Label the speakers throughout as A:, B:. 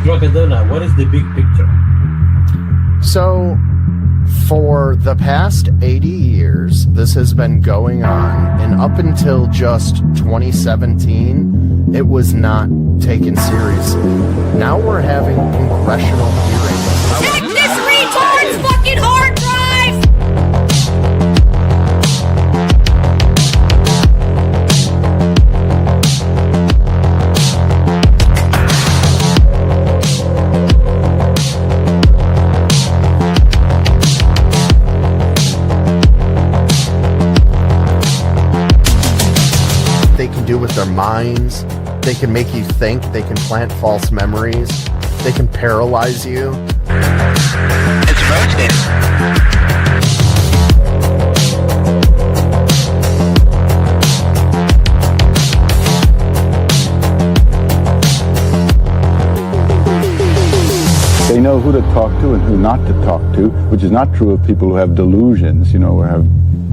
A: Crackadona, what is the big picture?
B: So, for the past 80 years, this has been going on, and up until just 2017, it was not taken seriously. Now we're having congressional hearings.
C: Check this retard's fucking hard drive!
B: They can do with their minds. They can make you think. They can plant false memories. They can paralyze you.
D: It's roasted.
E: They know who to talk to and who not to talk to, which is not true of people who have delusions, you know, or have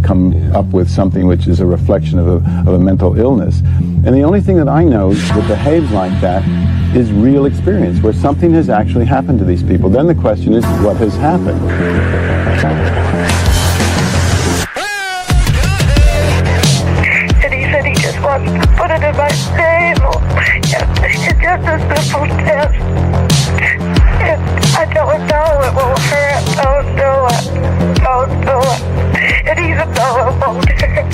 E: come up with something which is a reflection of a mental illness. And the only thing that I know that behaves like that is real experience, where something has actually happened to these people. Then the question is, what has happened?
F: And he said he just wants to put it in my table. It's just a simple test. I don't know, it will hurt. Don't do it. Don't do it. And even though it won't hurt.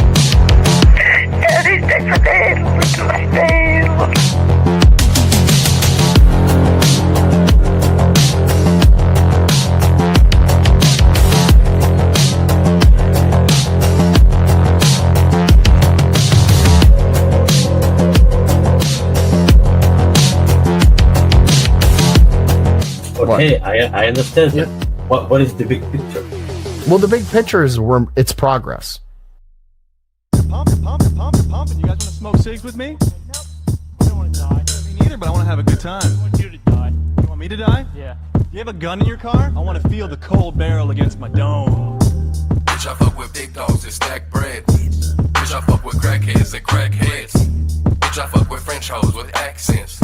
F: And he takes a nail into my nail.
A: Okay, I understand.
B: Yeah.
A: What is the big picture?
B: Well, the big picture is it's progress.
G: Pump. You guys want to smoke cigs with me? I don't want to die. Me neither, but I want to have a good time. I want you to die. You want me to die? Yeah. You have a gun in your car? I want to feel the cold barrel against my dome.
H: Bitch, I fuck with big dogs and stack bread. Bitch, I fuck with crackheads and crackheads. Bitch, I fuck with French hoes with accents.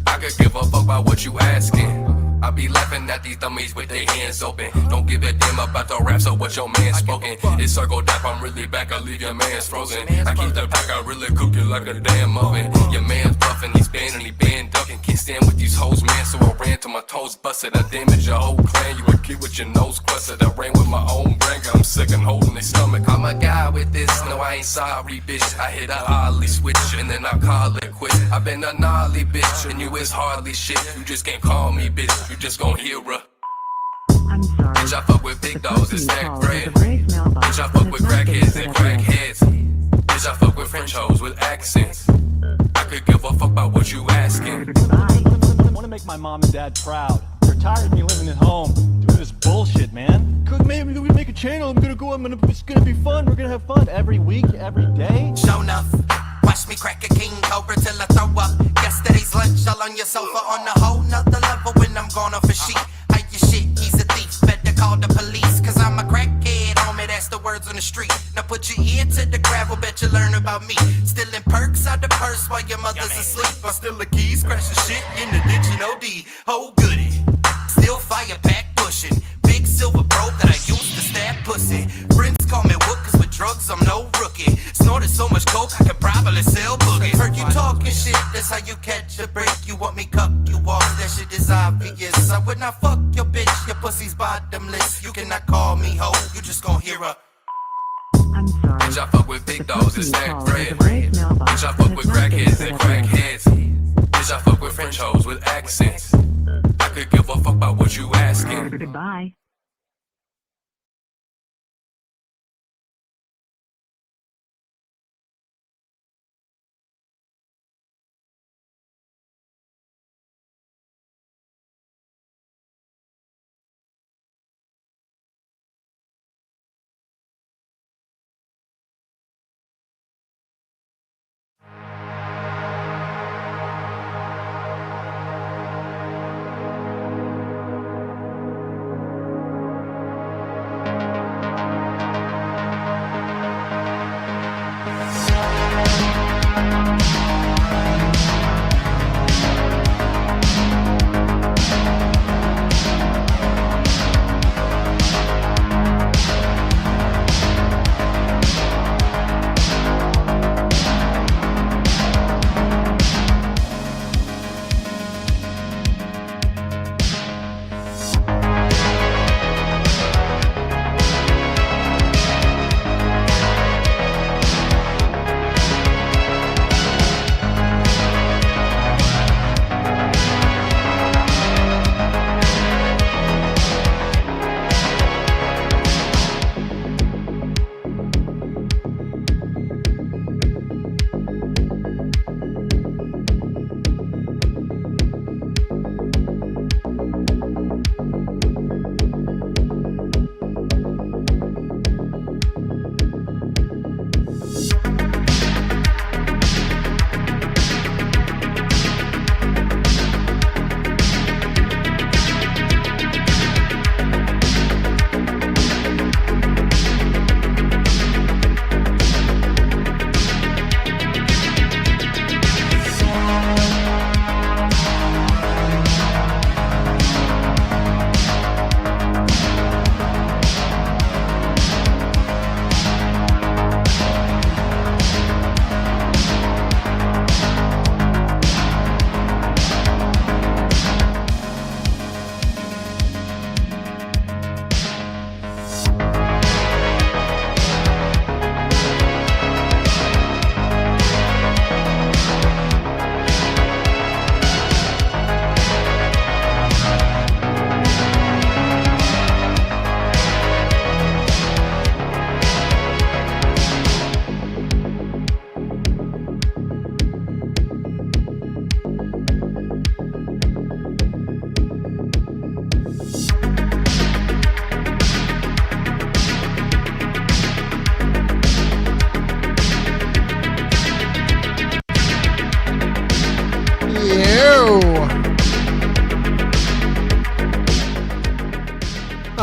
H: I could give a fuck about what you asking. I be laughing at these dummies with their hands open. Don't give a damn about the raps or what your man's spoken. It's circle dap, I'm really back, I leave your man's frozen. I keep the pack, I really cook you like a damn oven. Your man's buffing, he's banned and he been ducking. Can't stand with these hoes, man, so I ran till my toes busted. I damaged your whole clan, you a kid with your nose crusted. I ran with my own brand, got 'em sick and holding their stomach. I'm a guy with this, no I ain't sorry, bitch. I hit a Harley switch and then I call it quits. I been a gnarly bitch, and you is hardly shit. You just can't call me bitch, you just gon' hear her.
I: I'm sorry.
H: Bitch, I fuck with big dogs and
I: Please
H: stack
I: call
H: bread.
I: the voicemail box
H: Bitch, I fuck with
I: that has not been
H: crackheads
I: set
H: and
I: up yet.
H: crackheads. Bitch, I fuck with French hoes with accents. I could give a fuck about what you asking.
I: Goodbye.
G: I want to make my mom and dad proud. They're tired of me living at home, doing this bullshit, man. Maybe we make a channel. It's gonna be fun. We're gonna have fun every week, every day.
J: Show enough. Watch me crack a king cobra till I throw up. Yesterday's lunch all on your sofa on a whole nother level when I'm gone off a sheet. How you shit, he's a thief, better call the police. Cause I'm a crackhead, homie, that's the words on the street. Now put your ear to the gravel, bet you learn about me. Stealing perks out the purse while your mother's asleep. I steal the keys, crash the shit in the ditch and OD. Oh goody, still fire pack pushing. Big silver bro that I used to stab pussy. Friends call me Wook cause with drugs I'm no rookie. Snorted so much coke I could probably sell boogie. Heard you talking shit, that's how you catch a break. You want me cuck you off, that shit is obvious. I would not fuck your bitch, your pussy's bottomless. You cannot call me hoe, you just gon' hear her.
I: I'm sorry.
H: Bitch, I fuck with big dogs and
I: Please
H: stack
I: call
H: bread.
I: the voicemail box
H: Bitch, I
I: that
H: fuck
I: has
H: with
I: not been
H: crackheads
I: set
H: and
I: up yet.
H: crackheads. Bitch, I fuck with French hoes with accents. I could give a fuck about what you asking.
I: Goodbye.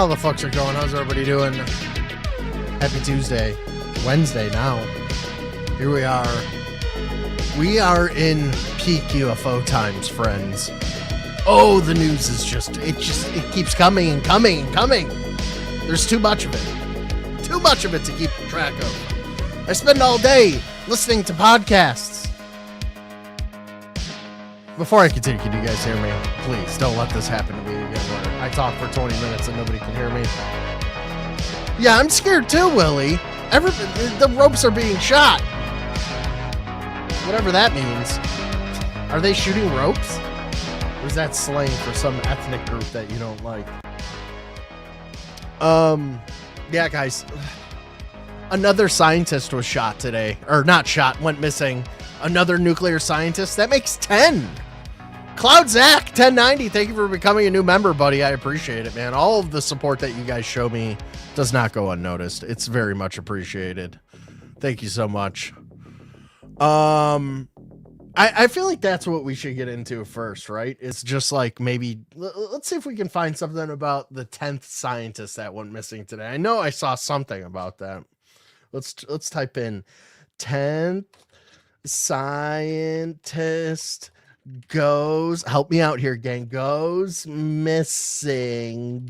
B: how the fucks are going. How's everybody doing? Happy Tuesday. Wednesday now. Here we are. We are in peak UFO times, friends. Oh, the news is it keeps coming and coming and coming. There's too much of it. Too much of it to keep track of. I spend all day listening to podcasts. Before I continue, can you guys hear me? Please, don't let this happen to me again where I talk for 20 minutes and nobody can hear me. Yeah, I'm scared too, Willie. The ropes are being shot. Whatever that means. Are they shooting ropes? Or is that slang for some ethnic group that you don't like? Yeah, guys. Another scientist was shot today. Or not shot, went missing. Another nuclear scientist. That makes 10. Cloud Zach, 1090. Thank you for becoming a new member, buddy. I appreciate it, man. All of the support that you guys show me does not go unnoticed. It's very much appreciated. Thank you so much. I feel like that's what we should get into first, right? It's just like maybe let's see if we can find something about the 10th scientist that went missing today. I know I saw something about that. Let's type in 10th scientist goes, help me out here, gang, goes missing.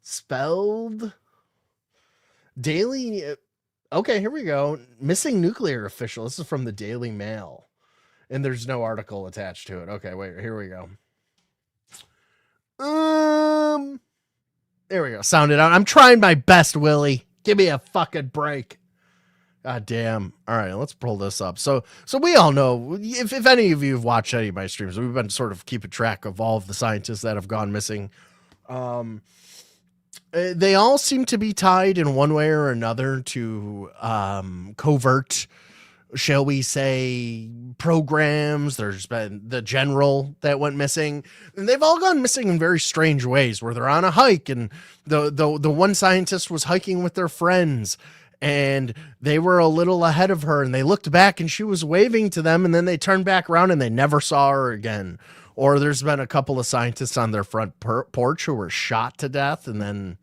B: Spelled Daily. Okay, here we go. Missing nuclear official. This is from the Daily Mail. And there's no article attached to it. Okay, wait, here we go. There we go. Sound it out. I'm trying my best, Willie. Give me a fucking break. God damn. All right, let's pull this up. So we all know, if any of you have watched any of my streams, we've been sort of keeping track of all of the scientists that have gone missing. They all seem to be tied in one way or another to covert, shall we say, programs. There's been the general that went missing, and they've all gone missing in very strange ways, where they're on a hike and the one scientist was hiking with their friends and they were a little ahead of her and they looked back and she was waving to them, and then they turned back around and they never saw her again. Or there's been a couple of scientists on their front porch who were shot to death, and then,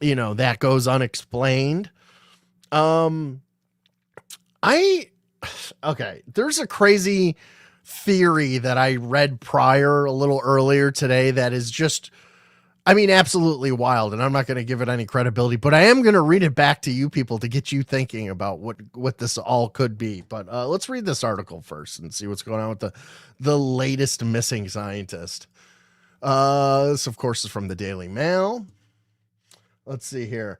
B: you know, that goes unexplained. Okay, there's a crazy theory that I read prior a little earlier today that is just, I mean, absolutely wild, and I'm not going to give it any credibility, but I am going to read it back to you people to get you thinking about what this all could be. But let's read this article first and see what's going on with the latest missing scientist. This, of course, is from the Daily Mail. Let's see here.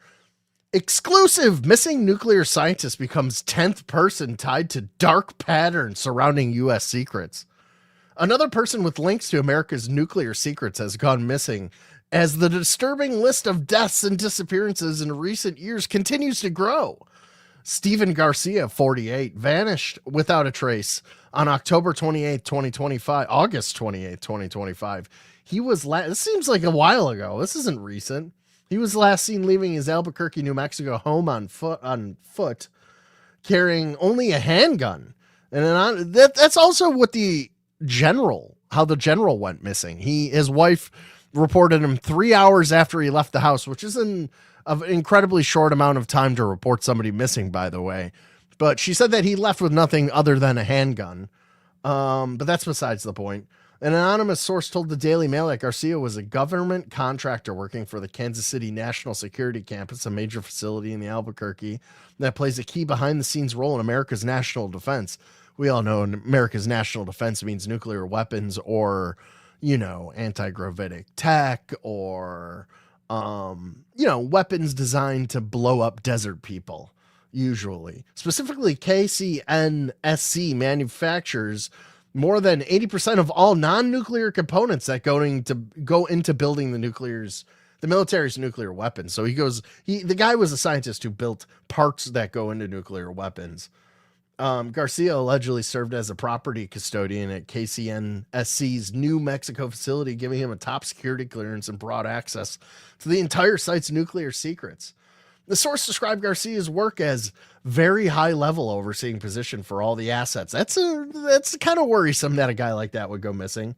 B: Exclusive: missing nuclear scientist becomes 10th person tied to dark pattern surrounding U.S. secrets. Another person with links to America's nuclear secrets has gone missing, as the disturbing list of deaths and disappearances in recent years continues to grow. Stephen Garcia, 48, vanished without a trace on October 28, 2025, August 28, 2025. He was this seems like a while ago. This isn't recent. He was last seen leaving his Albuquerque, New Mexico home on foot, carrying only a handgun. And that's also what how the general went missing. His wife reported him 3 hours after he left the house, which is an incredibly short amount of time to report somebody missing, by the way. But she said that he left with nothing other than a handgun. But that's besides the point. An anonymous source told the Daily Mail that Garcia was a government contractor working for the Kansas City National Security Campus, a major facility in the Albuquerque that plays a key behind-the-scenes role in America's national defense. We all know America's national defense means nuclear weapons or, you know, anti-gravitic tech or, you know, weapons designed to blow up desert people, usually. Specifically, KCNSC manufactures more than 80% of all non-nuclear components that go into building the military's nuclear weapons. So the guy was a scientist who built parts that go into nuclear weapons. Garcia allegedly served as a property custodian at KCNSC's New Mexico facility, giving him a top security clearance and broad access to the entire site's nuclear secrets. The source described Garcia's work as very high level overseeing position for all the assets. That's kind of worrisome that a guy like that would go missing.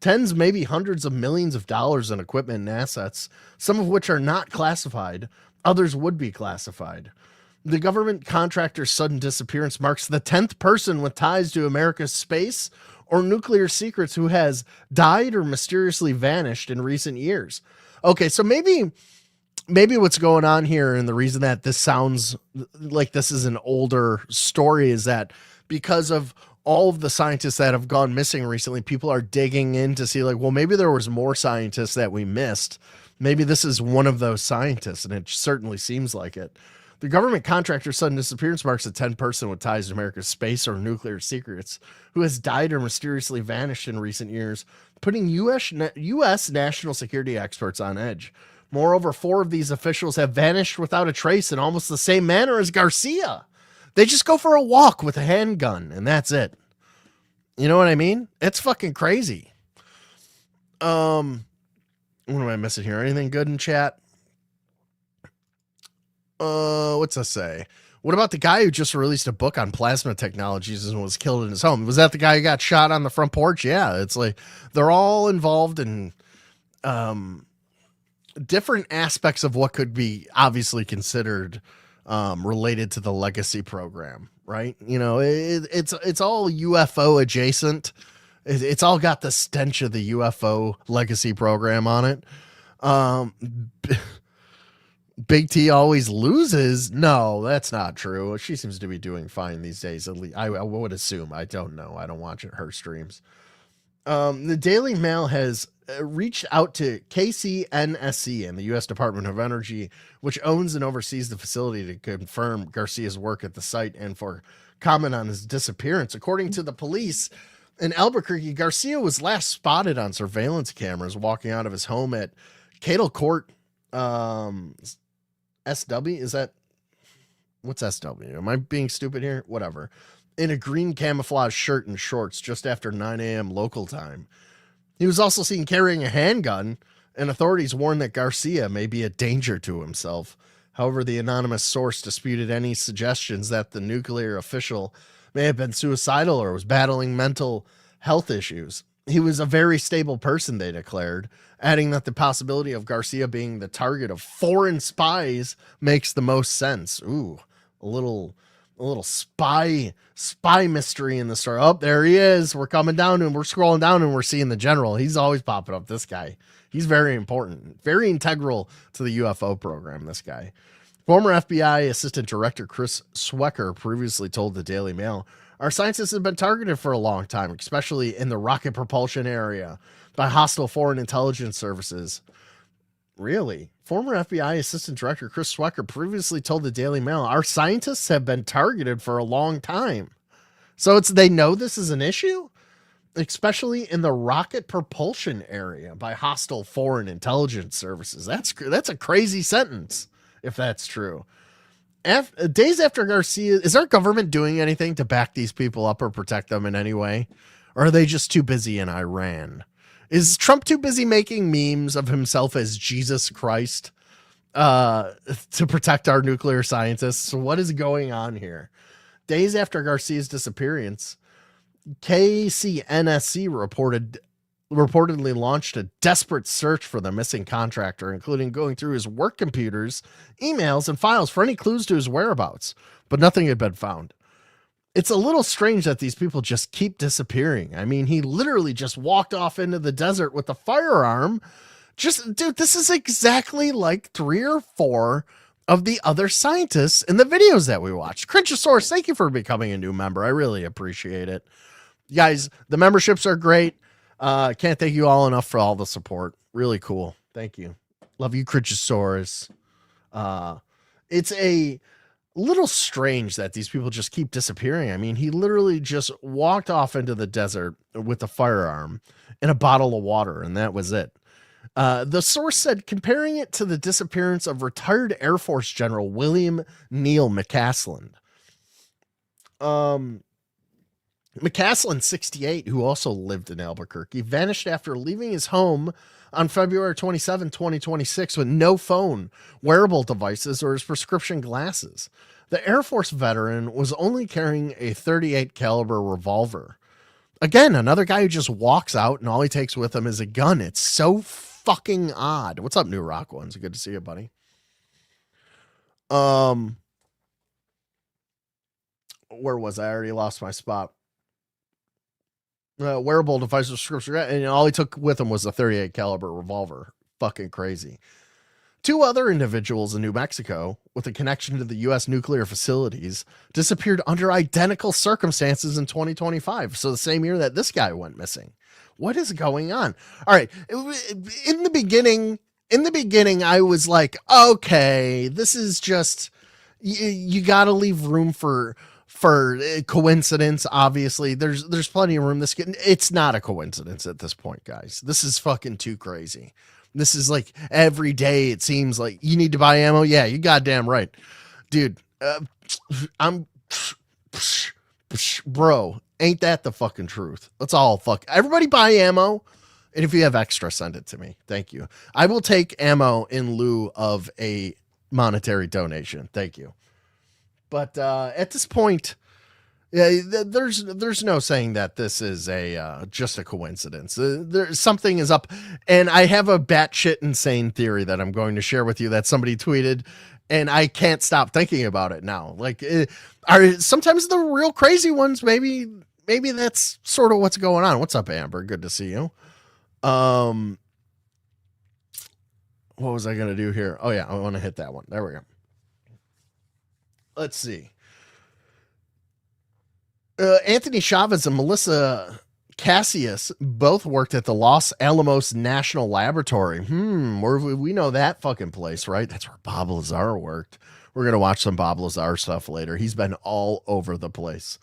B: tens, maybe hundreds of millions of dollars in equipment and assets, some of which are not classified, others would be classified. The government contractor's sudden disappearance marks the 10th person with ties to America's space or nuclear secrets who has died or mysteriously vanished in recent years. Okay, so maybe what's going on here, and the reason that this sounds like this is an older story, is that because of all of the scientists that have gone missing recently, people are digging in to see, like, well, maybe there was more scientists that we missed. Maybe this is one of those scientists, and it certainly seems like it. The government contractor's sudden disappearance marks a 10th person with ties to America's space or nuclear secrets who has died or mysteriously vanished in recent years, putting U.S. national security experts on edge. Moreover, 4 of these officials have vanished without a trace in almost the same manner as Garcia. They just go for a walk with a handgun, and that's it. You know what I mean? It's fucking crazy. What am I missing here? Anything good in chat? What's that say? What about the guy who just released a book on plasma technologies and was killed in his home? Was that the guy who got shot on the front porch? Yeah, it's like they're all involved in different aspects of what could be obviously considered related to the legacy program, right? You know, it's all UFO adjacent. It's all got the stench of the UFO legacy program on it. Big T always loses. No, that's not true. She seems to be doing fine these days. At least I would assume. I don't know. I don't watch her streams. The Daily Mail has reached out to KCNSC and the U.S. Department of Energy, which owns and oversees the facility, to confirm Garcia's work at the site and for comment on his disappearance. According to the police in Albuquerque, Garcia was last spotted on surveillance cameras walking out of his home at Cadle Court. SW, is that what's SW? Am I being stupid here? Whatever. In a green camouflage shirt and shorts just after 9 a.m. local time. He was also seen carrying a handgun, and authorities warned that Garcia may be a danger to himself. However, the anonymous source disputed any suggestions that the nuclear official may have been suicidal or was battling mental health issues. He was a very stable person, they declared, adding that the possibility of Garcia being the target of foreign spies makes the most sense. Ooh, a little spy mystery in the story. Oh, there he is. We're coming down and we're scrolling down and we're seeing the general. He's always popping up. This guy, he's very important, very integral to the UFO program. This guy, former FBI Assistant Director Chris Swecker previously told the Daily Mail, our scientists have been targeted for a long time, especially in the rocket propulsion area, by hostile foreign intelligence services. Really? Former FBI Assistant Director Chris Swecker previously told the Daily Mail, our scientists have been targeted for a long time. So they know this is an issue, especially in the rocket propulsion area by hostile foreign intelligence services. That's a crazy sentence, if that's true. Days after Garcia, is our government doing anything to back these people up or protect them in any way? Or are they just too busy in Iran? Is Trump too busy making memes of himself as Jesus Christ to protect our nuclear scientists? What is going on here? Days after Garcia's disappearance, KCNSC reportedly launched a desperate search for the missing contractor, including going through his work computers, emails, and files for any clues to his whereabouts, but nothing had been found. It's a little strange that these people just keep disappearing. I mean, he literally just walked off into the desert with a firearm. Dude, this is exactly like 3 or 4 of the other scientists in the videos that we watched. Crinchosaurus, thank you for becoming a new member. I really appreciate it. Guys, the memberships are great. Can't thank you all enough for all the support. Really cool. Thank you. Love you, Crinchosaurus. It's a little strange that these people just keep disappearing. I mean, he literally just walked off into the desert with a firearm and a bottle of water, and that was it. The source said, comparing it to the disappearance of retired Air Force General William Neal McCaslin. McCaslin, 68, who also lived in Albuquerque, vanished after leaving his home on February 27, 2026 with no phone, wearable devices, or his prescription glasses. The Air Force veteran was only carrying a .38 caliber revolver. Again, another guy who just walks out and all he takes with him is a gun. It's so fucking odd. What's up, New Rock Ones? Good to see you, buddy. Where was I? I already lost my spot. Wearable device subscription, and all he took with him was a 38 caliber revolver. Fucking crazy. 2 other individuals in New Mexico with a connection to the U.S. nuclear facilities disappeared under identical circumstances in 2025. So the same year that this guy went missing. What is going on? All right. In the beginning, I was like, okay, this is just, you got to leave room for coincidence. Obviously there's plenty of room. It's not a coincidence at this point, guys. This is fucking too crazy. This is like every day. It seems like you need to buy ammo. Yeah, you goddamn right, dude. Bro, ain't that the fucking truth? Let's all everybody buy ammo. And if you have extra, send it to me. Thank you. I will take ammo in lieu of a monetary donation. Thank you. But at this point, yeah, there's no saying that this is just a coincidence. Something is up, and I have a batshit insane theory that I'm going to share with you that somebody tweeted, and I can't stop thinking about it now. Like, are sometimes the real crazy ones? Maybe that's sort of what's going on. What's up, Amber? Good to see you. What was I gonna do here? Oh yeah, I want to hit that one. There we go. Let's see. Anthony Chavez and Melissa Cassius both worked at the Los Alamos National Laboratory. We know that fucking place, right? That's where Bob Lazar worked. We're going to watch some Bob Lazar stuff later. He's been all over the place.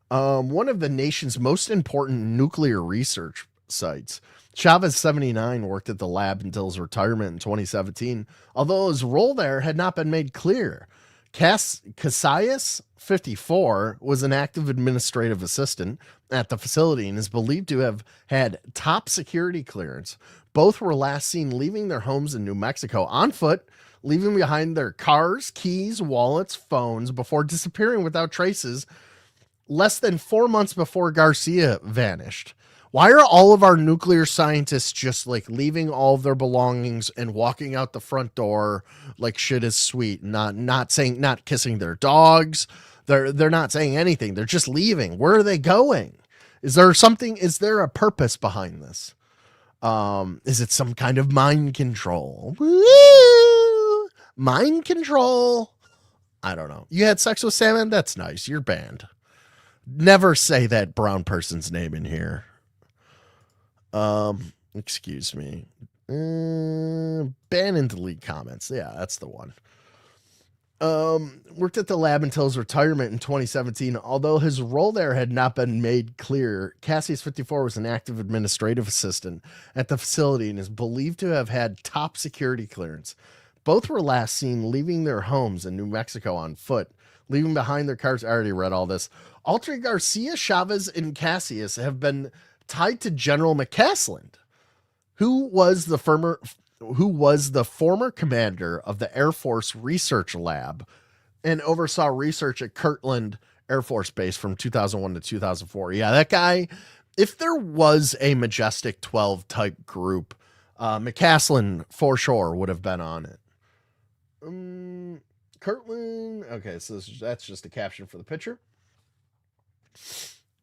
B: One of the nation's most important nuclear research sites. Chavez, 79, worked at the lab until his retirement in 2017, although his role there had not been made clear. Cassius, 54, was an active administrative assistant at the facility and is believed to have had top security clearance. Both were last seen leaving their homes in New Mexico on foot, leaving behind their cars, keys, wallets, phones before disappearing without traces less than 4 months before Garcia vanished. Why are all of our nuclear scientists just like leaving all of their belongings and walking out the front door like shit is sweet? Not kissing their dogs. They're not saying anything. They're just leaving. Where are they going? Is there a purpose behind this? Is it some kind of mind control? Woo! Mind control. I don't know. You had sex with salmon? That's nice. You're banned. Never say that brown person's name in here. Excuse me. Ban and delete comments. Yeah, that's the one. Worked at the lab until his retirement in 2017. Although his role there had not been made clear, Cassius, 54, was an active administrative assistant at the facility and is believed to have had top security clearance. Both were last seen leaving their homes in New Mexico on foot, leaving behind their cars. I already read all this. Alter Garcia, Chavez, and Cassius have been tied to General McCaslin, who was the former commander of the Air Force Research Lab and oversaw research at Kirtland Air Force Base from 2001 to 2004. Yeah, that guy, if there was a Majestic 12 type group, McCaslin for sure would have been on it. Kirtland. Okay, so that's just a caption for the picture.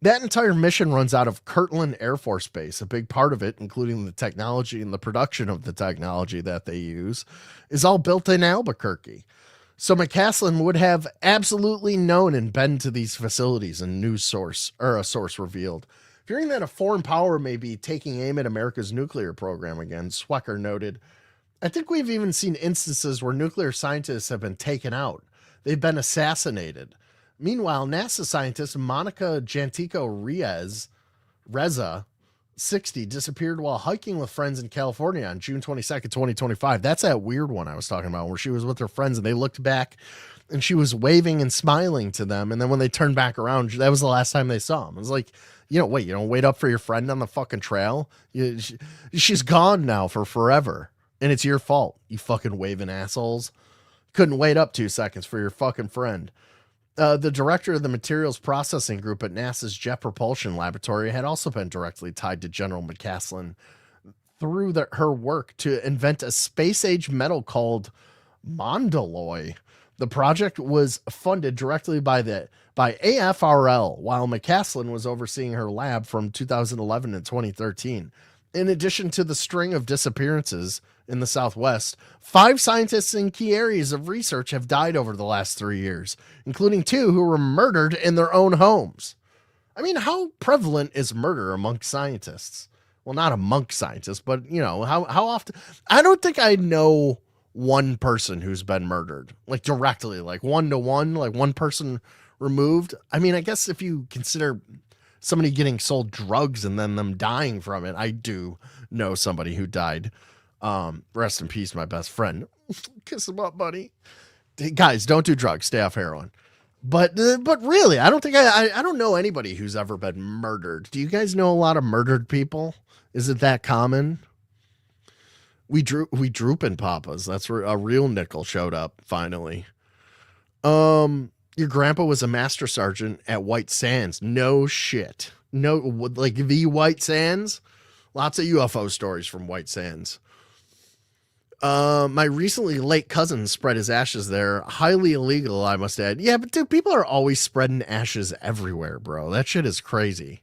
B: That entire mission runs out of Kirtland Air Force Base. A big part of it, including the technology and the production of the technology that they use, is all built in Albuquerque. So McCaslin would have absolutely known and been to these facilities, a news source or a source revealed. Fearing that a foreign power may be taking aim at America's nuclear program again, Swecker noted, I think we've even seen instances where nuclear scientists have been taken out. They've been assassinated. Meanwhile, NASA scientist Monica Jantico Reza, 60, disappeared while hiking with friends in California on June 22nd, 2025. That's that weird one I was talking about where she was with her friends and they looked back and she was waving and smiling to them. And then when they turned back around, that was the last time they saw him. It was like, you don't wait up for your friend on the fucking trail. She's gone now for forever. And it's your fault, you fucking waving assholes. Couldn't wait up 2 seconds for your fucking friend. The director of the materials processing group at NASA's Jet Propulsion Laboratory had also been directly tied to General McCaslin through her work to invent a space-age metal called Mondaloy. The project was funded directly by AFRL, while McCaslin was overseeing her lab from 2011 to 2013. In addition to the string of disappearances in the Southwest, 5 scientists in key areas of research have died over the last 3 years, including 2 who were murdered in their own homes. I mean, how prevalent is murder among scientists? Well, not among scientists, but, how often? I don't think I know one person who's been murdered, like directly, like 1-to-1, like one person removed. I mean, I guess if you consider somebody getting sold drugs and then them dying from it, I do know somebody who died. Rest in peace, my best friend. Kiss him up, buddy. Guys, don't do drugs. Stay off heroin. But really, I don't think I don't know anybody who's ever been murdered. Do you guys know a lot of murdered people? Is it that common? We drooping papas. That's where a real nickel showed up finally. Your grandpa was a master sergeant at White Sands. No shit. No, like the White Sands. Lots of UFO stories from White Sands. My recently late cousin spread his ashes there. Highly illegal, I must add. Yeah, but dude, people are always spreading ashes everywhere, bro. That shit is crazy.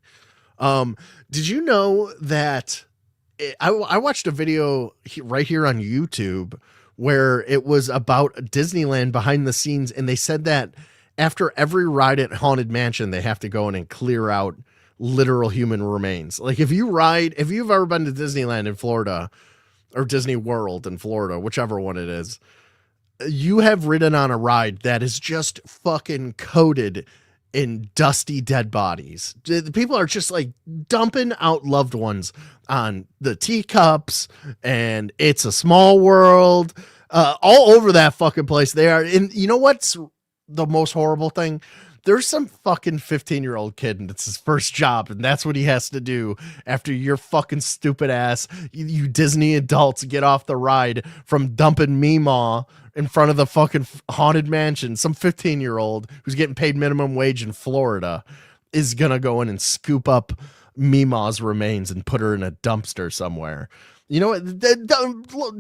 B: Did you know that I watched a video right here on YouTube where it was about Disneyland behind the scenes, and they said that after every ride at Haunted Mansion, they have to go in and clear out literal human remains. Like if you've ever been to Disneyland in Florida or Disney World in Florida, whichever one it is, you have ridden on a ride that is just fucking coated in dusty dead bodies. People are just like dumping out loved ones on the teacups, and It's a Small World, all over that fucking place. They are. And you know what's the most horrible thing? There's some fucking 15-year-old kid, and it's his first job, and that's what he has to do after your fucking stupid ass, you Disney adults, get off the ride from dumping Meemaw in front of the fucking Haunted Mansion. Some 15-year-old who's getting paid minimum wage in Florida is gonna go in and scoop up Meemaw's remains and put her in a dumpster somewhere. You know what?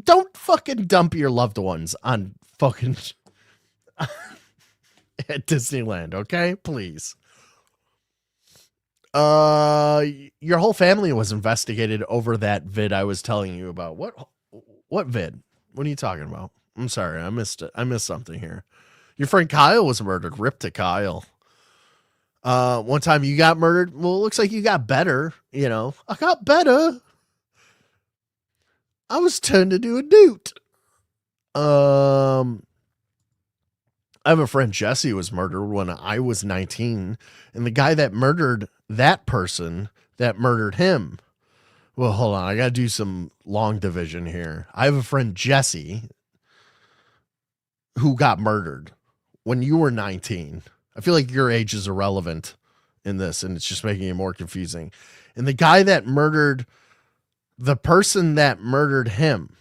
B: Don't fucking dump your loved ones on fucking at Disneyland, okay? Please. Your whole family was investigated over that vid I was telling you about. What vid? What are you talking about? I'm sorry, I missed it. I missed something here. Your friend Kyle was murdered. Rip to Kyle. One time you got murdered. Well, it looks like you got better. I got better. I was turned into a newt. I have a friend, Jesse, was murdered when I was 19, and the guy that murdered that person that murdered him. Well, hold on. I got to do some long division here. I have a friend, Jesse, who got murdered when you were 19. I feel like your age is irrelevant in this, and it's just making it more confusing. And the guy that murdered the person that murdered him.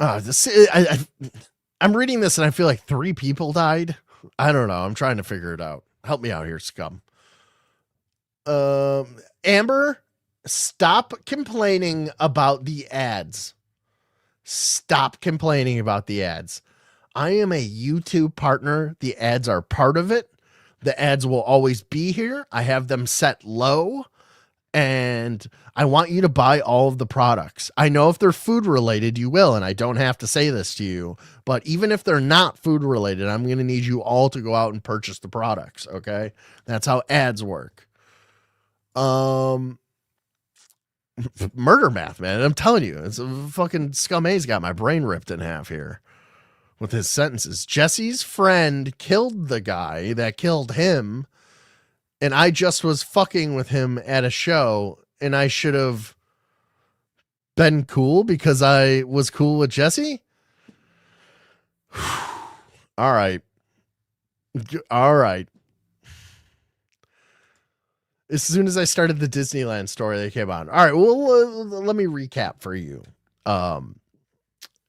B: I'm reading this and I feel like 3 people died. I don't know. I'm trying to figure it out. Help me out here, scum. Amber, stop complaining about the ads. Stop complaining about the ads. I am a YouTube partner. The ads are part of it. The ads will always be here. I have them set low, and I want you to buy all of the products. I know if they're food related, you will, and I don't have to say this to you, but even if they're not food related, I'm going to need you all to go out and purchase the products. Okay. That's how ads work. Murder math, man. I'm telling you, it's a fucking scum A's got my brain ripped in half here with his sentences. Jesse's friend killed the guy that killed him, and I just was fucking with him at a show, and I should have been cool because I was cool with Jesse. All right. All right. As soon as I started the Disneyland story, they came on. All right. Well, let me recap for you.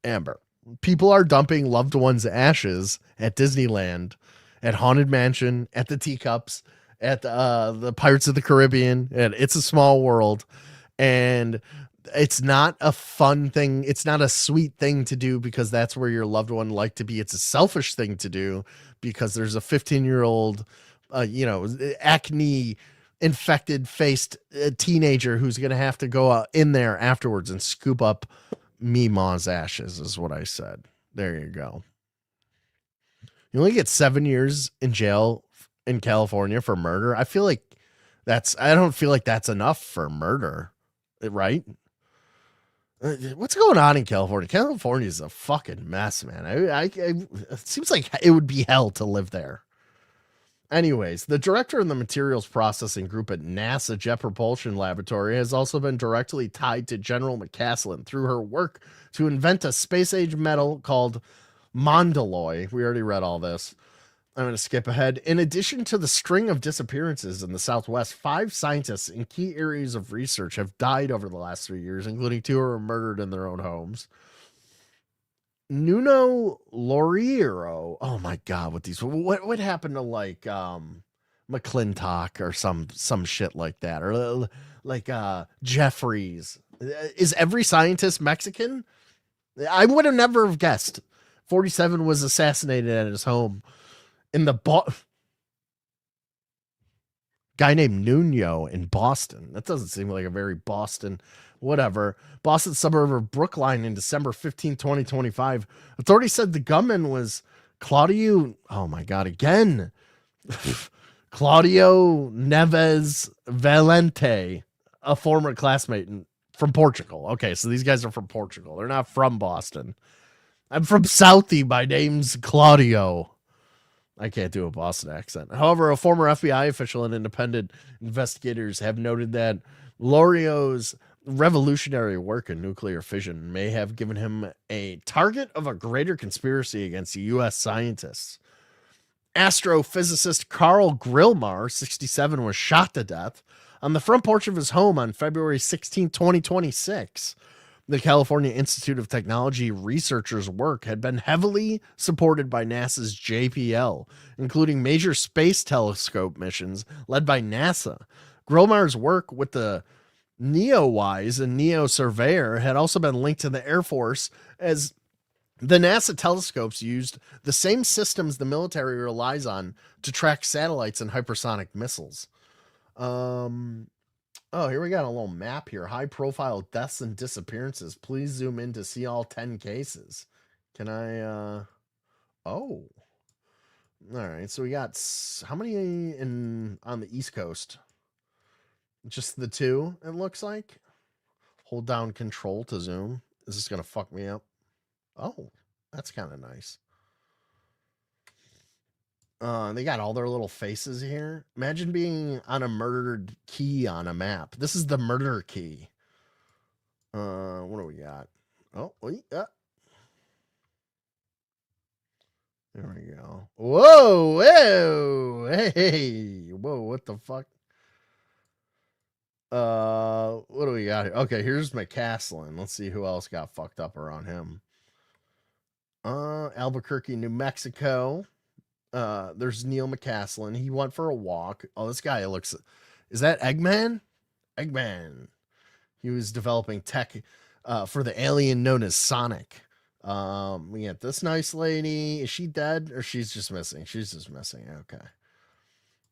B: Amber, People are dumping loved ones' ashes at Disneyland, at Haunted Mansion, at the Teacups, at the Pirates of the Caribbean, and It's a Small World. And it's not a fun thing. It's not a sweet thing to do because that's where your loved one like to be. It's a selfish thing to do because there's a 15-year-old, acne infected faced teenager who's going to have to go in there afterwards and scoop up Meemaw's ashes is what I said. There you go. You only get 7 years in jail in California for murder. I don't feel like that's enough for murder, right? What's going on in California? California is a fucking mess, man. It seems like it would be hell to live there. Anyways, the director of the materials processing group at NASA Jet Propulsion Laboratory has also been directly tied to General McCaslin through her work to invent a space-age metal called Mondaloy. We already read all this. I'm going to skip ahead. In addition to the string of disappearances in the Southwest, 5 scientists in key areas of research have died over the last 3 years, including 2 who were murdered in their own homes. Nuno Loriero. Oh my God, what happened to like McClintock or some shit like that, or like Jeffries? Is every scientist Mexican? I would have never have guessed. 47 was assassinated at his home in the guy named Nuno in Boston. That doesn't seem like a very Boston. Whatever. Boston suburb of Brookline in December 15, 2025. Authorities said the gunman was Claudio. Oh my God, again. Claudio Neves Valente, a former classmate from Portugal. Okay, so these guys are from Portugal. They're not from Boston. I'm from Southie. My name's Claudio. I can't do a Boston accent. However, a former FBI official and independent investigators have noted that Lorio's revolutionary work in nuclear fission may have given him a target of a greater conspiracy against U.S. scientists. Astrophysicist Carl Grillmar, 67, was shot to death on the front porch of his home on February 16, 2026. The California Institute of Technology researchers' work had been heavily supported by NASA's JPL, including major space telescope missions led by NASA. Grillmar's work with the NEOWISE and NEO Surveyor had also been linked to the Air Force, as the NASA telescopes used the same systems the military relies on to track satellites and hypersonic missiles. Oh, here we got a little map here. High profile deaths and disappearances. Please zoom in to see all 10 cases. Can I, oh. All right, so we got, how many on the East Coast? Just the 2, it looks like. Hold down control to zoom. Is this going to fuck me up? Oh, that's kind of nice. They got all their little faces here. Imagine being on a murdered key on a map. This is the murder key. What do we got? Oh, wait. There we go. Whoa, whoa, hey, whoa, what the fuck? What do we got here? Okay, here's McCaslin. Let's see who else got fucked up around him. Albuquerque, New Mexico. There's Neil McCaslin. He went for a walk. Oh, this guy looks... Is that Eggman? Eggman. He was developing tech for the alien known as Sonic. We got this nice lady. Is she dead or she's just missing? She's just missing. Okay.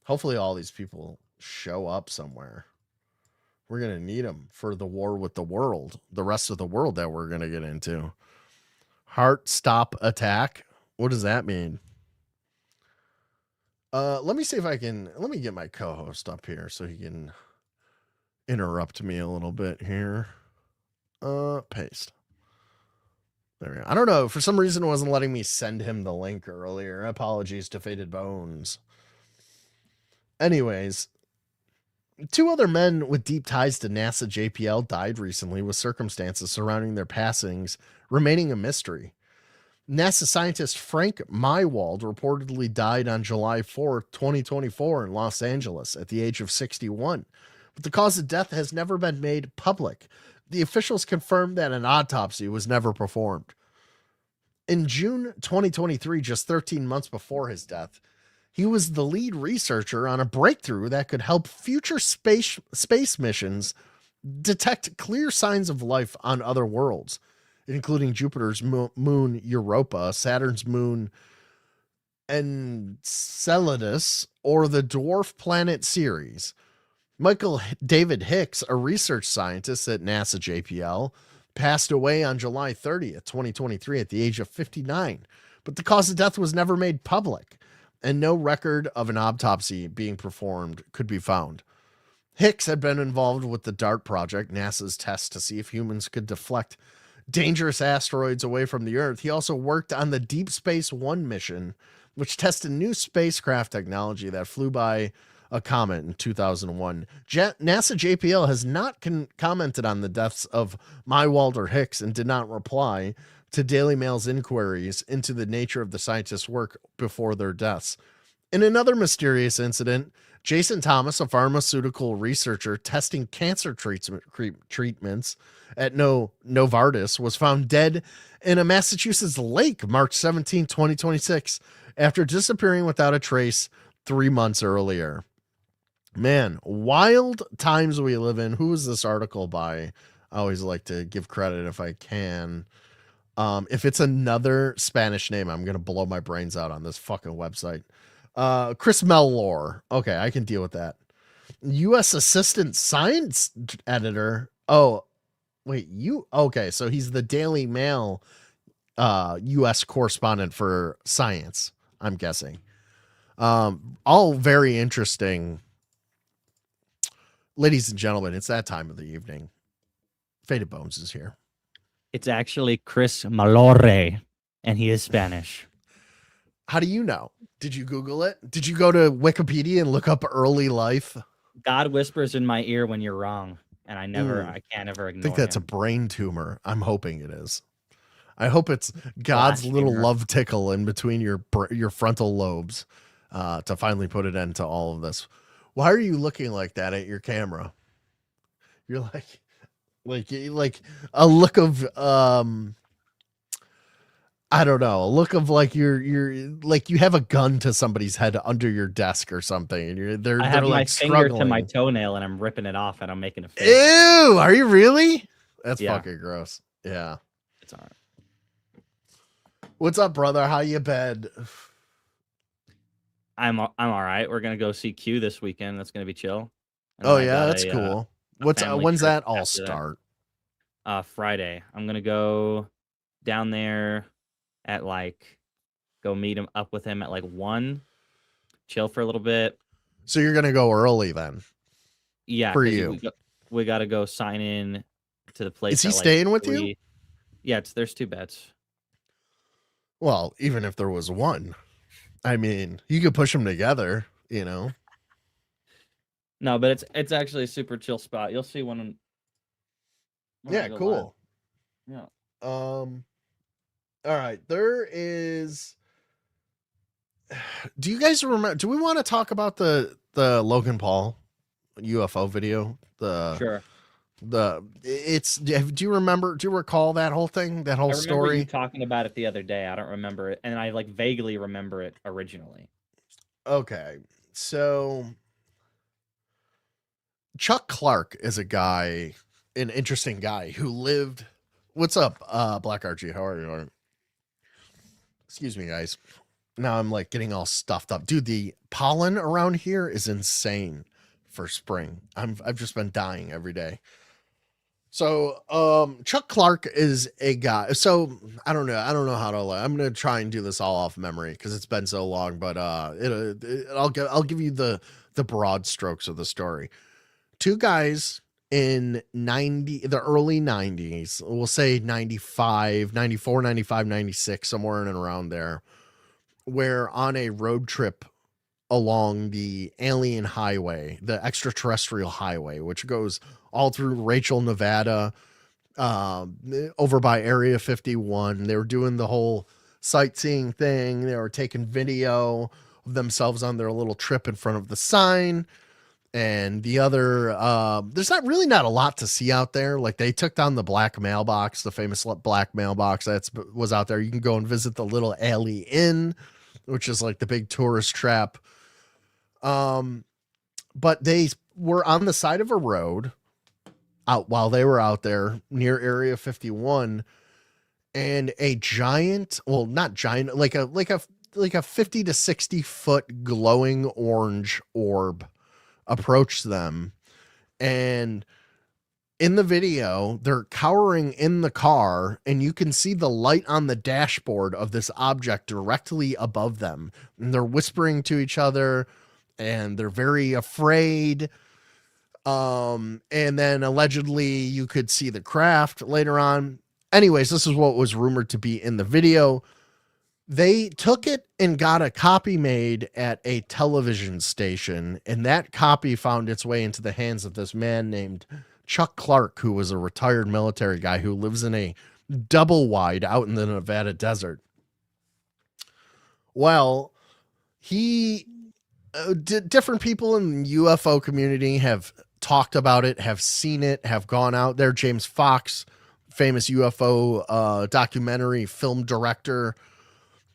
B: Hopefully all these people show up somewhere. We're going to need them for the war with the world. The rest of the world that we're going to get into. Heart stop attack. What does that mean? Let me see if I can, let me get my co-host up here so he can interrupt me a little bit here. Paste. There we go. I don't know. For some reason, it wasn't letting me send him the link earlier. Apologies to Faded Bones. Anyways, 2 other men with deep ties to NASA JPL died recently, with circumstances surrounding their passings remaining a mystery. NASA scientist Frank Mywald reportedly died on July 4, 2024 in Los Angeles at the age of 61, but the cause of death has never been made public. The officials confirmed that an autopsy was never performed. In June 2023, just 13 months before his death, he was the lead researcher on a breakthrough that could help future space missions detect clear signs of life on other worlds, including Jupiter's moon Europa, Saturn's moon Enceladus, or the dwarf planet Ceres. Michael David Hicks, a research scientist at NASA JPL, passed away on July 30th, 2023 at the age of 59, but the cause of death was never made public, and no record of an autopsy being performed could be found. Hicks had been involved with the DART project, NASA's test to see if humans could deflect dangerous asteroids away from the Earth. He also worked on the Deep Space One mission, which tested new spacecraft technology that flew by a comet in 2001. NASA JPL has not commented on the deaths of Walter Hicks and did not reply to Daily Mail's inquiries into the nature of the scientists' work before their deaths. In another mysterious incident, Jason Thomas, a pharmaceutical researcher testing cancer treatments at Novartis, was found dead in a Massachusetts lake March 17, 2026, after disappearing without a trace 3 months earlier. Man, wild times we live in. Who is this article by? I always like to give credit if I can. If it's another Spanish name, I'm going to blow my brains out on this fucking website. Chris Mellor. Okay, I can deal with that. U.S. Assistant Science Editor. Oh, wait, okay, so he's the Daily Mail U.S. correspondent for science, I'm guessing. All very interesting. Ladies and gentlemen, it's that time of the evening. Faded Bones is here.
K: It's actually Chris Malore, and he is Spanish.
B: How do you know? Did you Google it? Did you go to Wikipedia and look up early life?
K: God whispers in my ear when you're wrong, and I can't ever ignore
B: I think that's
K: him.
B: a brain tumor. I'm hoping it is. I hope it's God's little love tickle in between your frontal lobes to finally put an end to all of this. Why are you looking like that at your camera? You're like a look of I don't know, a look of like you're like you have a gun to somebody's head under your desk or something, and they're
K: have
B: like
K: my finger
B: struggling
K: to my toenail and I'm ripping it off and I'm making a face.
B: Ew, are you really? That's fucking gross. Yeah.
K: It's all right.
B: What's up, brother? How you been?
K: I'm all right. We're gonna go see Q this weekend. That's gonna be chill. And
B: Oh yeah, that's cool. When's that all start?
K: Friday. I'm gonna go down there at go meet him up with him at 1, chill for a little bit.
B: So you're gonna go early then?
K: Yeah,
B: for you.
K: We got to go sign in to the place.
B: Is he staying with you?
K: Yeah, there's 2 beds.
B: Well, even if there was one, I mean, you could push them together, you know.
K: No, but it's actually a super chill spot. You'll see when
B: yeah, cool.
K: Live.
B: Yeah. All right, there is. Do you guys remember? Do we want to talk about the Logan Paul UFO video?
K: Sure.
B: Do you remember? Do you recall that whole thing? That whole story? I remember
K: you talking about it the other day. I don't remember it, and I vaguely remember it originally.
B: Okay, so Chuck Clark is an interesting guy who lived. What's up, Black Archie? How are you? Excuse me, guys. Now I'm getting all stuffed up. Dude, the pollen around here is insane for spring. I've just been dying every day. So, Chuck Clark is a guy. So I don't know how to. I'm gonna try and do this all off memory because it's been so long. But I'll give you the broad strokes of the story. 2 guys in the early 90s, we'll say 95, 94, 95, 96, somewhere in and around there, were on a road trip along the alien highway, the extraterrestrial highway, which goes all through Rachel, Nevada, over by Area 51. They were doing the whole sightseeing thing. They were taking video of themselves on their little trip in front of the sign. And the other, there's not a lot to see out there. Like they took down the black mailbox, the famous black mailbox was out there. You can go and visit the Little Alley Inn, which is like the big tourist trap. But they were on the side of a road out while they were out there near Area 51, and a giant, well, not giant, like a 50 to 60 foot glowing orange orb approached them. And in the video, they're cowering in the car, and you can see the light on the dashboard of this object directly above them. And they're whispering to each other, and they're very afraid. And then allegedly you could see the craft later on. Anyways, this is what was rumored to be in the video. They took it and got a copy made at a television station, and that copy found its way into the hands of this man named Chuck Clark, who was a retired military guy who lives in a double wide out in the Nevada desert. Well, different people in the UFO community have talked about it, have seen it, have gone out there. James Fox, famous UFO documentary film director,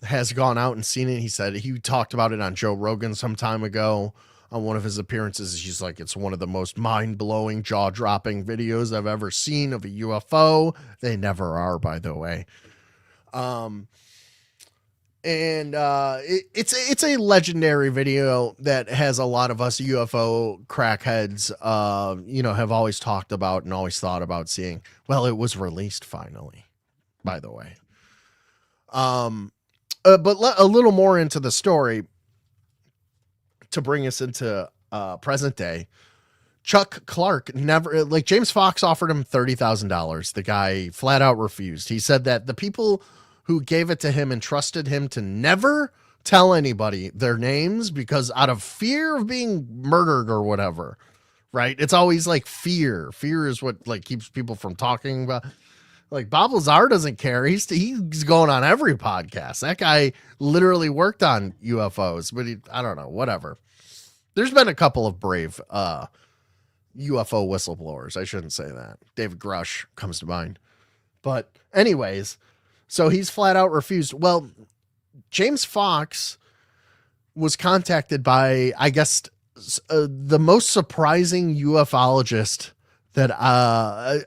B: has gone out and seen it. He said he talked about it on Joe Rogan some time ago on one of his appearances. He's like, it's one of the most mind-blowing, jaw-dropping videos I've ever seen of a UFO. They never are, by the way. It's a legendary video that has a lot of us UFO crackheads, have always talked about and always thought about seeing. Well, it was released finally, by the way. But a little more into the story to bring us into present day. Chuck Clark never, like James Fox offered him $30,000. The guy flat out refused. He said that the people who gave it to him entrusted him to never tell anybody their names because out of fear of being murdered or whatever, right? It's always like fear. Fear is what like keeps people from talking about. Like Bob Lazar doesn't care. He's going on every podcast. That guy literally worked on UFOs, but I don't know, whatever. There's been a couple of brave UFO whistleblowers. I shouldn't say that. David Grush comes to mind. But anyways, so he's flat out refused. Well, James Fox was contacted by, I guess, the most surprising ufologist that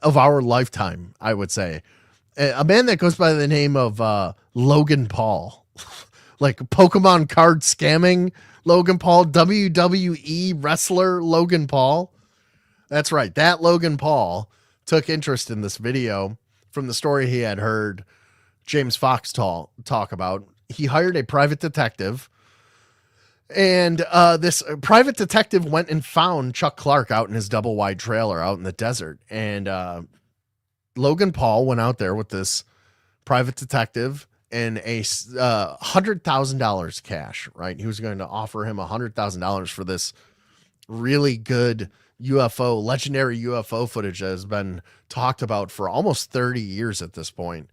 B: of our lifetime, I would say. A man that goes by the name of Logan Paul. Like Pokemon card scamming Logan Paul, WWE wrestler Logan Paul. That's right. That Logan Paul took interest in this video from the story he had heard James Fox talk about. He hired a private detective, and this private detective went and found Chuck Clark out in his double wide trailer out in the desert. And Logan Paul went out there with this private detective and a $100,000 cash, right? He was going to offer him $100,000 for this really good UFO, legendary UFO footage that has been talked about for almost 30 years at this point.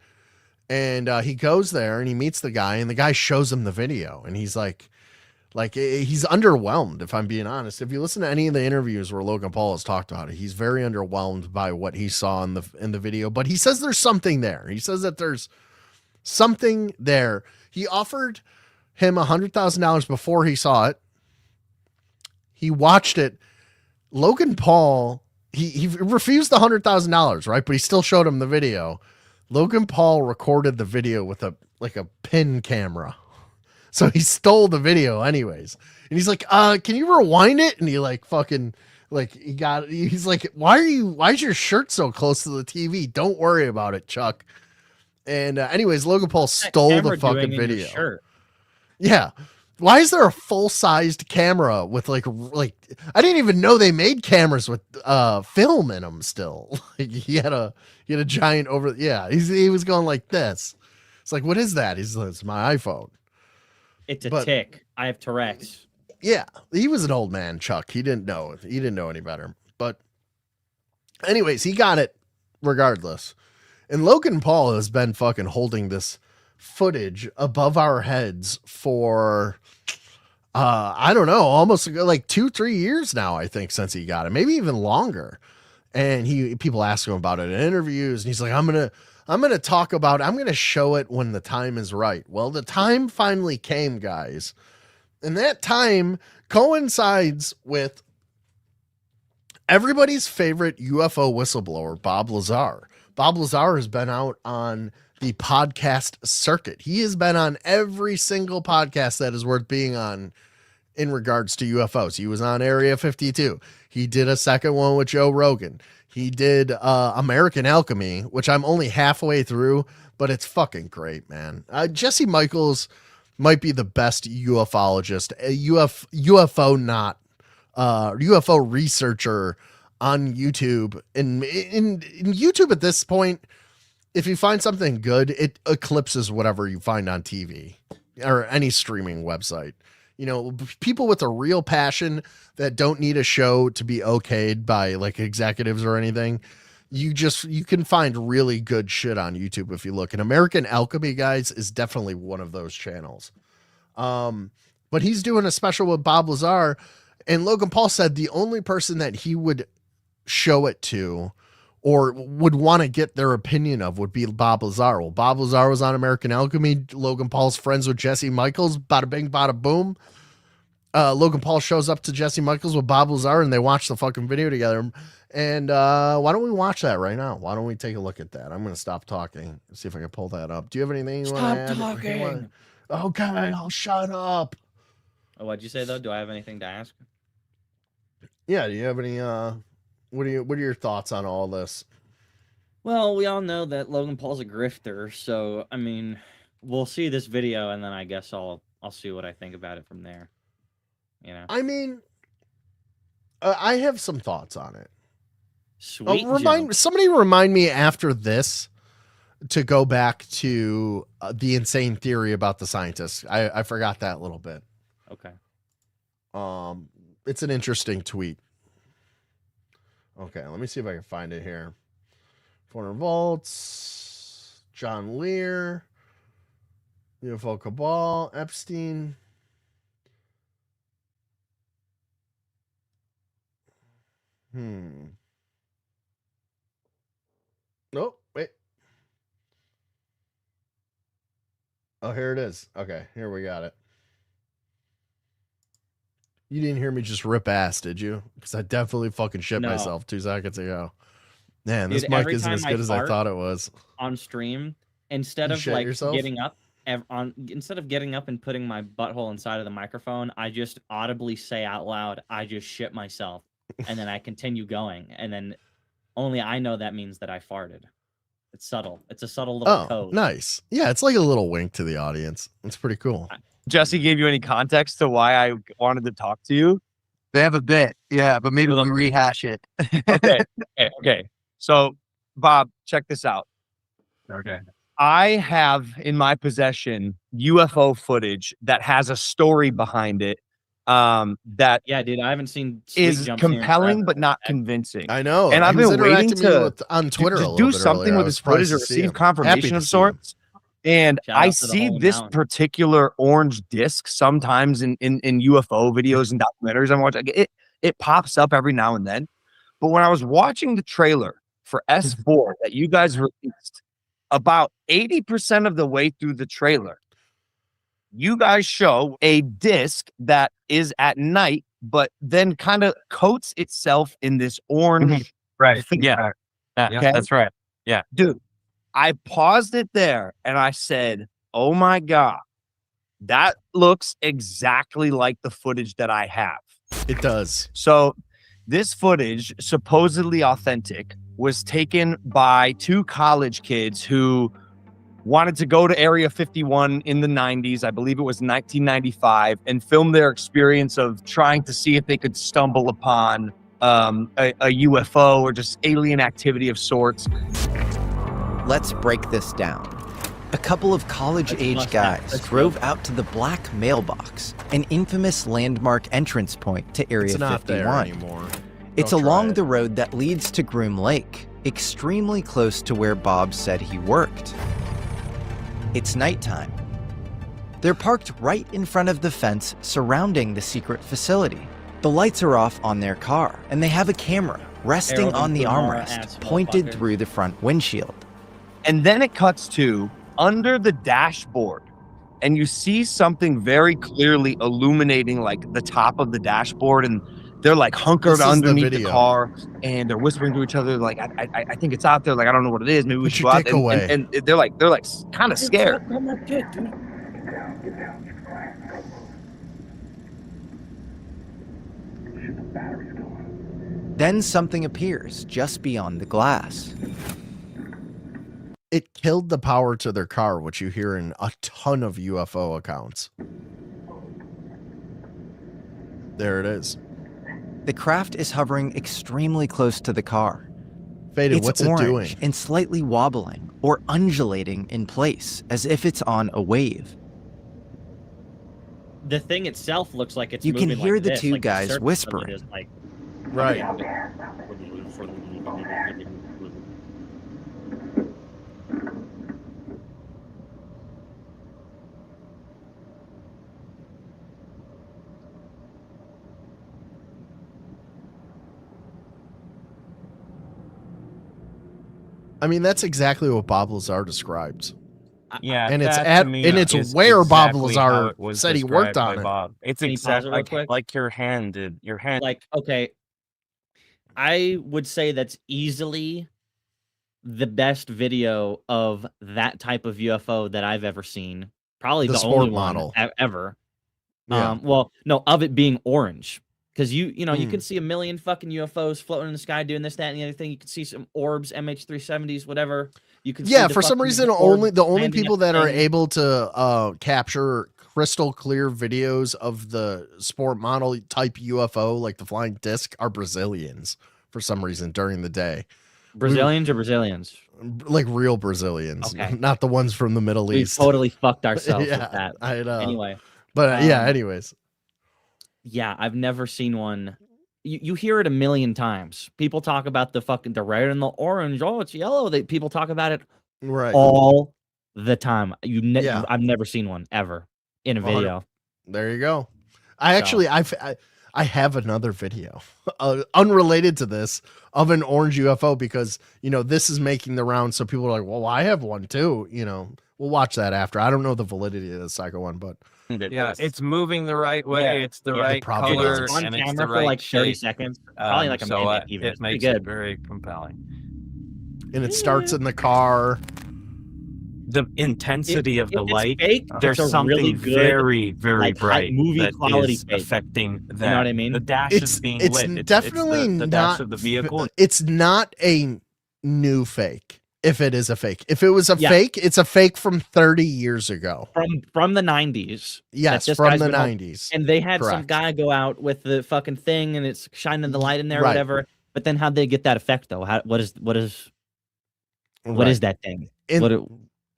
B: And he goes there and he meets the guy, and the guy shows him the video, and he's like he's underwhelmed, if I'm being honest. If you listen to any of the interviews where Logan Paul has talked about it, he's very underwhelmed by what he saw in the video, but he says there's something there. He says that there's something there. He offered him $100,000 before he saw it. He watched it. Logan Paul, he refused the $100,000, right? But he still showed him the video. Logan Paul recorded the video with a pin camera. So he stole the video anyways. And he's like, can you rewind it? And he he's like, why is your shirt so close to the TV? Don't worry about it, Chuck. And anyways, Logan Paul stole the fucking video.
K: Shirt?
B: Yeah. Why is there a full-sized camera with like I didn't even know they made cameras with film in them still. Like he had a giant he was going like this. It's like, what is that? It's my iPhone.
K: It's a tick. I have Tourette's.
B: Yeah, he was an old man, Chuck. He didn't know any better. But anyways, he got it regardless. And Logan Paul has been fucking holding this footage above our heads for I don't know, almost like 2-3 years now, I think, since he got it, maybe even longer. And people ask him about it in interviews, and he's like, I'm gonna talk about it. I'm gonna show it when the time is right. Well, the time finally came, guys. And that time coincides with everybody's favorite UFO whistleblower, Bob Lazar. Bob Lazar has been out on the podcast circuit. He has been on every single podcast that is worth being on in regards to UFOs. He was on Area 52. He did a second one with Joe Rogan. He did American Alchemy, which I'm only halfway through, but it's fucking great, man. Jesse Michaels might be the best ufologist, UFO researcher on YouTube. In YouTube at this point, if you find something good, it eclipses whatever you find on TV or any streaming website. You know, people with a real passion that don't need a show to be okayed by like executives or anything. You can find really good shit on YouTube if you look. And American Alchemy, guys, is definitely one of those channels. But he's doing a special with Bob Lazar, and Logan Paul said the only person that he would show it to or would want to get their opinion of would be Bob Lazar. Well, Bob Lazar was on American Alchemy. Logan Paul's friends with Jesse Michaels. Bada bing, bada boom. Logan Paul shows up to Jesse Michaels with Bob Lazar, and they watch the fucking video together. And why don't we watch that right now? Why don't we take a look at that? I'm going to stop talking. See if I can pull that up. Do you have anything you want to add?
K: Stop talking.
B: Okay, I'll shut up.
K: Oh, what'd you say though? Do I have anything to ask?
B: Yeah. Do you have any? What are your thoughts on all this?
K: Well, we all know that Logan Paul's a grifter, so I mean, we'll see this video, and then I guess I'll see what I think about it from there. You know.
B: I mean, I have some thoughts on it.
K: Sweet.
B: Somebody remind me after this to go back to the insane theory about the scientists. I forgot that a little bit.
K: Okay.
B: It's an interesting tweet. Okay, let me see if I can find it here. 400 volts, John Lear, UFO Cabal, Epstein. Nope, wait. Oh, here it is. Okay, here we got it. You didn't hear me just rip ass, did you? Because I definitely fucking shit myself 2 seconds ago. Man, this mic isn't as good as I thought it was.
K: On stream, instead of like getting up and putting my butthole inside of the microphone, I just audibly say out loud, "I just shit myself," and then I continue going, and then only I know that means that I farted. It's subtle. It's a subtle little code.
B: Nice. Yeah, it's like a little wink to the audience. It's pretty cool.
L: Jesse gave you any context to why I wanted to talk to you?
M: They have a bit, yeah, but maybe let me rehash it.
L: Okay. So, Bob, check this out.
M: Okay.
L: I have in my possession UFO footage that has a story behind it. That
K: dude, I haven't seen
L: is compelling but not convincing.
B: I know,
L: and I've been waiting
B: on Twitter
L: to do something with this footage or receive confirmation of sorts. And I see this particular orange disc sometimes in UFO videos and documentaries I'm watching. It pops up every now and then. But when I was watching the trailer for S4 that you guys released, about 80% of the way through the trailer, you guys show a disc that is at night, but then kind of coats itself in this orange.
M: Right.
L: Yeah.
M: Okay? That's right. Yeah.
L: Dude, I paused it there and I said, oh my God, that looks exactly like the footage that I have.
B: It does.
L: So this footage, supposedly authentic, was taken by 2 college kids who wanted to go to Area 51 in the 90s. I believe it was 1995, and film their experience of trying to see if they could stumble upon a UFO or just alien activity of sorts.
N: Let's break this down. A couple of college-age guys drove out to the Black Mailbox, an infamous landmark entrance point to Area 51.
B: It's not there anymore.
N: It's along the road that leads to Groom Lake, extremely close to where Bob said he worked. It's nighttime. They're parked right in front of the fence surrounding the secret facility. The lights are off on their car, and they have a camera resting on the armrest, pointed through the front windshield.
L: And then it cuts to under the dashboard, and you see something very clearly illuminating like the top of the dashboard, and they're like hunkered underneath the car, and they're whispering to each other like, I think it's out there, like I don't know what it is, maybe we should go out. And they're like kind of scared.
N: Then something appears just beyond the glass.
B: It killed the power to their car, which you hear in a ton of UFO accounts. There it is.
N: The craft is hovering extremely close to the car.
B: Faded, what's it doing?
N: And slightly wobbling or undulating in place, as if it's on a wave.
K: The thing itself looks like it's
N: You can
K: moving
N: hear
K: like
N: the
K: this,
N: two
K: like the
N: guys
K: surface of it
N: whispering.
K: is like,
B: Right. I mean, that's exactly what Bob Lazar described.
O: Yeah,
B: and it's
O: that to me is
B: where Bob
O: exactly
B: Lazar
O: how it was
B: said he worked
O: described
B: on
O: by
B: it.
O: Bob. It's
K: Can you pause it
O: exactly
K: real quick?
O: like your hand did. Your hand.
K: like, okay, I would say that's easily the best video of that type of UFO that I've ever seen. Probably
B: The
K: the
B: sport
K: only
B: model.
K: one ever.
B: Yeah.
K: Well, no, of it being orange. Because you know, you can see a million fucking UFOs floating in the sky doing this, that, and the other thing. You can see some orbs, MH370s, whatever. You can see the
B: for some
K: fucking
B: reason,
K: orb
B: the only
K: landing
B: people
K: at
B: that
K: the
B: are
K: thing.
B: able to capture crystal clear videos of the sport model type UFO, like the flying disc, are Brazilians for some reason during the day.
K: Brazilians or Brazilians?
B: Like real Brazilians,
K: Okay.
B: not the ones from the Middle
K: We
B: East.
K: totally fucked ourselves
B: Yeah,
K: with that.
B: I know.
K: Anyway.
B: But anyways.
K: Yeah, I've never seen one. You hear it a million times. People talk about the red and the orange. Oh, it's yellow. People talk about it
B: Right.
K: all the time.
B: Yeah.
K: I've never seen one ever in a video.
B: There you go. I have another video unrelated to this of an orange UFO because, you know, this is making the round. So people are like, well, I have one too. You know, we'll watch that after. I don't know the validity of the psycho one, but
O: Yeah, it's moving the right way.
K: Yeah.
O: It's the
K: Yeah,
O: right
B: probably
O: color,
K: It's on
O: and it's
K: camera
O: the
K: for
O: right
K: like 30
O: shape.
K: seconds. Probably like a
O: So
K: minute even.
O: it
K: It's pretty
O: makes it
K: good.
O: very compelling.
B: and it starts in the car.
O: The intensity of the
K: If it's
O: light,
K: fake,
O: there's
K: it's a
O: something
K: really good,
O: very, very
K: like, high
O: bright
K: movie
O: that
K: quality
O: is
K: fake.
O: affecting that.
K: You know what I mean?
O: The dash is being
B: It's
O: lit.
B: definitely
O: it's the
B: not
O: dash of the vehicle.
B: It's not a new fake. If it is a fake, if it was a
K: Yeah.
B: fake, it's a fake from 30 years ago.
K: From the 90s.
B: Yes,
K: that this
B: from
K: guy's
B: the
K: been on-
B: 90s.
K: And they had some
B: Correct.
K: guy go out with the fucking thing and it's shining the light in there or
B: Right.
K: whatever. But then how'd they get that effect though? What is
B: Right.
K: that thing?
B: And-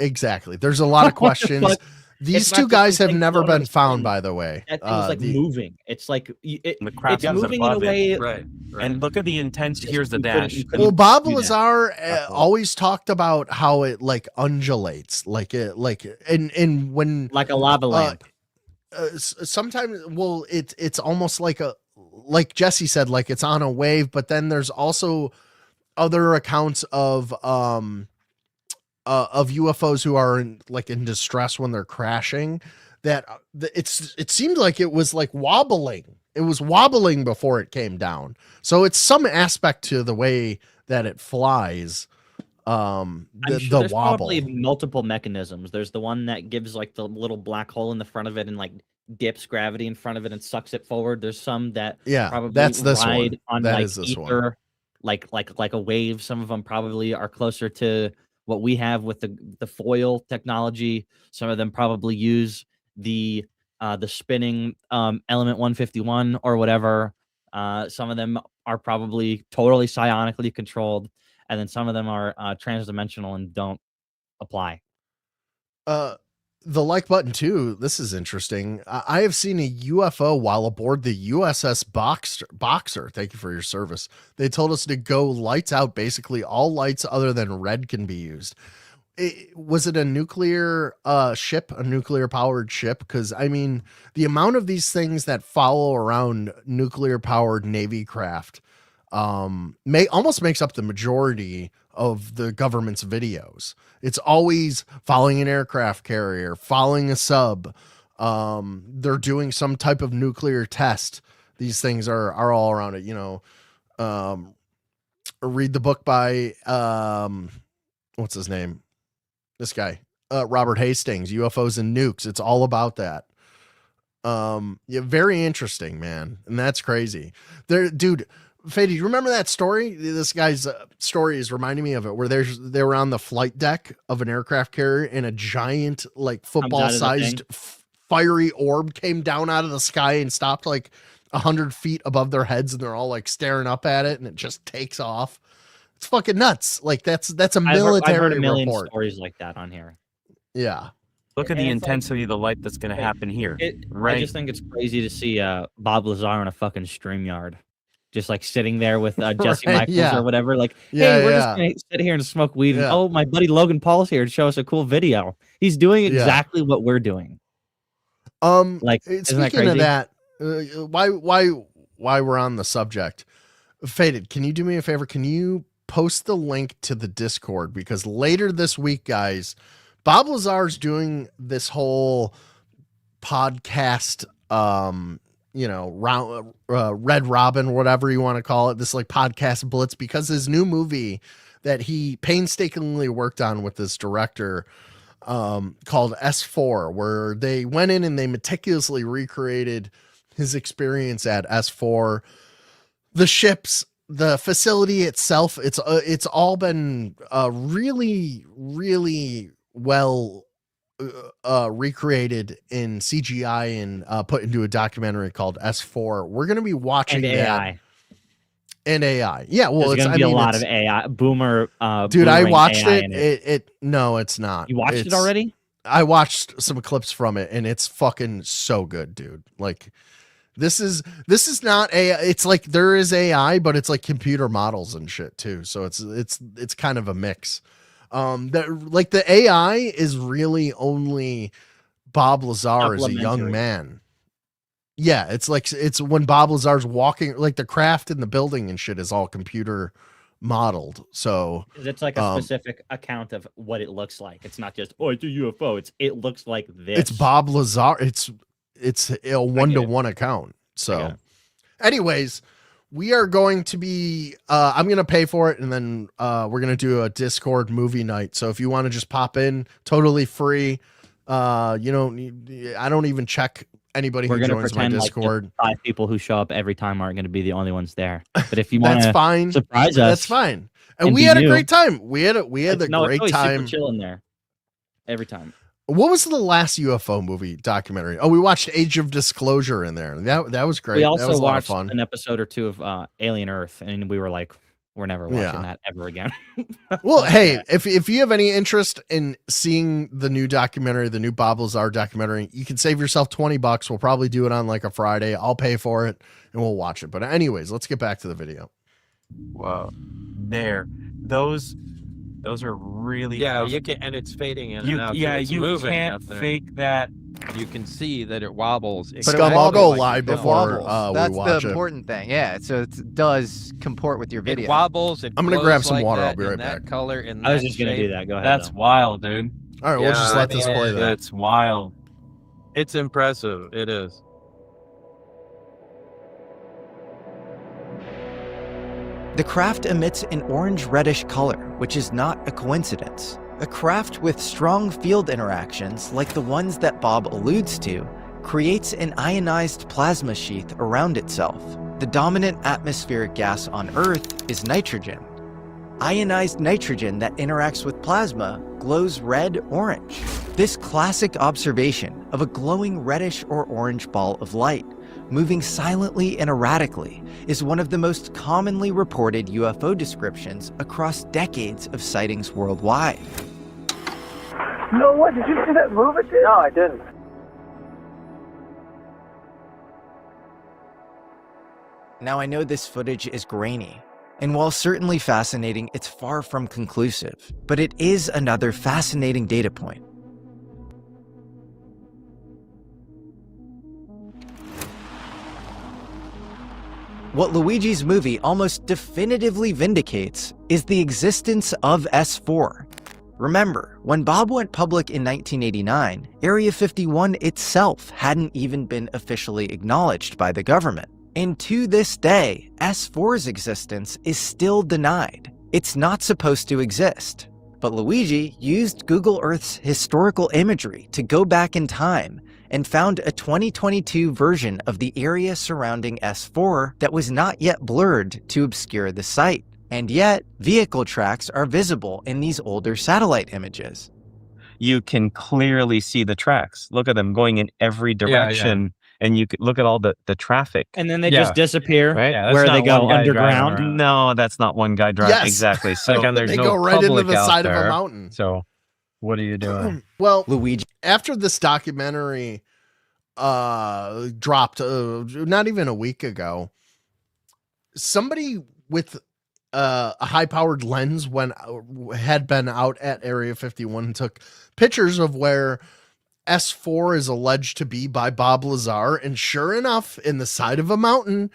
B: Exactly. There's a lot of
K: What the
B: questions.
K: fuck?
B: These
K: It's not
B: two
K: just
B: guys
K: some
B: have
K: thing
B: never
K: floating in
B: been
K: the
B: found,
K: sun.
B: by the way.
K: That thing was like moving. It's like
O: The
K: it's
O: crowd is
K: moving in a
O: above it.
K: way.
O: Right. And look at the intensity. Here's the
K: You couldn't-
O: dash.
K: you couldn't
B: Well, Bob
K: do that.
B: Lazar always talked about how it like undulates, and when
K: Like a lava lamp.
B: sometimes, well, it's almost like Jesse said, like it's on a wave, but then there's also other accounts of UFOs who are in distress when they're crashing. It seemed like it was like wobbling. It was wobbling before it came down. So it's some aspect to the way that it flies.
K: I'm
B: The
K: sure there's
B: wobble.
K: probably multiple mechanisms. There's the one that gives like the little black hole in the front of it and like dips gravity in front of it and sucks it forward. There's some that probably
B: that's this
K: ride
B: one.
K: on
B: That
K: like
B: is this one.
K: ether, like a wave. Some of them probably are closer to what we have with the foil technology. Some of them probably use the spinning element 151 or whatever. Some of them are probably totally psionically controlled, and then some of them are transdimensional and don't apply.
B: The like button too. This is interesting. I have seen a UFO while aboard the USS Boxer. Thank you for your service. They told us to go lights out. Basically, all lights other than red can be used. was it a nuclear ship, a nuclear powered ship? Because I mean, the amount of these things that follow around nuclear powered Navy craft almost makes up the majority of the government's videos. It's always following an aircraft carrier, following a sub. They're doing some type of nuclear test. These things are all around it, you know. Read the book by what's his name? This guy, Robert Hastings, UFOs and Nukes. It's all about that. Yeah, very interesting, man. And that's crazy. There, dude, Fade, do you remember that story? This guy's story is reminding me of it, where they were on the flight deck of an aircraft carrier and a giant, like football sized fiery orb came down out of the sky and stopped like 100 feet above their heads, and they're all like staring up at it, and it just takes off. It's fucking nuts. Like that's a military
K: I've heard a million
B: report.
K: stories like that on here.
B: Yeah.
O: Look at the intensity of the light that's going to happen here.
K: I just think it's crazy to see Bob Lazar on a fucking StreamYard. Just like sitting there with Jesse Michaels or whatever. Like, hey, we're just going to sit here and smoke weed. And, oh, my buddy Logan Paul's here to show us a cool video. He's doing exactly what we're doing. Like,
B: speaking of that, why we're on the subject, Faded, can you do me a favor? Can you post the link to the Discord? Because later this week, guys, Bob Lazar's doing this whole podcast, you know, Red Robin, whatever you want to call it, this like podcast blitz, because his new movie that he painstakingly worked on with this director called S4, where they went in and they meticulously recreated his experience at S4, the ships, the facility itself. It's all been really, really well recreated in CGI and put into a documentary called S4. We're going to be watching
K: AI.
B: And AI. Yeah, well,
K: it's going to be a lot of AI. Boomer.
B: Dude, I watched it. No, it's not.
K: You watched it already?
B: I watched some clips from it, and it's fucking so good, dude. Like, this is not AI. It's like there is AI, but it's like computer models and shit too. So it's kind of a mix. Like the AI is really only Bob Lazar as a young man. Yeah, it's like it's when Bob Lazar's walking, like the craft in the building and shit is all computer modeled. So
K: it's like a specific account of what it looks like. It's not just it's a UFO. It looks like this.
B: It's Bob Lazar. It's a 1-to-1 account. So, anyways, we are going to be. I'm going to pay for it, and then we're going to do a Discord movie night. So if you want to just pop in, totally free. I don't even check anybody who joins my Discord.
K: Like 5 people who show up every time aren't going to be the only ones there. But if you want
B: to
K: surprise us,
B: that's fine. And we had a great time. We had a great time.
K: Super chill in there every time.
B: What was the last UFO movie documentary? Oh, we watched Age of Disclosure in there. That was great.
K: We also
B: that was
K: watched
B: a lot of fun.
K: an episode or two of Alien Earth, and we were like, we're never watching that ever again.
B: Well, hey, if you have any interest in seeing the new documentary, the new Bob Lazar documentary, you can save yourself $20. We'll probably do it on like a Friday. I'll pay for it and we'll watch it. But anyways, let's get back to the video.
O: Wow. Those are really
P: you can, and it's fading in and out.
O: Yeah,
P: so it's
O: you
P: moving
O: can't fake that.
P: You can see that it wobbles.
B: Scum, I'll go live before
N: That's
B: we watch
N: the important thing. Yeah, so it does comport with your video.
P: It wobbles.
B: I'm gonna grab some water. I'll be right back.
P: Color in
K: I was just gonna do that. Go ahead.
O: That's wild, dude.
B: All right, we'll just let this play.
O: That's wild.
P: It's impressive. It is.
N: The craft emits an orange-reddish color, which is not a coincidence. A craft with strong field interactions, like the ones that Bob alludes to, creates an ionized plasma sheath around itself. The dominant atmospheric gas on Earth is nitrogen. Ionized nitrogen that interacts with plasma glows red-orange. This classic observation of a glowing reddish or orange ball of light moving silently and erratically is one of the most commonly reported UFO descriptions across decades of sightings worldwide.
F: No, what? Did you see that move it did? No, I didn't.
N: Now I know this footage is grainy, And while certainly fascinating, it's far from conclusive, but it is another fascinating data point. What Luigi's movie almost definitively vindicates is the existence of S4. Remember, when Bob went public in 1989, Area 51 itself hadn't even been officially acknowledged by the government. And to this day, S4's existence is still denied. It's not supposed to exist. But Luigi used Google Earth's historical imagery to go back in time and found a 2022 version of the area surrounding S4 that was not yet blurred to obscure the site. And yet, vehicle tracks are visible in these older satellite images.
M: You can clearly see the tracks. Look at them going in every direction. And you could look at all the traffic.
K: And then they just disappear,
M: right?
K: Yeah, where they go underground.
M: No, that's not one guy driving.
B: Yes.
M: Exactly. So
P: there's
B: They
P: no
B: go right into
P: public
B: the
P: out
B: side of
P: there.
B: a mountain.
P: So what are you doing?
B: Well,
N: Luigi.
B: after this documentary dropped not even a week ago, somebody with a high-powered lens had been out at Area 51 and took pictures of where S4 is alleged to be by Bob Lazar, and sure enough, in the side of a mountain,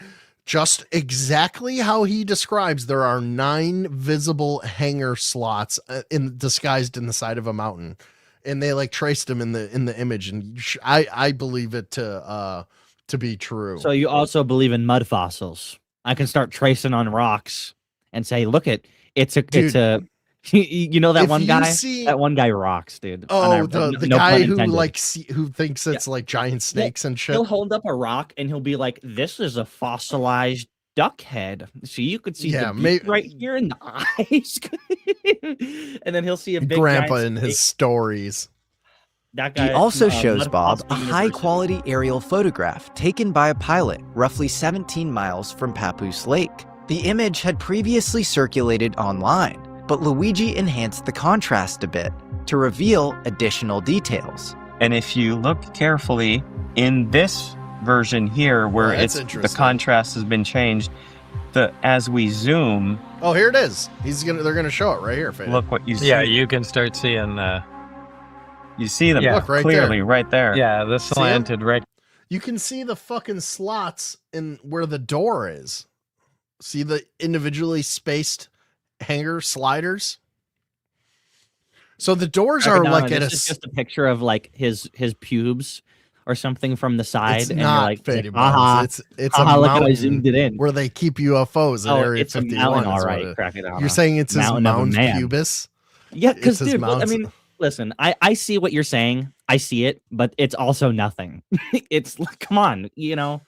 B: just exactly how he describes, there are 9 visible hangar slots disguised in the side of a mountain, and they like traced them in the image, and I believe it to be true.
K: So you also believe in mud fossils? I can start tracing on rocks and say, look, it's a. You know that one guy? That one guy rocks, dude.
B: Oh, the guy who who thinks it's like giant snakes and shit.
K: He'll hold up a rock and he'll be like, "This is a fossilized duck head." So you could see the beak right here in the eyes, and then he'll see a big
B: grandpa
K: giant
B: in his
K: snake.
B: stories.
K: That guy
N: He also shows
K: Mud
N: Bob
K: Fossil
N: a
K: University.
N: high-quality aerial photograph taken by a pilot roughly 17 miles from Papoose Lake. The image had previously circulated online, but Luigi enhanced the contrast a bit to reveal additional details.
M: And if you look carefully in this version here, where the contrast has been changed, as we zoom.
B: Oh, here it is. They're gonna show it right here. Fade.
M: Look what you see.
P: Yeah, you can start seeing.
M: You see them
B: Look, right
M: clearly
B: there.
M: right there.
P: Yeah, the slanted right.
B: You can see the fucking slots in where the door is. See the individually spaced hanger sliders. So the doors are like at
K: this is just a picture of like his pubes or something from the side.
B: It's
K: and
B: not
K: you're like,
B: faded
K: aha,
B: buttons. It's a
K: aha, look
B: mountain
K: how I zoomed it in.
B: where they keep UFOs in Area
K: it's
B: 51.
K: a mountain,
B: is
K: all
B: what
K: right,
B: it-
K: Crackadona.
B: You're saying it's his
K: Mountain of a
B: mounds
K: man.
B: pubis?
K: Yeah, because
B: It's his
K: dude, I
B: mounds.
K: mean, listen, I see what you're saying. I see it, but it's also nothing. It's like, come on, you know.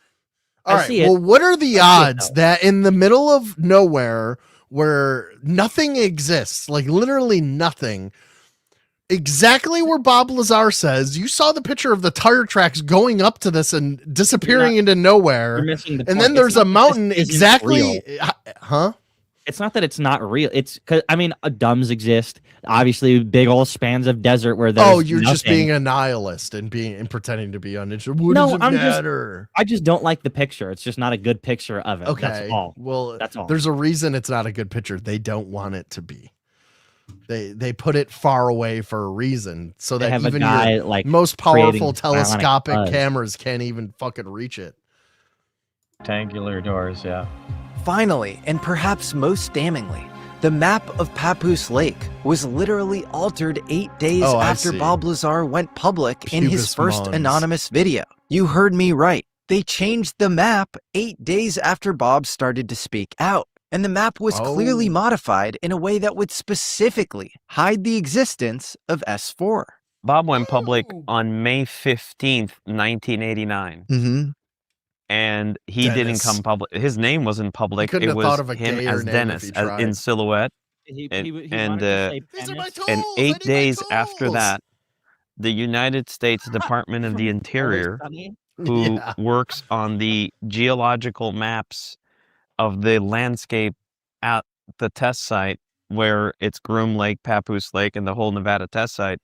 B: All
K: I
B: right.
K: see it.
B: Well, what are the
K: I see it,
B: odds that in the middle of nowhere where nothing exists, like literally nothing, exactly where Bob Lazar says, you saw the picture of the tire tracks going up to this and disappearing into nowhere.
K: You're missing the
B: And
K: point.
B: then there's
K: It's
B: a
K: not that
B: mountain
K: this isn't
B: exactly.
K: real.
B: Huh?
K: It's not that it's not real. It's because I mean, dumbs exist. Obviously, big old spans of desert where there's
B: You're just
K: nothing.
B: being a nihilist and pretending to be uninterested. What
K: No,
B: does it
K: I'm just-
B: matter?
K: I just don't like the picture. It's just not a good picture of it.
B: Okay.
K: That's all.
B: Well,
K: That's all.
B: There's a reason it's not a good picture. They don't want it to be. They put it far away for a reason, so
K: They
B: that
K: have a
B: even
K: guy,
B: your
K: like,
B: most
K: creating
B: powerful
K: bionic
B: telescopic
K: buzz.
B: cameras can't even fucking reach it.
M: Rectangular doors, yeah.
N: Finally, and perhaps most damningly, the map of Papoose Lake was literally altered 8 days
B: Oh, I
N: after
B: see.
N: Bob Lazar went public in his
B: Pubis
N: first
B: mons.
N: anonymous video. You heard me right. They changed the map 8 days after Bob started to speak out. And the map was clearly
B: Oh.
N: modified in a way that would specifically hide the existence of S4.
M: Bob went public on May 15th, 1989.
N: Mm-hmm.
M: And he didn't
B: Dennis.
M: come public. His name wasn't public.
B: couldn't
M: It
B: have
M: was
B: thought of a
M: him
B: gayer
M: as
B: name if
M: Dennis,
B: he
M: as
B: tried.
M: in silhouette.
K: He
M: And
K: wanted
M: and,
K: to say
B: These are my
K: penis.
B: tools.
M: and
B: I
M: 8
B: need my
M: days after
B: tools.
M: that, the United States Department of the Interior,
K: Sunny.
M: who
B: Yeah.
M: works on the geological maps of the landscape at the test site, where it's Groom Lake, Papoose Lake, and the whole Nevada test site,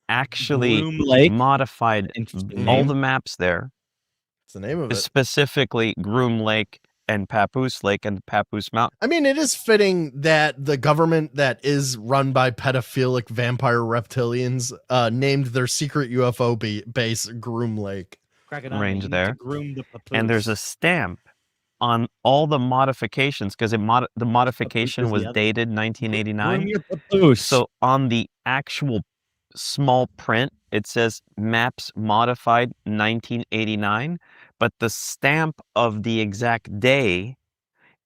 M: actually
K: Groom Lake?
M: modified
K: Interesting
M: all
K: name.
M: the maps there,
B: It's the name of it.
M: specifically Groom Lake and Papoose Lake and Papoose Mountain.
B: I mean, it is fitting that the government that is run by pedophilic vampire reptilians named their secret UFO base Groom Lake.
K: Crackadona,
M: range
K: you need
M: there.
K: to groom the papoose.
M: And there's a stamp on all the modifications because the modification was dated 1989.
K: Groom your papoose.
M: So on the actual small print, it says maps modified 1989, but the stamp of the exact day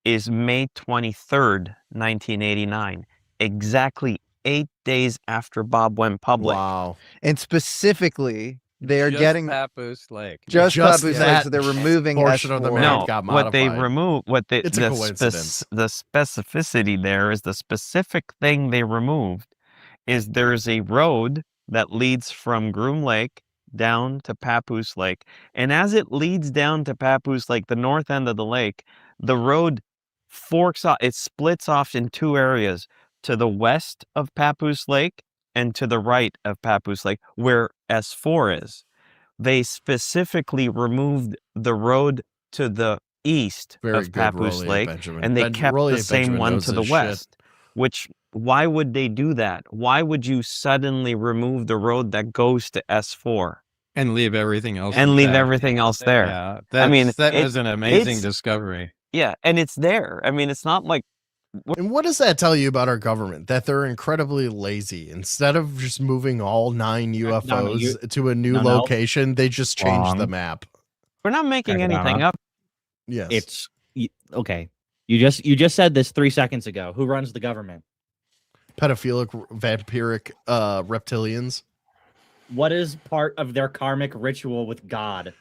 M: is May 23rd, 1989, exactly 8 days after Bob went public.
B: Wow.
N: And specifically, they are
P: Just
N: getting
P: Papoose Lake.
N: just
B: Just
N: Papoose Lake,
B: that
N: so they're removing
B: portion
N: S4.
B: of the map.
M: No,
B: got
M: what they
B: modified.
M: remove,
B: It's a coincidence.
M: the specificity there is the specific thing they removed is there's a road that leads from Groom Lake down to Papoose Lake. And as it leads down to Papoose Lake, the north end of the lake, the road forks off, it splits off in two areas, to the west of Papoose Lake and to the right of Papoose Lake, where S4 is. They specifically removed the road to the east
B: Very
M: of
B: good,
M: Papoose
B: Rolly
M: Lake,
B: Benjamin.
M: and they kept
B: Rolly
M: the same
B: Benjamin
M: one
B: knows
M: to the
B: his
M: west.
B: shit.
M: Which, why would they do that? Why would you suddenly remove the road that goes to S4?
P: And leave everything else.
M: And leave
P: intact.
M: everything else there.
P: Yeah,
M: I mean,
P: that was an amazing
M: it's-
P: discovery.
M: Yeah, and it's there. I mean, it's not like.
B: And what does that tell you about our government? That they're incredibly lazy. Instead of just moving all 9 UFOs to a new location, they just changed the map.
M: We're not making anything
K: Crackadona.
M: up.
B: Yes.
K: It's okay. You just said this 3 seconds ago. Who runs the government?
B: Pedophilic, vampiric reptilians.
K: What is part of their karmic ritual with God?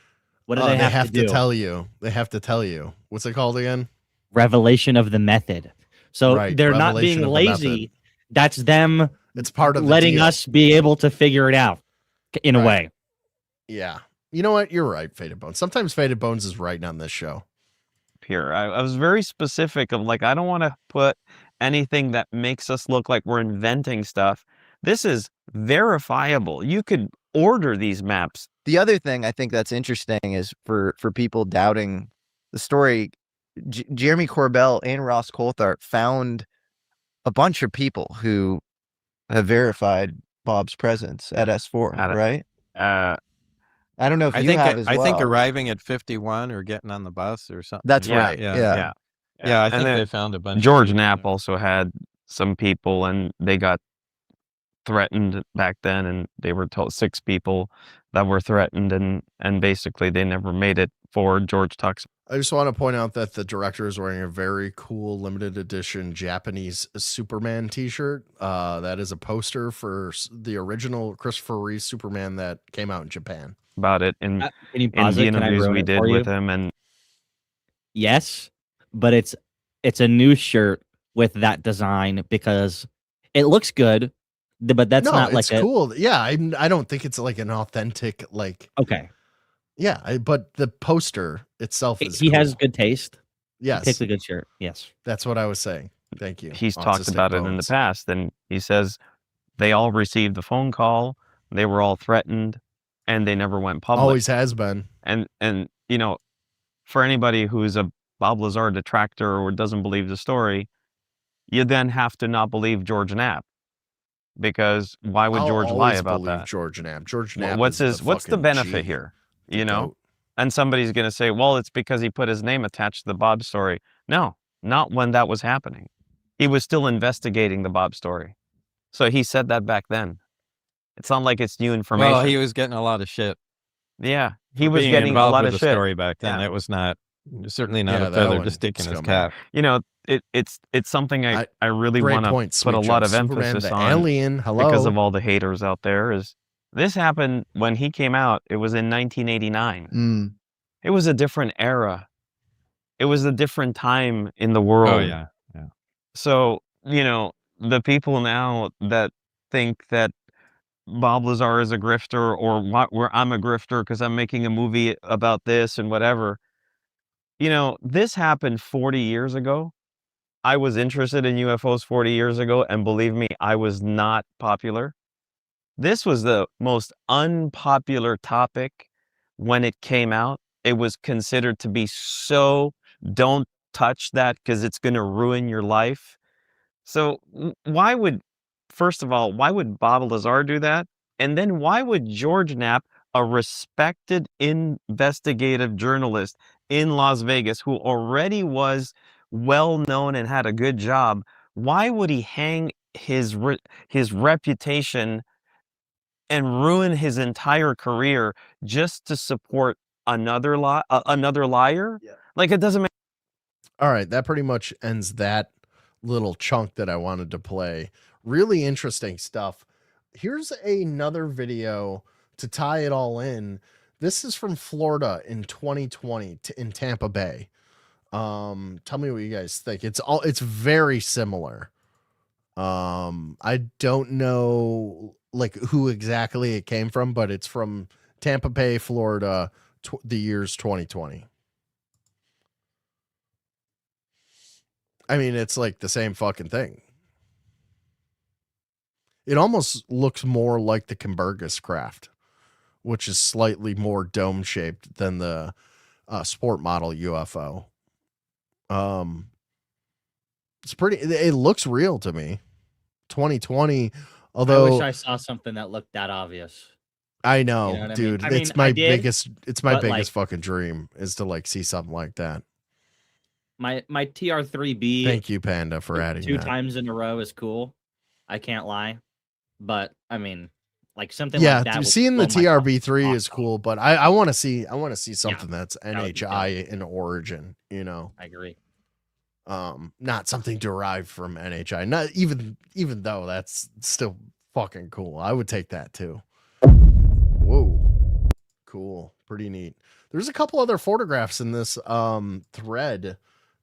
K: What do
B: They
K: they
B: have
K: to do?
B: tell you. They have to tell you. What's it called again?
K: Revelation of the method. So
B: Right,
K: they're not
B: revelation
K: being
B: of the
K: lazy.
B: method.
K: That's them
B: It's part of the
K: letting
B: deal.
K: us be able to figure it out in a
B: Right.
K: way.
B: Yeah. You know what? You're right, Faded Bones. Sometimes Faded Bones is right on this show.
M: Here, I was very specific of like, I don't want to put anything that makes us look like we're inventing stuff. This is verifiable. You could order these maps.
N: The other thing I think that's interesting is for people doubting the story, Jeremy Corbell and Ross Coulthart found a bunch of people who have verified Bob's presence at S4, right? I don't know if
P: I
N: you
P: think
N: have as
P: I
N: well.
P: think arriving at 51 or getting on the bus or something.
N: That's
P: Yeah,
N: right.
P: Yeah. I
M: And
P: think
M: then
P: they found a bunch.
M: George
P: of people.
M: Knapp also had some people, and they got threatened back then, and they were told 6 people that were threatened, and basically they never made it forward. George talks.
B: I just want to point out that the director is wearing a very cool limited edition Japanese Superman t-shirt. That is a poster for the original Christopher Reeve Superman that came out in Japan.
M: About it in
K: Can you
M: the
K: pause it? Can I
M: interviews
K: ruin
M: we
K: it
M: did
K: for you?
M: with him, and
K: Yes, but it's a new shirt with that design because it looks good, but that's
B: no,
K: not like
B: it's cool. Yeah, I don't think it's like an authentic
K: Okay.
B: Yeah, but the poster itself is.
K: He
B: cool.
K: has good taste.
B: Yes,
K: He picks a good shirt. Yes,
B: that's what I was saying. Thank you.
M: he's talked
B: Autistic
M: about it in the
B: Bones.
M: past, and he says they all received the phone call, they were all threatened, and they never went public.
B: Always has been.
M: And you know, for anybody who's a Bob Lazar detractor or doesn't believe the story, you then have to not believe George Knapp, because why would
B: I'll
M: George lie
B: always
M: about
B: believe
M: that?
B: George Knapp. George
M: Well,
B: Knapp.
M: what's
B: is
M: what's the
B: fucking
M: benefit
B: G,
M: here?
B: the
M: You know,
B: goat.
M: and somebody's gonna say, well, it's because he put his name attached to the Bob story. No, not when that was happening. He was still investigating the Bob story, so he said that back then. It's not like it's new information.
P: Well, he was getting a lot of shit.
M: Yeah, he
P: for
M: was
P: being
M: getting a
P: involved
M: lot
P: with
M: of
P: the
M: shit.
P: story back then.
M: Yeah.
P: It was certainly not
B: Yeah,
P: a
B: that
P: feather
B: one,
P: to stick in his
B: scumbag.
P: cap.
M: You know, it's something I really
B: Great
M: want to
B: point,
M: put a
B: Sweet
M: lot
B: Joe.
M: of
B: Superman
M: emphasis
B: the
M: on
B: alien. Hello.
M: because of all the haters out there. Is this happened when he came out? It was in 1989. It was a different era. It was a different time in the world.
P: Oh yeah.
M: So, you know, the people now that think that Bob Lazar is a grifter, or where I'm a grifter because I'm making a movie about this and whatever. You know, this happened 40 years ago. I was interested in UFOs 40 years ago, and believe me, I was not popular. This was the most unpopular topic when it came out. It was considered to be so don't touch that because it's going to ruin your life. So why would, first of all, why would Bob Lazar do that? And then why would George Knapp, a respected investigative journalist in Las Vegas who already was well known and had a good job, why would he hang his reputation and ruin his entire career just to support another liar?
B: Yeah.
M: Like, it doesn't make.
B: All right, that pretty much ends that little chunk that I wanted to play. Really interesting stuff. Here's another video to tie it all in. This is from Florida in 2020 in Tampa Bay. Tell me what you guys think. It's very similar. I don't know like who exactly it came from, but it's from Tampa Bay, Florida, the years 2020. I mean, it's like the same fucking thing. It almost looks more like the Kimbergus craft, which is slightly more dome shaped than the sport model UFO. It's pretty. It looks real to me. 2020. Although
K: I wish I saw something that looked that obvious.
B: I know,
K: You know what I
B: dude.
K: mean? I
B: It's
K: mean,
B: my
K: I did,
B: biggest. It's my
K: but,
B: biggest
K: like,
B: fucking dream is to like see something like that.
K: My TR3B.
B: Thank you, Panda, for adding
K: two
B: that.
K: times in a row is cool. I can't lie, but I mean, like something
B: Yeah,
K: like that.
B: dude,
K: would
B: seeing the
K: blow my fucking
B: TRB3 is
K: socks
B: cool, but I want to see something that's
K: would be
B: NHI in origin. You know,
K: I agree.
B: not something derived from NHI. Not even though that's still fucking cool. I would take that too. Whoa, cool, pretty neat. There's a couple other photographs in this thread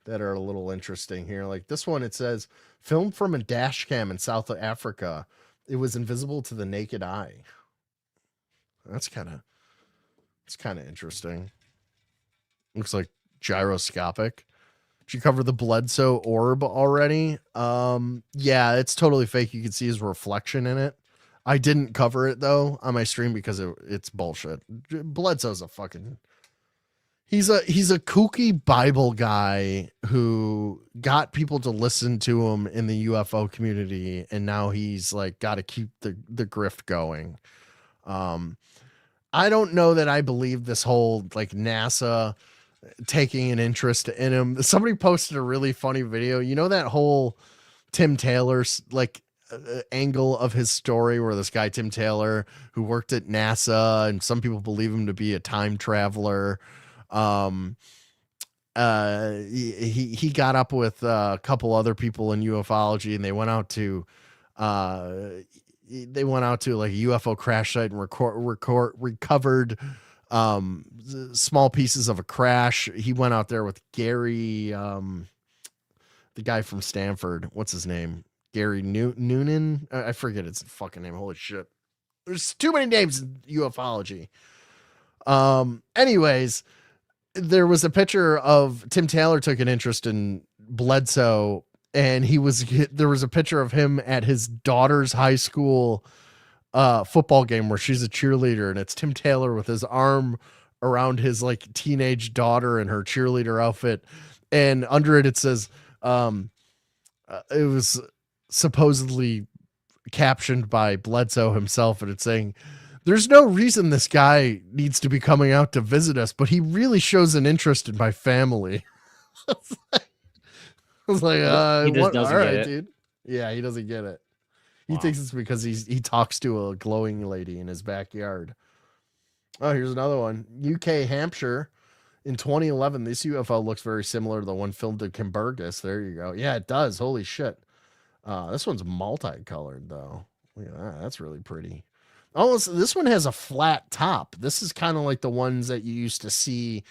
B: that are a little interesting here. Like this one, it says filmed from a dash cam in South Africa. It was invisible to the naked eye. It's kind of interesting. Looks like gyroscopic. Did you cover the Bledsoe orb already? Yeah, it's totally fake. You can see his reflection in it. I didn't cover it though on my stream because it's bullshit. Bledsoe's a fucking he's a kooky Bible guy who got people to listen to him in the UFO community, and now he's like got to keep the grift going. I don't know that I believe this whole like NASA taking an interest in him. Somebody posted a really funny video. You know that whole Tim Taylor's like angle of his story where this guy Tim Taylor who worked at NASA and some people believe him to be a time traveler. He got up with a couple other people in ufology, and they went out to like a UFO crash site and recovered small pieces of a crash. He went out there with Gary, the guy from Stanford. What's his name? Gary Noonan. I forget his fucking name. Holy shit. There's too many names in ufology. Anyways, there was a picture of Tim Taylor took an interest in Bledsoe, and there was a picture of him at his daughter's high school football game where she's a cheerleader, and it's Tim Taylor with his arm around his like teenage daughter in her cheerleader outfit, and under it says it was supposedly captioned by Bledsoe himself, and it's saying, "There's no reason this guy needs to be coming out to visit us, but he really shows an interest in my family." I was like,
K: he just doesn't
B: all
K: get
B: right,
K: it.
B: dude. Yeah, he doesn't get it. He
K: Wow.
B: thinks it's because he talks to a glowing lady in his backyard. Oh, here's another one. UK Hampshire in 2011. This UFO looks very similar to the one filmed in Kimbergus. There you go. Yeah, it does. Holy shit. This one's multicolored though. Look at that. That's really pretty. Oh, this one has a flat top. This is kind of like the ones that you used to see.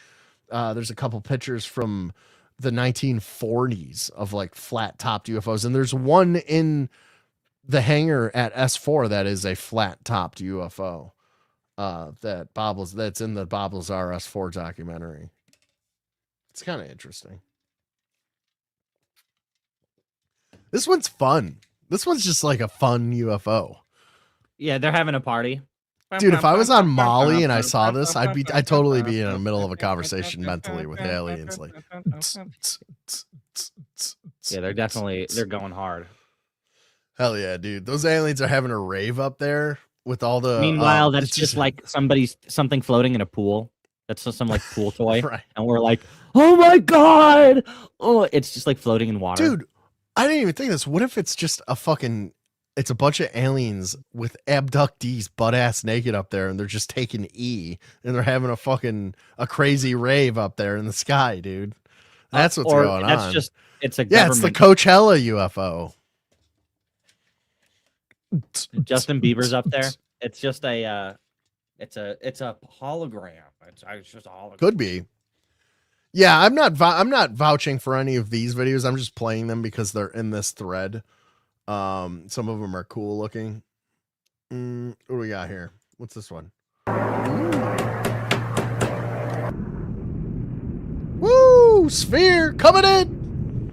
B: There's a couple pictures from the 1940s of like flat topped UFOs, and there's one in the hangar at S4 that is a flat topped UFO. That's in the Bob Lazar S4 documentary. It's kind of interesting. This one's fun. This one's just like a fun UFO.
K: Yeah, they're having a party.
B: Dude, if I was on Molly and I saw this, I'd totally be in the middle of a conversation mentally with aliens. Like,
K: yeah, they're going hard.
B: Hell yeah, dude! Those aliens are having a rave up there with all the.
K: Meanwhile, that's just like something floating in a pool. That's just some like pool toy,
B: right.
K: And we're like, oh my god! Oh, it's just like floating in water.
B: Dude, I didn't even think this. What if it's just it's a bunch of aliens with abductees butt ass naked up there, and they're just taking E, and they're having a crazy rave up there in the sky, dude. That's what's going on.
K: That's just it's
B: it's the Coachella UFO.
K: Justin Bieber's up there. It's just it's a hologram. It's just a hologram.
B: Could be. Yeah, I'm not vouching for any of these videos. I'm just playing them because they're in this thread. Some of them are cool looking. What do we got here? What's this one? Woo! Sphere coming in.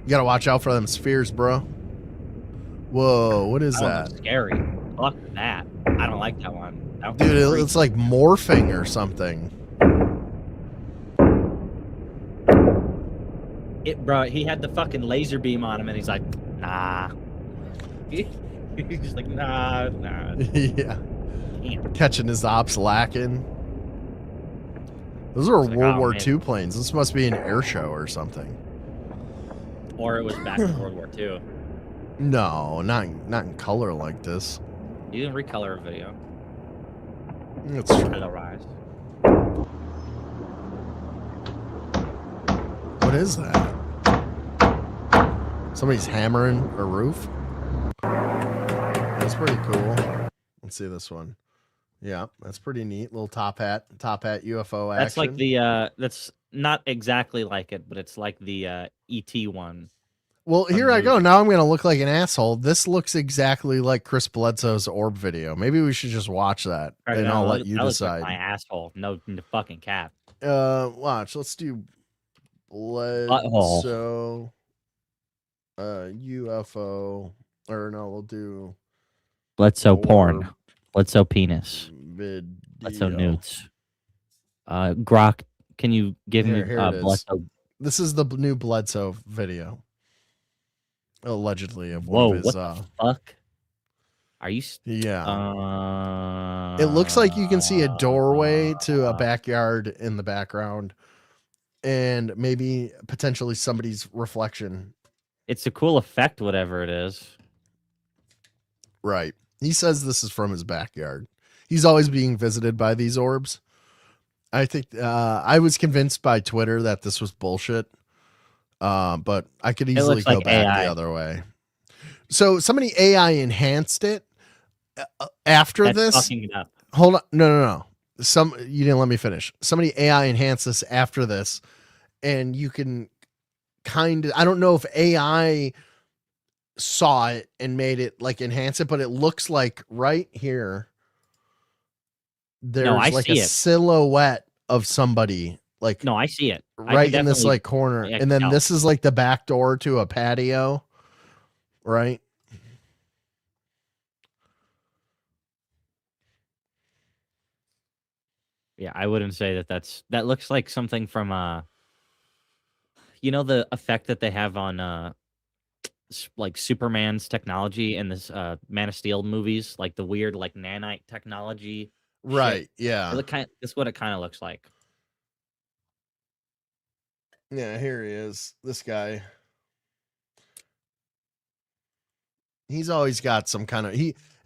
B: You gotta watch out for them spheres, bro. Whoa, what is that?
K: Scary. Fuck that. I don't like that one.
B: Dude, it's like morphing or something.
K: Bro, he had the fucking laser beam on him, and he's like, nah. He's just like, nah.
B: Yeah.
K: Damn.
B: Catching his ops lacking. Those are World War II planes. This must be an air show or something.
K: Or it was back in World War II.
B: No, not in color like this.
K: You can recolor a video.
B: That's true.
K: Colorize.
B: What is that? Somebody's hammering a roof? That's pretty cool. Let's see this one. Yeah, that's pretty neat. Little top hat UFO action.
K: That's like the that's not exactly like it, but it's like the ET one.
B: Well, here I go. Now I'm going to look like an asshole. This looks exactly like Chris Bledsoe's orb video. Maybe we should just watch that, and I'll let you decide.
K: My asshole. No fucking cap.
B: Watch. Let's do Bledsoe. UFO. Or no, we'll do
K: Bledsoe porn. Bledsoe penis.
B: Video.
K: Bledsoe nudes. Grok, can you give me Bledsoe?
B: This is the new Bledsoe video. Allegedly of
K: Whoa,
B: one of his,
K: what the fuck? Are you?
B: Yeah. It looks like you can see a doorway to a backyard in the background, and maybe potentially somebody's reflection.
K: It's a cool effect, whatever it is.
B: Right. He says this is from his backyard. He's always being visited by these orbs. I think I was convinced by Twitter that this was bullshit. But I could easily go back the other way. So somebody AI enhanced it after this. Hold on. No. You didn't let me finish. Somebody AI enhanced this after this, and you can I don't know if AI saw it and made it like enhance it, but it looks like right here there's like a silhouette of somebody. Like,
K: no, I see it
B: right in this like corner, and then this is like the back door to a patio, right?
K: Yeah, I wouldn't say that looks like something from the effect that they have on like Superman's technology in this Man of Steel movies, like the weird like nanite technology.
B: Right.
K: Shit.
B: Yeah.
K: That's what it kind of looks like.
B: Yeah, here he is. This guy. He's always got some kind of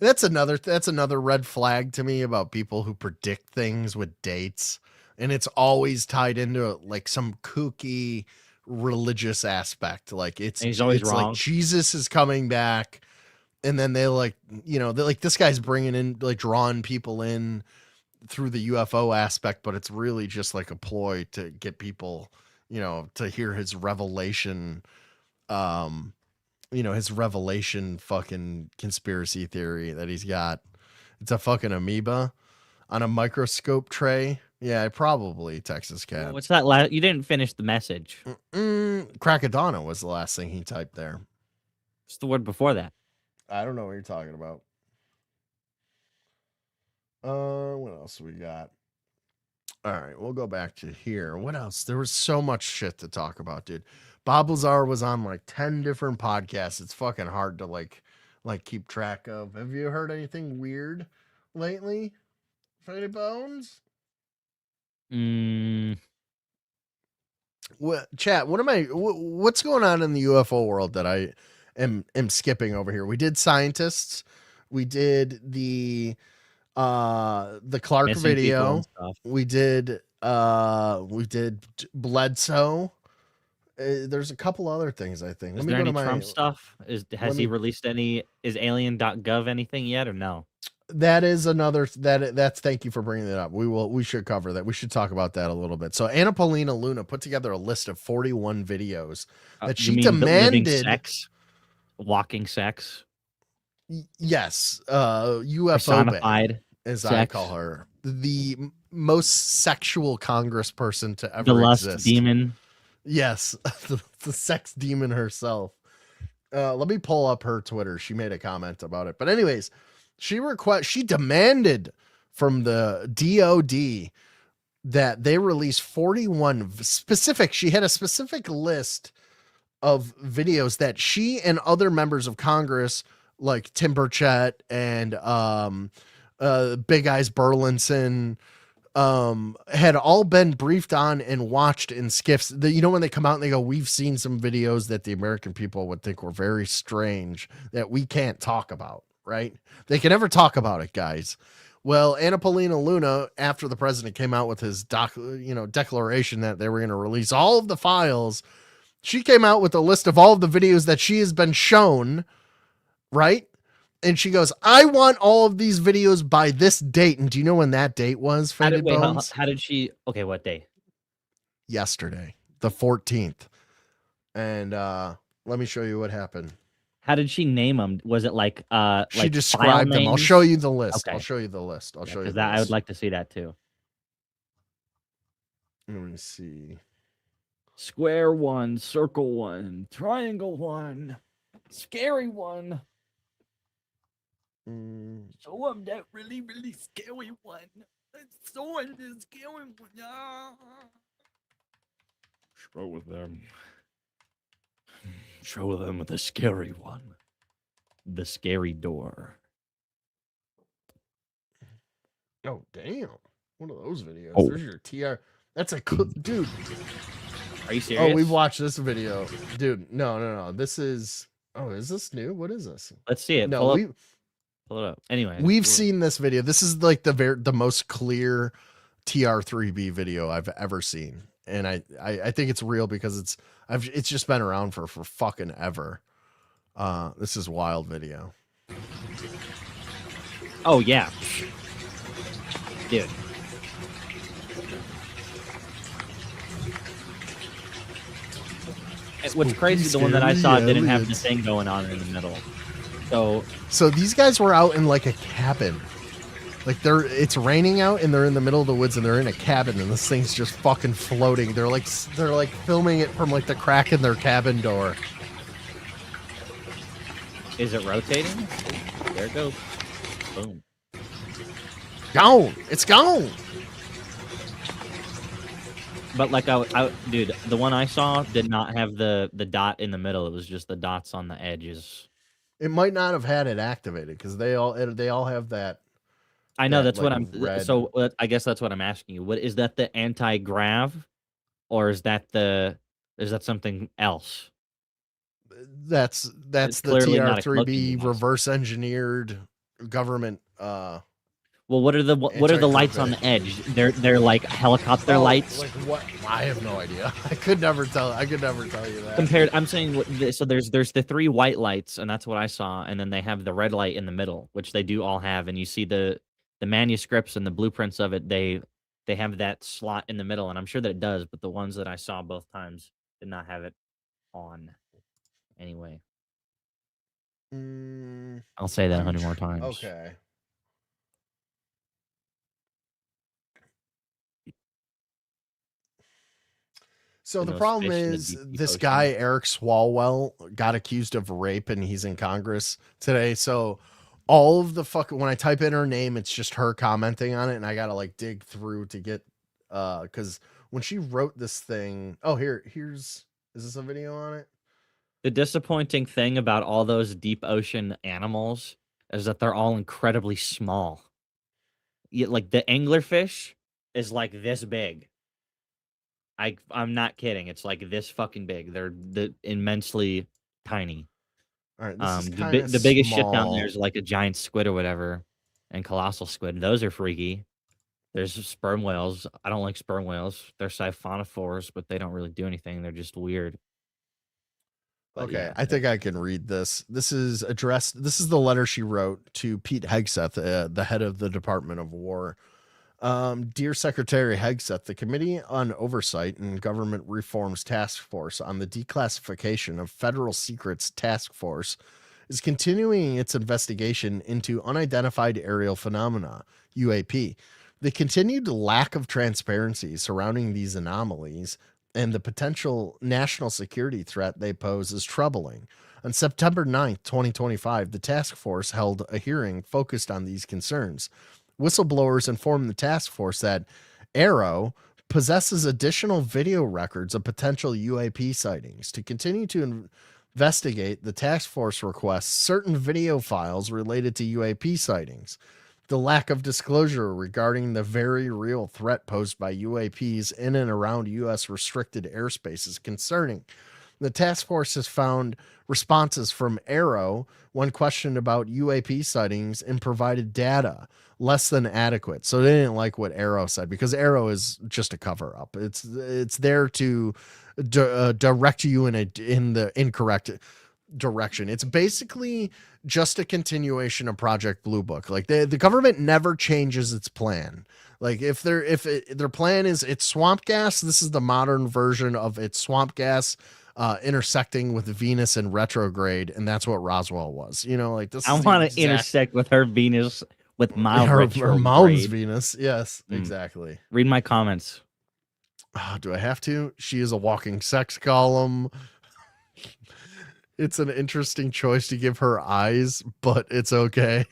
B: that's another red flag to me about people who predict things with dates, and it's always tied into like some kooky religious aspect. Like
K: he's always wrong.
B: Like Jesus is coming back, and then they like this guy's bringing in like drawing people in through the UFO aspect, but it's really just like a ploy to get people to hear his revelation, his revelation fucking conspiracy theory that he's got. It's a fucking amoeba on a microscope tray. Yeah, probably Texas Cat.
K: What's that? You didn't finish the message.
B: Crackadona was the last thing he typed there.
K: What's the word before that?
B: I don't know what you're talking about. What else we got? All right, we'll go back to here. What else? There was so much shit to talk about, dude. Bob Lazar was on like 10 different podcasts. It's fucking hard to like keep track of. Have you heard anything weird lately? Freddy Bones? What chat? What's going on in the UFO world that I am skipping over here? We did scientists. We did the Clark
K: Missing
B: video.
K: and stuff.
B: We did Bledsoe. There's a couple other things, I think.
K: Is there any Trump stuff? Has he released any? Is alien.gov anything yet or no?
B: That is another that's thank you for bringing that up. We should cover that. We should talk about that a little bit. So Anna Paulina Luna put together a list of 41 videos that she demanded
K: sex, walking sex.
B: Yes, UFO
K: personified,
B: as
K: sex.
B: I call her, the most sexual congressperson to ever
K: the lust
B: exist.
K: demon.
B: Yes, the sex demon herself. Let me pull up her Twitter. She made a comment about it. But anyways, she demanded from the DOD that they release 41 specific. She had a specific list of videos that she and other members of Congress like Tim Burchett and Big Eyes Burlinson had all been briefed on and watched in skiffs. When they come out and they go, we've seen some videos that the American people would think were very strange that we can't talk about, right? They can never talk about it, guys. Well, Anna Paulina Luna, after the president came out with his declaration that they were going to release all of the files, she came out with a list of all of the videos that she has been shown, right? And she goes, I want all of these videos by this date. And do you know when that date was, Faded Bones?
K: How did she? Okay, what day?
B: Yesterday, the 14th. And let me show you what happened.
K: How did she name them? Was it like
B: she described them? I'll show you the list.
K: Okay.
B: I'll show you the list. I'll show you
K: that. I would like to see that too.
B: Let me see.
K: Square one, circle one, triangle one, scary one. Show them that really, really scary one. Show them the scary one. Show them. Show them the scary one. The scary door.
B: Oh, damn. One of those videos.
K: Oh.
B: There's your TR. That's a dude.
K: Are you serious?
B: Oh, we've watched this video. Dude, no. This is... Oh, is this new? What is this?
K: Let's see it.
B: No,
K: Pull it up. Anyway,
B: we've seen this video. This is like the most clear TR3B video I've ever seen, and I think it's real because it's just been around for fucking ever. This is wild video.
K: Oh yeah, dude. What's crazy? The one that I saw didn't have the thing going on in the middle.
B: So these guys were out in like a cabin. Like it's raining out and they're in the middle of the woods and they're in a cabin and this thing's just fucking floating. They're like filming it from like the crack in their cabin door.
K: Is it rotating? There it goes. Boom.
B: Gone. It's gone.
K: But like dude, the one I saw did not have the dot in the middle. It was just the dots on the edges.
B: It might not have had it activated because they all have that.
K: I know that's
B: like,
K: what I'm.
B: red.
K: So I guess that's what I'm asking you. What is that? The anti-grav, or is that something else?
B: That's the TR3B reverse engineered government.
K: Well, what are the lights on the edge? They're like helicopter lights.
B: Like what? I have no idea. I could never tell you that.
K: Compared, I'm saying so. There's the 3 white lights, and that's what I saw, and then they have the red light in the middle, which they do all have, and you see the manuscripts and the blueprints of it. They have that slot in the middle, and I'm sure that it does, but the ones that I saw both times did not have it on. Anyway, I'll say that 100 more times.
B: Okay. So the problem is this guy, Eric Swalwell, got accused of rape and he's in Congress today. So all of the fucking, when I type in her name, it's just her commenting on it, and I gotta like dig through to get because when she wrote this thing, is this a video on it?
K: The disappointing thing about all those deep ocean animals is that they're all incredibly small. Like the anglerfish is like this big. I'm not kidding. It's like this fucking big. They're immensely tiny.
B: All right, this is
K: the biggest shit down there is like a giant squid or whatever, and colossal squid. Those are freaky. There's sperm whales. I don't like sperm whales. They're siphonophores, but they don't really do anything. They're just weird.
B: But okay, yeah, I think I can read this. This is the letter she wrote to Pete Hegseth, the head of the Department of War. Dear Secretary Hegseth, the Committee on Oversight and Government Reforms Task Force on the Declassification of Federal Secrets Task Force is continuing its investigation into unidentified aerial phenomena, UAP. The continued lack of transparency surrounding these anomalies and the potential national security threat they pose is troubling. On September 9th, 2025, the task force held a hearing focused on these concerns. Whistleblowers informed the task force that Arrow possesses additional video records of potential UAP sightings. To continue to investigate, the task force requests certain video files related to UAP sightings. The lack of disclosure regarding the very real threat posed by UAPs in and around U.S. restricted airspace is concerning. The task force has found responses from Arrow when questioned about UAP sightings and provided data less than adequate. So they didn't like what Arrow said because Arrow is just a cover up. It's there to direct you in the incorrect direction. It's basically just a continuation of Project Blue Book. Like the government never changes its plan. Like if their plan is it's swamp gas, this is the modern version of its swamp gas intersecting with Venus in retrograde, and that's what Roswell was. You know, like this.
K: I want to intersect with her Venus with my
B: her mom's Venus. Yes, exactly.
K: Read my comments.
B: Oh, do I have to? She is a walking sex column. It's an interesting choice to give her eyes, but it's okay.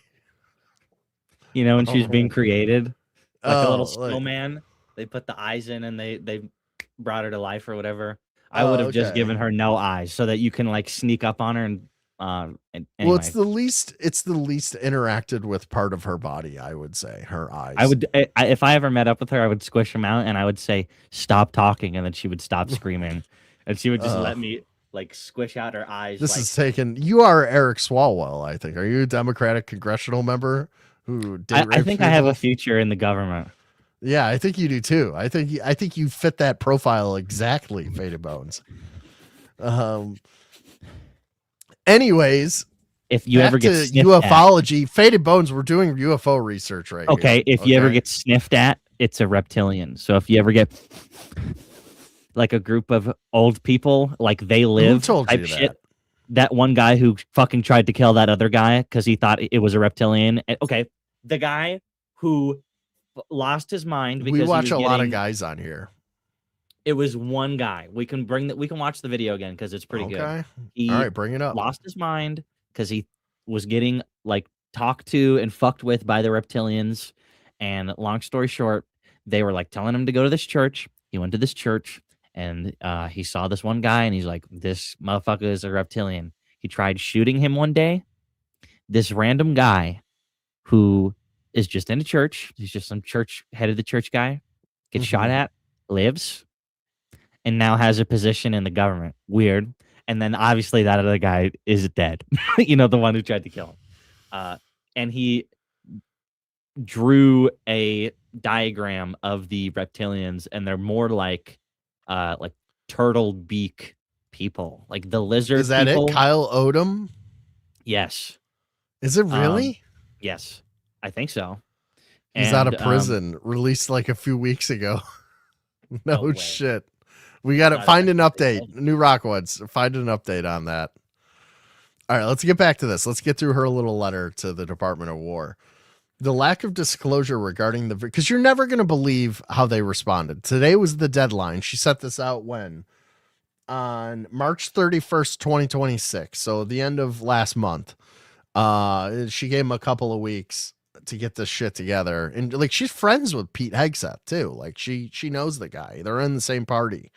K: You know, when she's being created, like a little snowman, they put the eyes in and they brought her to life or whatever. I would have just given her no eyes so that you can like sneak up on her and anyway.
B: Well, it's the least interacted with part of her body, I would say, her eyes.
K: If I ever met up with her, I would squish them out and I would say stop talking, and then she would stop screaming and she would just let me like squish out her eyes.
B: This is taken. You are Eric Swalwell, I think. Are you a Democratic congressional member who
K: I think I have a future in the government.
B: Yeah, I think you do too. I think you fit that profile exactly, Faded Bones. Anyways,
K: if you ever get
B: ufology, Faded Bones, we're doing UFO research right here.
K: Okay, if you ever get sniffed at, it's a reptilian. So if you ever get like a group of old people, like they live
B: type
K: you shit. That one guy who fucking tried to kill that other guy because he thought it was a reptilian. Okay, the guy who lost his mind because
B: we watch a lot of guys on here.
K: It was one guy. We can watch the video again because it's pretty good.
B: All right, bring it up.
K: Lost his mind because he was getting like talked to and fucked with by the reptilians. And long story short, they were like telling him to go to this church. He went to this church and he saw this one guy and he's like, this motherfucker is a reptilian. He tried shooting him one day. This random guy who is just in a church. He's just some head of the church guy. Gets shot at, lives, and now has a position in the government. Weird. And then obviously that other guy is dead. You know, the one who tried to kill him. And he drew a diagram of the reptilians, and they're more like turtle beak people, like the lizard.
B: Is that
K: people.
B: It? Kyle Odom?
K: Yes.
B: Is it really?
K: Yes. I think so.
B: He's out of prison, released like a few weeks ago. No shit. We got to find an update. New Rockwoods, find an update on that. All right, let's get back to this. Let's get through her little letter to the Department of War. The lack of disclosure regarding because you're never going to believe how they responded. Today was the deadline. She set this out when? On March 31st, 2026. So the end of last month. She gave him a couple of weeks to get this shit together. And like, she's friends with Pete Hegseth too. Like she knows the guy. They're in the same party.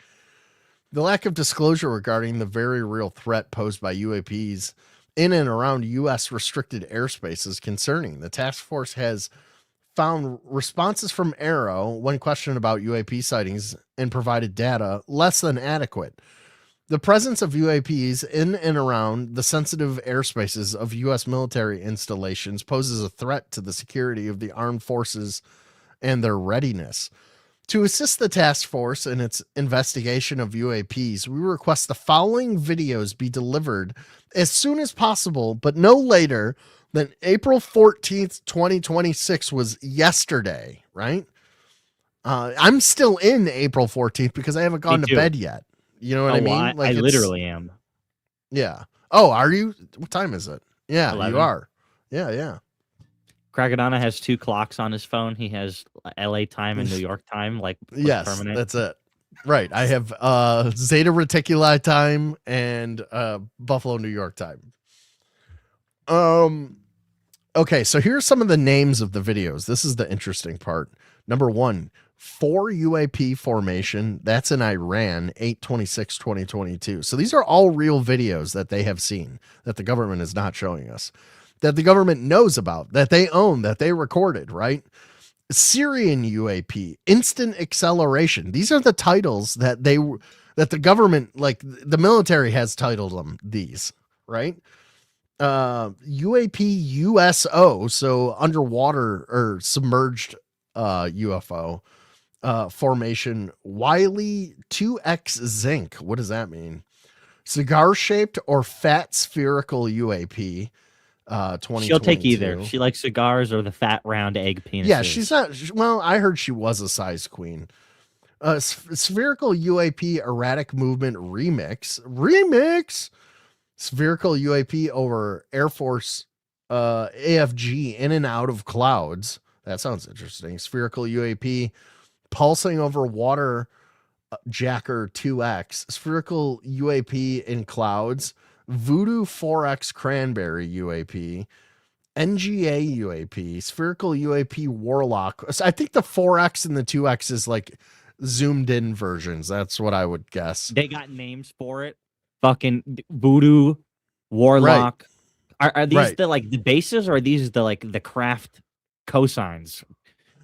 B: The lack of disclosure regarding the very real threat posed by UAPs in and around U.S. restricted airspace is concerning. The task force has found responses from Aero when questioned about UAP sightings and provided data less than adequate. The presence of UAPs in and around the sensitive airspaces of U.S. military installations poses a threat to the security of the armed forces and their readiness. To assist the task force in its investigation of UAPs, we request the following videos be delivered as soon as possible, but no later than April 14th, 2026 was yesterday, right? I'm still in April 14th because I haven't gone to bed yet. You know what I mean?
K: Like I literally am.
B: Yeah. Oh, are you? What time is it? Yeah,
K: 11.
B: you are. Yeah.
K: Crackadona has 2 clocks on his phone. He has LA time and New York time. Like
B: yes,
K: permanent.
B: That's it. Right. I have Zeta Reticuli time and Buffalo, New York time. Okay, so here's some of the names of the videos. This is the interesting part. Number 1, 4 UAP formation. That's in Iran, 8/26/2022. So these are all real videos that they have seen that the government is not showing us, that the government knows about, that they own, that they recorded, right? Syrian UAP, instant acceleration. These are the titles that the government, like the military has titled them these, right? UAP USO, so underwater or submerged UFO formation. Wiley 2X zinc. What does that mean? Cigar shaped or fat spherical UAP. 2022.
K: She'll take either. She likes cigars or the fat round egg penises.
B: Yeah, she's not. Well, I heard she was a size queen. Spherical UAP erratic movement remix. Spherical UAP over Air Force AFG in and out of clouds. That sounds interesting. Spherical UAP pulsing over water jacker 2X. Spherical UAP in clouds. Voodoo 4X cranberry UAP. NGA UAP. Spherical UAP warlock. I think the 4X and the 2X is like zoomed in versions. That's what I would guess.
K: They got names for it. Fucking voodoo, warlock. Right. Are these the like the bases, or are these the like the craft cosigns?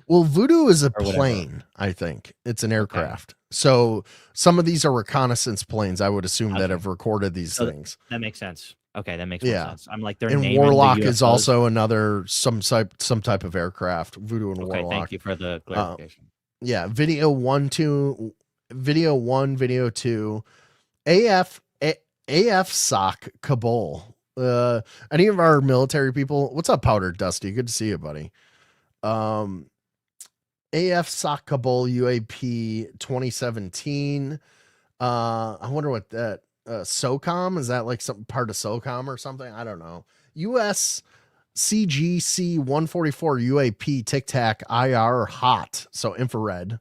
B: Well, voodoo is a plane. I think it's an aircraft. Okay. So some of these are reconnaissance planes. I would assume that have recorded these things.
K: That makes sense. Okay, that makes more sense. I'm like, they're
B: and warlock is also another some type of aircraft. Voodoo and warlock.
K: Thank you for the clarification.
B: Yeah, video 1, 2, video 1, video 2, AF SOC Kabul. Any of our military people? What's up, Powder Dusty? Good to see you, buddy. AF SOC Kabul UAP 2017. I wonder what that SOCOM is. That like some part of SOCOM or something? I don't know. US CGC 144 UAP Tic Tac IR hot. So infrared.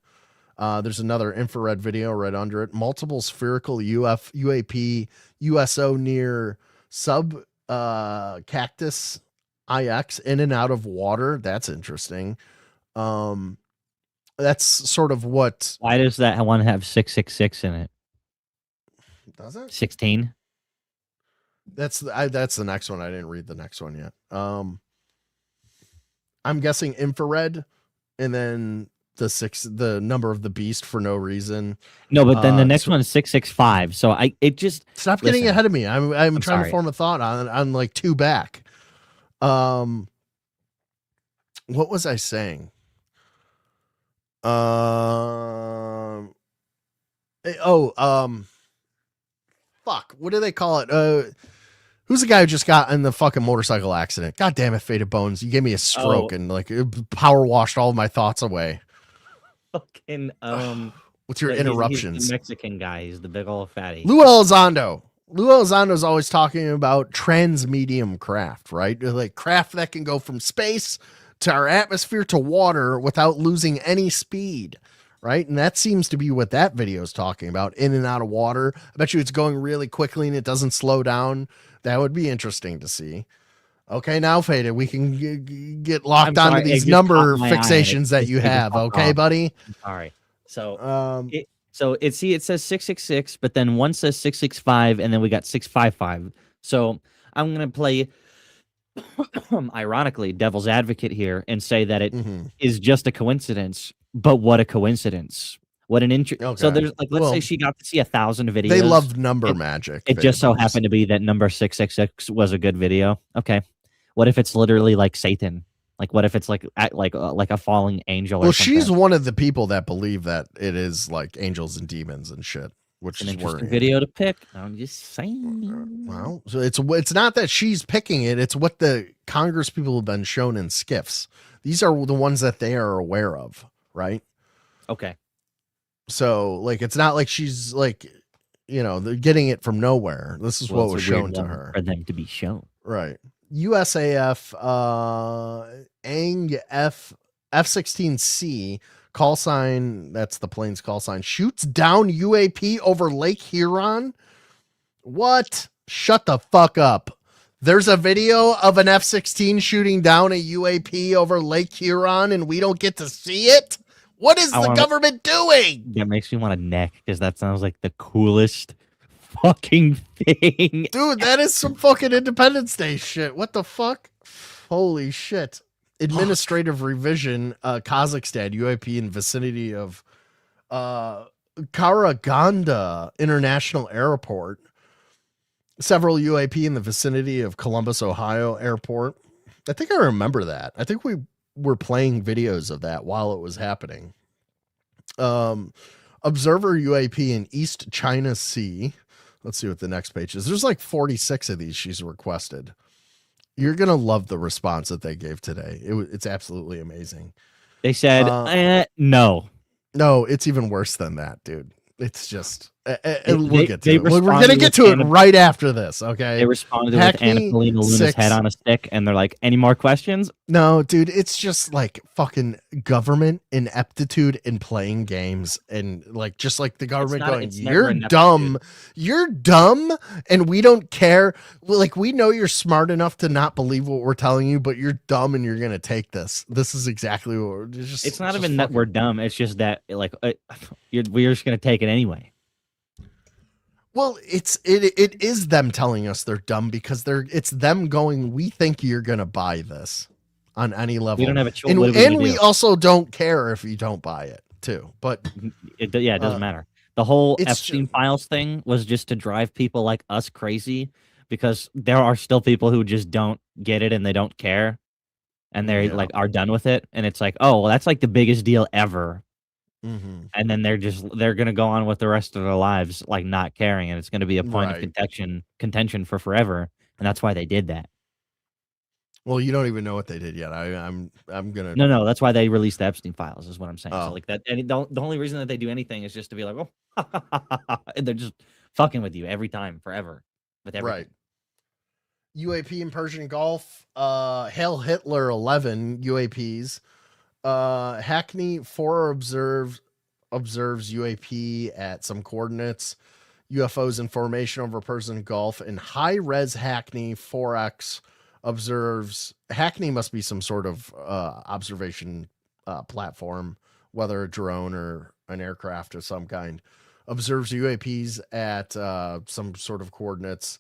B: There's another infrared video right under it. Multiple spherical UAP USO near sub cactus IX in and out of water. That's interesting. That's sort of what.
K: Why does that one have 666 in it?
B: Does it?
K: 16.
B: That's the next one. I didn't read the next one yet. I'm guessing infrared, and then the number of the beast for no reason.
K: No, but then the next one is 665. So
B: stop getting ahead of me. I'm trying to form a thought on like 2 back. What was I saying? Fuck. What do they call it? Who's the guy who just got in the fucking motorcycle accident? God damn it, Faded Bones. You gave me a stroke and like it power washed all of my thoughts away.
K: Fucking
B: what's your interruptions?
K: He's the Mexican guy. He's the big old fatty.
B: Lou Elizondo. Lou Elizondo is always talking about transmedium craft, right? Like craft that can go from space to our atmosphere to water without losing any speed, right? And that seems to be what that video is talking about, in and out of water. I bet you it's going really quickly and it doesn't slow down. That would be interesting to see. Okay, now Faded, we can get locked onto these number fixations that you have. Okay, buddy.
K: I'm sorry. So it says 666, but then one says 665, and then we got 655. So I'm gonna play, ironically, devil's advocate here and say that it is just a coincidence. But what a coincidence! What an So there's like, let's say she got to see 1,000 videos.
B: They love number magic.
K: It just so happened to be that number 666 was a good video. Okay, what if it's literally like Satan? Like, what if it's like a falling angel?
B: Well, she's one of the people that believe that it is like angels and demons and shit, which
K: an
B: is
K: interesting video to pick. I'm just saying.
B: Well, so it's not that she's picking it; it's what the Congress people have been shown in skiffs. These are the ones that they are aware of, right?
K: Okay.
B: So, like, it's not like she's like, they're getting it from nowhere. This is what was shown to her
K: for them to be shown,
B: right? USAF ANG F-16C call sign, that's the plane's call sign, shoots down UAP over Lake Huron. What? Shut the fuck up. There's a video of an F-16 shooting down a UAP over Lake Huron and we don't get to see it? What is the government doing?
K: That makes me want to neck, because that sounds like the coolest fucking thing.
B: Dude, that is some fucking Independence Day shit. What the fuck? Holy shit. Administrative revision, Kazakhstan, UAP in vicinity of Karaganda International Airport. Several UAP in the vicinity of Columbus, Ohio Airport. I think I remember that. I think we were playing videos of that while it was happening. Observer UAP in East China Sea. Let's see what the next page is. There's like 46 of these she's requested. You're going to love the response that they gave today. It's absolutely amazing.
K: They said, no.
B: No, it's even worse than that, dude. It's just, we'll get to it. We're going to get to it right after this, okay?
K: They responded with Anna-Polina Luna's head on a stick, and they're like, any more questions?
B: No, dude, it's just like fucking government ineptitude in playing games, and like just like the government going, you're dumb, and we don't care. Like, we know you're smart enough to not believe what we're telling you, but you're dumb and you're going to take this. This is exactly what we're just.
K: It's not even that we're dumb. It's just that like we're just going to take it anyway.
B: Well, it is them telling us they're dumb because it's them going, we think you're going to buy this on any level.
K: We don't have a choice.
B: And we also don't care if you don't buy it too. But
K: it doesn't matter. The whole Epstein files thing was just to drive people like us crazy, because there are still people who just don't get it and they don't care. And they're like, are done with it. And it's like, oh, well, that's like the biggest deal ever.
B: Mm-hmm.
K: And then they're going to go on with the rest of their lives like not caring, and it's going to be a point of contention for forever, and that's why they did that.
B: Well, you don't even know what they did yet. I'm gonna
K: no, that's why they released the Epstein files is what I'm saying. So like that, and the only reason that they do anything is just to be like, oh, and they're just fucking with you every time, forever, with everything.
B: Right. UAP in Persian Gulf, Hail Hitler 11 UAPs. Hackney 4 observes UAP at some coordinates. UFOs in formation over Persian Gulf, and high res Hackney 4X observes. Hackney must be some sort of observation platform, whether a drone or an aircraft of some kind. Observes UAPs at some sort of coordinates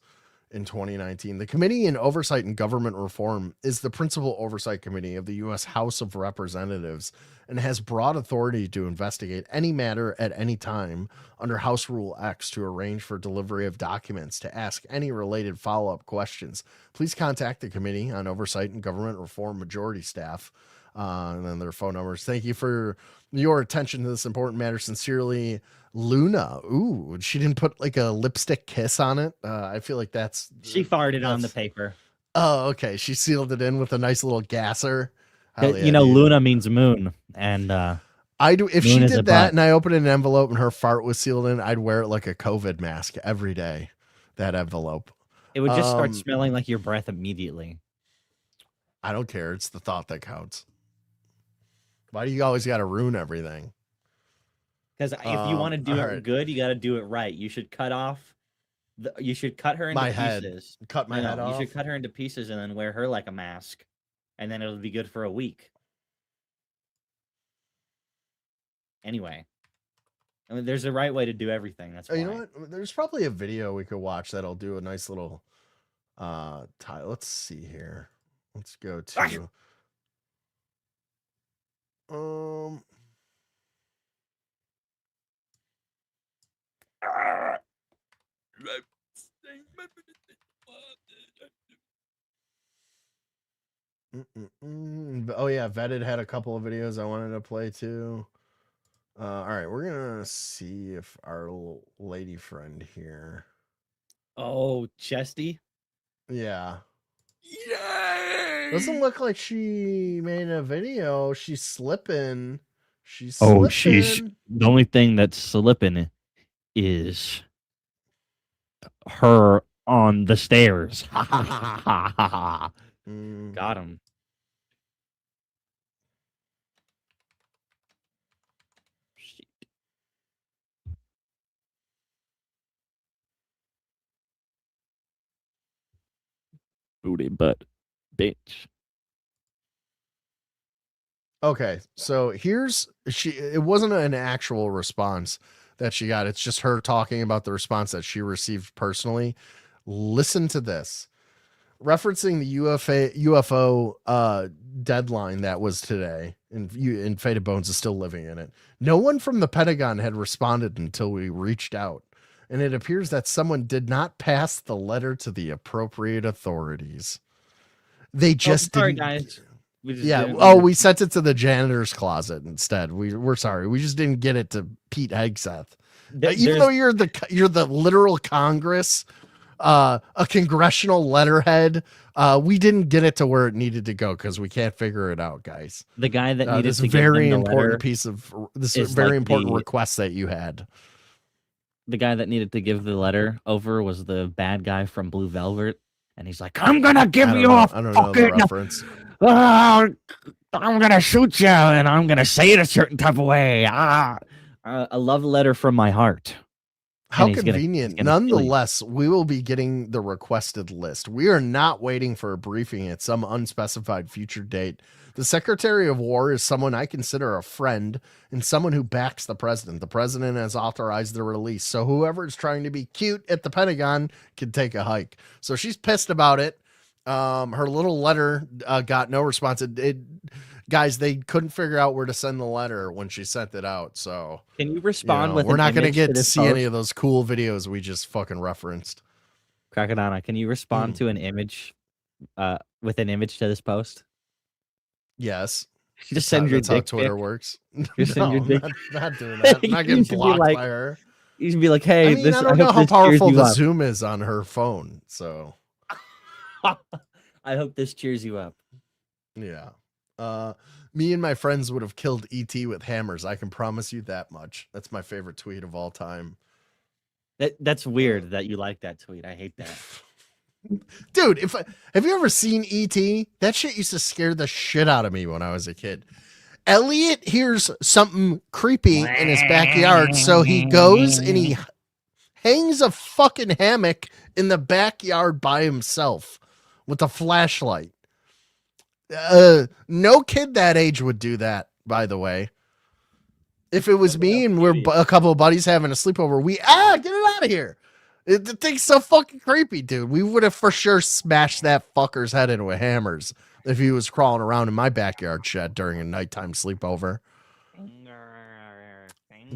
B: in 2019. The Committee on Oversight and Government Reform is the principal oversight committee of the U.S. House of Representatives and has broad authority to investigate any matter at any time under House Rule X, to arrange for delivery of documents, to ask any related follow-up questions. Please contact the Committee on Oversight and Government Reform majority staff. And then their phone numbers. Thank you for your attention to this important matter. Sincerely, Luna. Ooh, she didn't put like a lipstick kiss on it. I feel like
K: she farted on the paper.
B: Oh, okay. She sealed it in with a nice little gasser. Yeah,
K: Luna means moon, and
B: I do. If she did that and I opened an envelope and her fart was sealed in, I'd wear it like a COVID mask every day. That envelope.
K: It would just start smelling like your breath immediately.
B: I don't care. It's the thought that counts. Why do you always got to ruin everything?
K: Because if you want to do it good, you got to do it right. You should cut off You should cut her into
B: My head.
K: pieces.
B: Cut my head
K: You
B: off?
K: should cut her into pieces and then wear her like a mask, and then it'll be good for a week. Anyway, I mean, there's a right way to do everything. That's why.
B: You know what? There's probably a video we could watch that'll do a nice little tie. Let's see here. Let's go to Oh yeah, Vetted had a couple of videos I wanted to play too. All right, we're gonna see if our lady friend here.
K: Oh, Chesty.
B: Yeah. Doesn't look like she made a video. She's slipping. She's slipping.
K: Oh, she's the only thing that's slipping is her on the stairs. Got him. Booty butt, bitch.
B: Okay, so here's it wasn't an actual response that she got. It's just her talking about the response that she received personally. Listen to this. Referencing the UFO deadline that was today, and Faded Bones is still living in it. No one from the Pentagon had responded until we reached out, and it appears that someone did not pass the letter to the appropriate authorities. They just didn't.
K: Guys.
B: We sent it to the janitor's closet instead. We're sorry. We just didn't get it to Pete Hegseth. Even though you're the literal Congress, a congressional letterhead, we didn't get it to where it needed to go because we can't figure it out, guys.
K: The guy that needed
B: this
K: to
B: very
K: give them the
B: important
K: letter
B: piece of this very important request that you had.
K: The guy that needed to give the letter over was the bad guy from Blue Velvet, and he's like, "I'm gonna give you a fucking reference. I'm gonna shoot you, and I'm gonna say it a certain type of way. A love letter from my heart."
B: How convenient. Nonetheless, we will be getting the requested list. We are not waiting for a briefing at some unspecified future date. The Secretary of War is someone I consider a friend and someone who backs the president. The president has authorized the release, so whoever is trying to be cute at the Pentagon can take a hike. So she's pissed about it. Her little letter got no response. Guys, they couldn't figure out where to send the letter when she sent it out. So
K: can you respond with?
B: We're not going to get to see
K: post?
B: any of those cool videos we just fucking referenced.
K: Crackadona, can you respond to an image, with an image to this post?
B: Yes.
K: Just send your
B: dick.
K: That's
B: how Twitter works.
K: Just send your dick.
B: Not doing that. I'm not getting blocked by her.
K: You should be like, hey,
B: I don't know how powerful the Zoom is on her phone. So
K: I hope this cheers you up.
B: Yeah. Me and my friends would have killed ET with hammers. I can promise you that much. That's my favorite tweet of all time.
K: That's weird that you like that tweet. I hate that.
B: Dude, have you ever seen ET? That shit used to scare the shit out of me when I was a kid. Elliot hears something creepy in his backyard, so he goes and he hangs a fucking hammock in the backyard by himself with a flashlight. No kid that age would do that, by the way. If it was me and we're a couple of buddies having a sleepover, get it out of here. The thing's so fucking creepy, dude. We would have for sure smashed that fucker's head in with hammers if he was crawling around in my backyard shed during a nighttime sleepover.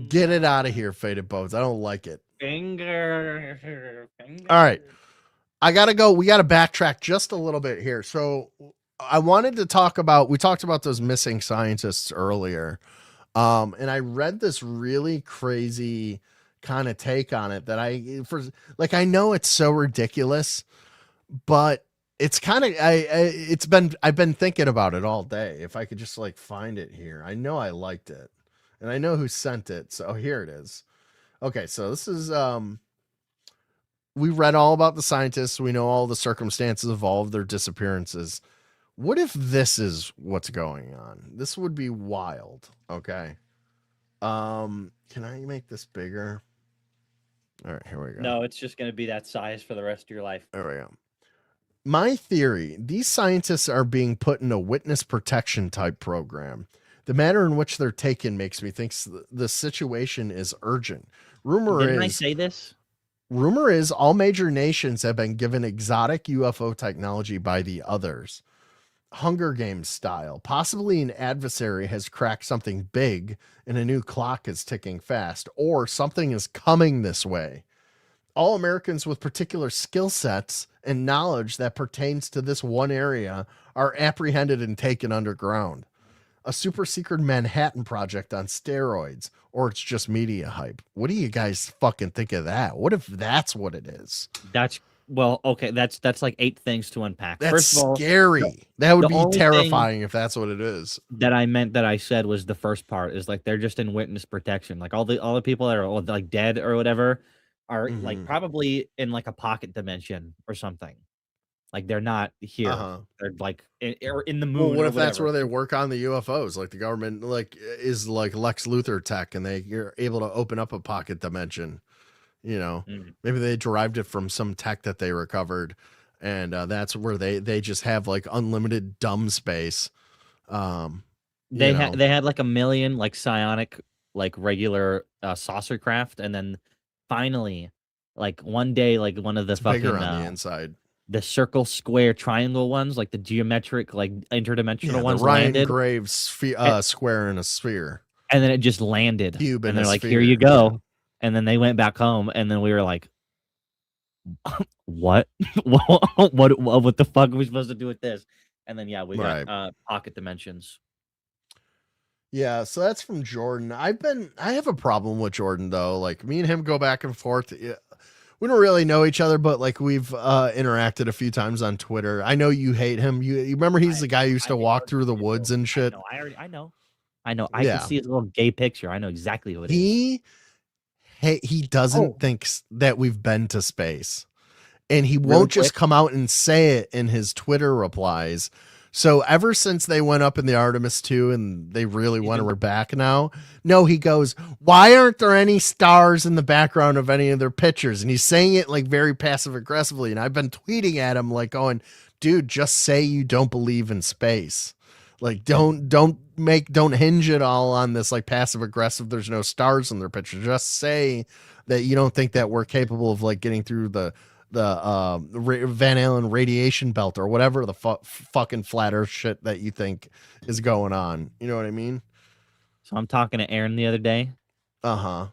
B: Get it out of here, Faded Bones. I don't like it. All right. I gotta go. We gotta backtrack just a little bit here. So I wanted to talk about, we talked about those missing scientists earlier. And I read this really crazy kind of take on it that I know it's so ridiculous, but it's kind of, I've been thinking about it all day. If I could just find it here. I know I liked it and I know who sent it. So here it is. Okay. So this is, we read all about the scientists. We know all the circumstances of all of their disappearances. What if this is what's going on? This would be wild. Okay. Can I make this bigger? All right, here we go.
K: No, it's just going to be that size for the rest of your life.
B: There we go. My theory, these scientists are being put in a witness protection type program. The manner in which they're taken makes me think the situation is urgent.
K: Didn't I say this?
B: Rumor is all major nations have been given exotic UFO technology by the others. Hunger Games style. Possibly an adversary has cracked something big and a new clock is ticking fast, or something is coming this way. All Americans with particular skill sets and knowledge that pertains to this one area are apprehended and taken underground. A super secret Manhattan Project on steroids, or it's just media hype. What do you guys fucking think of that? What if that's what it is?
K: Okay. That's like 8 things to unpack.
B: That's
K: First of all,
B: scary. That would be terrifying if that's what it is.
K: That I said was the first part is like they're just in witness protection. Like all the people that are like dead or whatever are like probably in like a pocket dimension or something. Like they're not here. They're like in the moon.
B: Well, what if that's where they work on the UFOs? Like the government is like Lex Luthor tech, and you're able to open up a pocket dimension. You know, maybe they derived it from some tech that they recovered, and that's where they just have like unlimited dumb space.
K: They had like a million like psionic like regular saucer craft, and then finally, like one day, like one of the
B: bigger on the inside.
K: The circle, square, triangle ones, like the geometric, like interdimensional ones,
B: the Ryan
K: landed.
B: Graves square and a sphere,
K: and then it just landed.
B: Cube
K: and
B: and
K: they're
B: a
K: like,
B: sphere.
K: "Here you go." And then they went back home, and then we were like, "What? what the fuck are we supposed to do with this?" And then we got pocket dimensions.
B: Yeah, so that's from Jordan. I have a problem with Jordan though. Like me and him go back and forth. We don't really know each other, but like we've interacted a few times on Twitter. I know you hate him. You remember he's the guy who used to walk through the woods and shit.
K: I know. I can see his little gay picture. I know exactly who it is.
B: He doesn't think that we've been to space, and he won't just come out and say it in his Twitter replies. So ever since they went up in the Artemis 2 and they really want to we're back now. No, he goes, why aren't there any stars in the background of any of their pictures? And he's saying it like very passive aggressively. And I've been tweeting at him like going, dude, just say you don't believe in space. Like don't hinge it all on this like passive aggressive. There's no stars in their picture. Just say that you don't think that we're capable of like getting through the Van Allen radiation belt or whatever the fucking flat earth shit that you think is going on. You know what I mean?
K: So I'm talking to Aaron the other day.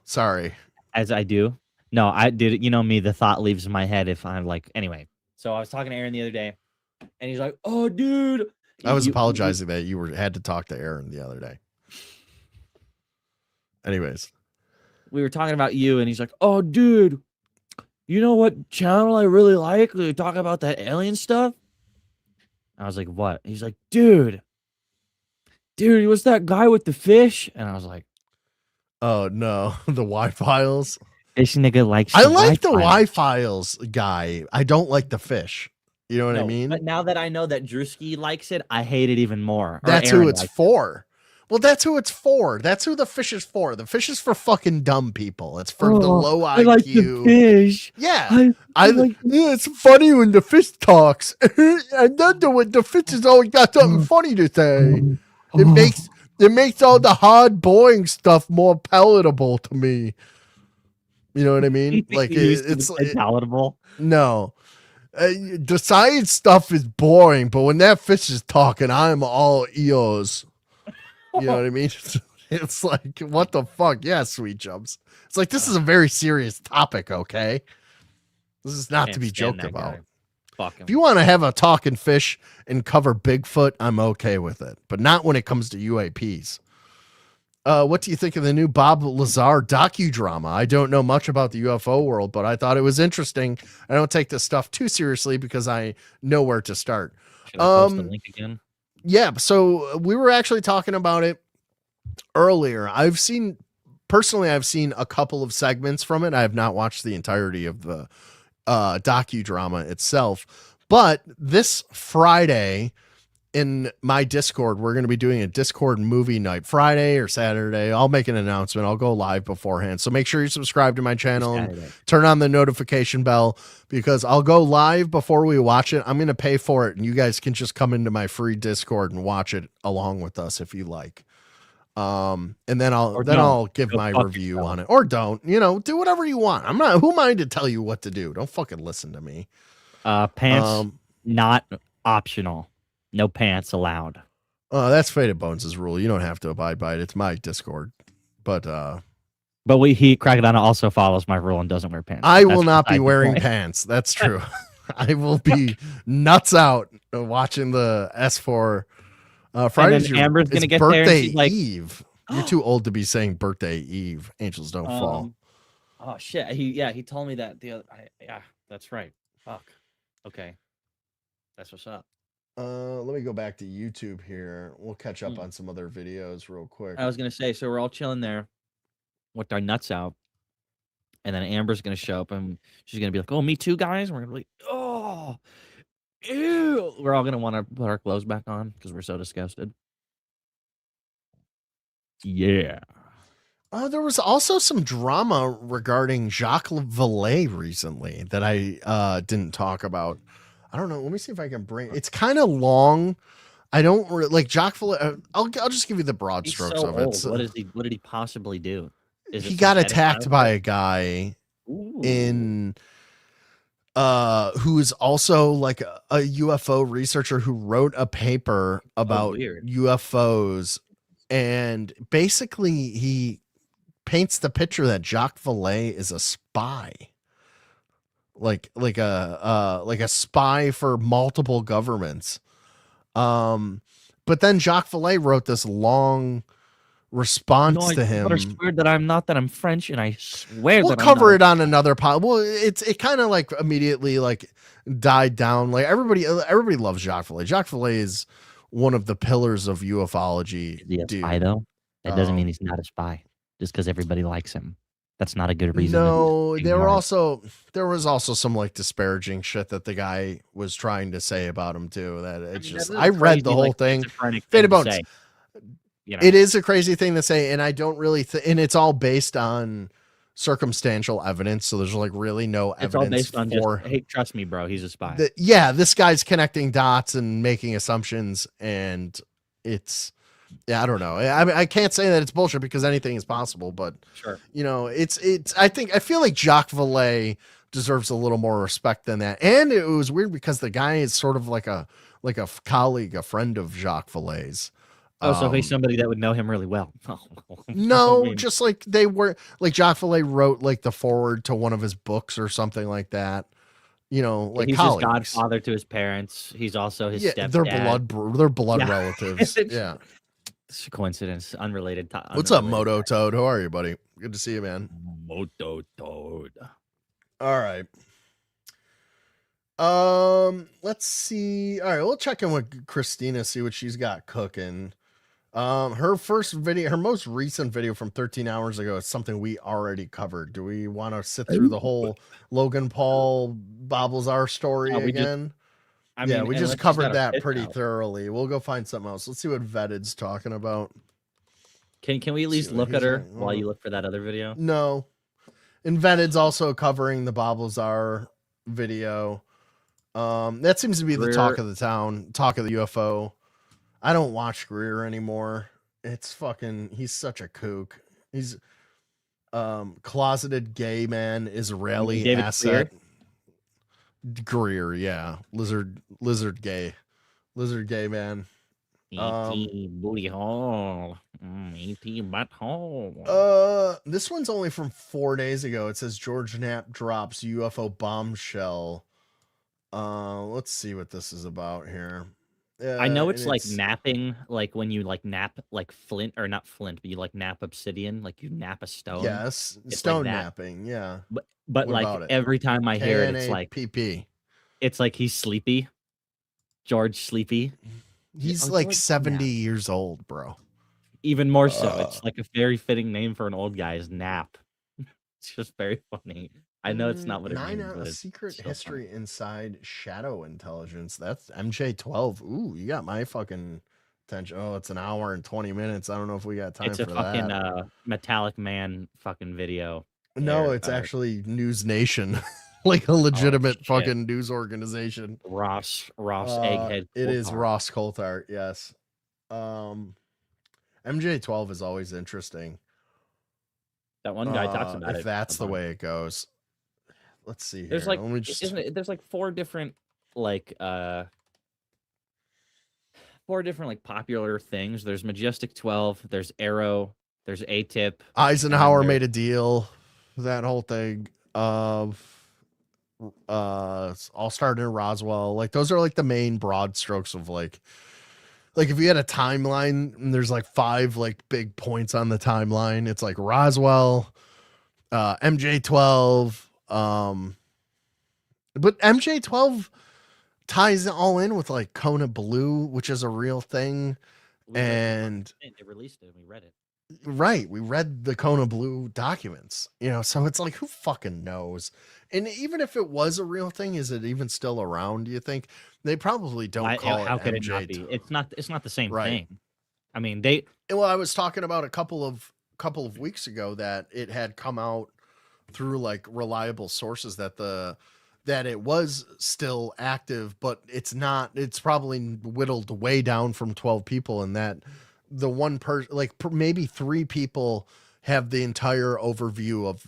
B: Sorry.
K: As I do. No, I did. You know me, the thought leaves my head if I'm like, anyway. So I was talking to Aaron the other day and he's like, oh, dude.
B: I was apologizing that you had to talk to Aaron the other day. Anyways.
K: We were talking about you and he's like, oh, dude. You know what channel I really like? They talk about that alien stuff. I was like, what? He's like, dude, what's that guy with the fish? And I was like,
B: oh no, the Y-Files.
K: This nigga likes.
B: I like the Y-Files guy. I don't like the fish. You know what I mean?
K: But now that I know that Drewski likes it, I hate it even more.
B: That's who it's for. Well, that's who it's for. That's who the fish is for. The fish is for fucking dumb people. It's for the low IQ.
K: I like the fish.
B: Yeah. It's funny when the fish talks. And then the fish has always got something funny to say. It makes all the hard, boring stuff more palatable to me. You know what I mean? Like it's
K: palatable.
B: No. The science stuff is boring, but when that fish is talking, I'm all ears. You know what I mean? It's like, what the fuck? Yeah, sweet jumps. It's like, this is a very serious topic, okay? This is not to be joked about. If you want to have a talking fish and cover Bigfoot, I'm okay with it. But not when it comes to UAPs. What do you think of the new Bob Lazar docudrama? I don't know much about the UFO world, but I thought it was interesting. I don't take this stuff too seriously because I know where to start.
K: Should I post the link again?
B: Yeah, so we were actually talking about it earlier. I've seen a couple of segments from it. I have not watched the entirety of the docudrama itself. But this Friday, in my Discord, we're going to be doing a Discord movie night Friday or Saturday. I'll make an announcement. I'll go live beforehand. So make sure you subscribe to my channel and turn on the notification bell because I'll go live before we watch it. I'm going to pay for it and you guys can just come into my free Discord and watch it along with us if you like. And then I'll give my review on it, or don't, do whatever you want. Who am I to tell you what to do? Don't fucking listen to me.
K: Pants not optional. No pants allowed.
B: That's Faded Bones' rule. You don't have to abide by it. It's my Discord. But
K: Crackadona also follows my rule and doesn't wear pants.
B: I will not be wearing pants. That's true. I will be nuts out watching the S4. Friday's
K: Amber's gonna get
B: birthday
K: there and she's like,
B: Eve. You're too old to be saying birthday Eve. Angels don't fall.
K: Oh shit. He told me that the other. Yeah, that's right. Fuck. Okay. That's what's up.
B: Let me go back to YouTube here. We'll catch up on some other videos real quick.
K: I was gonna say, so we're all chilling there with our nuts out, and then Amber's gonna show up and she's gonna be like, "Oh, me too, guys." And we're gonna be like, "Oh, ew." We're all gonna want to put our clothes back on because we're so disgusted. Yeah.
B: There was also some drama regarding Jacques Vallée recently that I didn't talk about. I don't know. Let me see if I can bring. It's kind of long. I don't like Jacques Vallée. I'll just give you the broad strokes of it.
K: So, what did he possibly do?
B: He got attacked by a guy in who is also like a UFO researcher who wrote a paper about UFOs, and basically he paints the picture that Jacques Vallée is a spy. Like a spy for multiple governments. But then Jacques Vallée wrote this long response to him.
K: I swear that I'm not, that I'm French, and I swear
B: we'll cover it on another pod. Well, it kind of like immediately like died down. Like everybody loves Jacques Vallée. Jacques Vallée is one of the pillars of ufology.
K: Is he a spy though? That doesn't mean he's not a spy. Just because everybody likes him. That's not a good reason.
B: No, there was also some like disparaging shit that the guy was trying to say about him too. That it's I read the whole thing. Faded Bones. It is a crazy thing to say, and I don't really and it's all based on circumstantial evidence. So there's like really no evidence.
K: It's all based on hey, trust me, bro, he's a spy.
B: This guy's connecting dots and making assumptions, and it's. Yeah, I don't know. I can't say that it's bullshit because anything is possible, but
K: sure.
B: I feel like Jacques Vallée deserves a little more respect than that. And it was weird because the guy is sort of like a colleague, a friend of Jacques Vallée's.
K: So he's somebody that would know him really well.
B: No, just like they were like Jacques Vallée wrote like the foreword to one of his books or something like that. Like
K: he's
B: colleagues.
K: his godfather to his parents. He's also his stepdad.
B: They're blood relatives. Yeah.
K: It's a coincidence, unrelated.
B: What's up, Moto Toad? How are you, buddy? Good to see you, man.
K: Moto Toad.
B: All right. Let's see. All right, we'll check in with Christina, see what she's got cooking. Her most recent video from 13 hours ago is something we already covered. Do we want to sit through the whole Logan Paul Boblazar story again? We just covered that pretty thoroughly. We'll go find something else. Let's see what Vetted's talking about.
K: Can we at least look at her while you look for that other video?
B: No. And Vetted's also covering the Boblazar video. That seems to be the talk of the town, talk of the UFO. I don't watch Greer anymore. It's he's such a kook. He's closeted gay man, Israeli asset. Greer, yeah. Lizard gay man.
K: E.T. booty hole. E.T. butthole.
B: This one's only from 4 days ago. It says George Knapp drops UFO bombshell. Let's see what this is about here.
K: I know it's like napping, like when you like nap like flint, or not flint, but you like nap obsidian, like you nap a stone.
B: Yes,
K: it's
B: stone
K: like
B: napping, yeah.
K: But like every time I hear it, it's like
B: PP.
K: It's like he's sleepy. George sleepy.
B: He's like 70 years old, bro.
K: Even more so. It's like a very fitting name for an old guy's nap. It's just very funny. I know it's not what it
B: 9
K: means,
B: out
K: but
B: a
K: it's
B: secret
K: so
B: history
K: funny.
B: inside Shadow Intelligence. That's MJ12. Ooh, you got my fucking attention. Oh, it's an hour and 20 minutes. I don't know if we got time
K: It's a
B: for
K: fucking
B: that.
K: Metallic Man fucking video.
B: No, it's actually News Nation, like a legitimate fucking news organization.
K: Ross Egghead.
B: It is
K: Coulthard.
B: Ross Coulthard, yes. MJ12 is always interesting.
K: That one guy talks about
B: if
K: it.
B: that's the way it goes. Let's see here.
K: There's like,
B: Let me just...
K: there's like four different like popular things. There's Majestic 12, there's Arrow, there's A-Tip.
B: Eisenhower made a deal. That whole thing of all started in Roswell. Like those are like the main broad strokes of like if you had a timeline and there's like 5 like big points on the timeline, it's like Roswell, MJ12, but MJ12 ties it all in with like Kona Blue, which is a real thing. And
K: they released it and we read it.
B: Right. We read the Kona Blue documents, so it's like, who fucking knows? And even if it was a real thing, is it even still around? Do you think? They probably don't call it.
K: How could it not be? It's not the same thing. I mean,
B: well, I was talking about a couple of weeks ago that it had come out through like reliable sources that it was still active, but it's not. It's probably whittled way down from 12 people, and that the one person, like maybe 3 people, have the entire overview of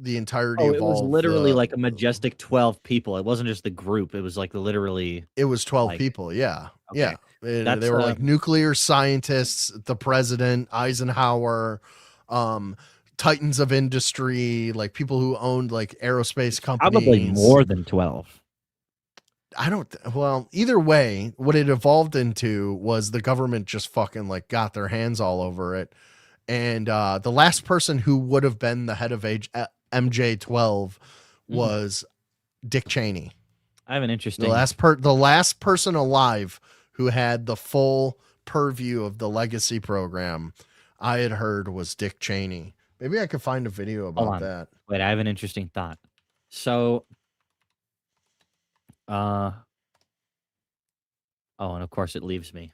B: the entirety of all.
K: It was literally like a Majestic 12 people. It wasn't just the group. It was like literally.
B: It was 12 people. Yeah.
K: Okay.
B: Yeah. They were like nuclear scientists, the president, Eisenhower, titans of industry, like people who owned like aerospace companies.
K: Probably more than 12.
B: Well, either way, what it evolved into was the government just fucking like got their hands all over it. And the last person who would have been the head of MJ12 was Dick Cheney.
K: I have an interesting...
B: The last person alive who had the full purview of the legacy program I had heard was Dick Cheney. Maybe I could find a video about that.
K: Wait, I have an interesting thought. So... and of course it leaves me.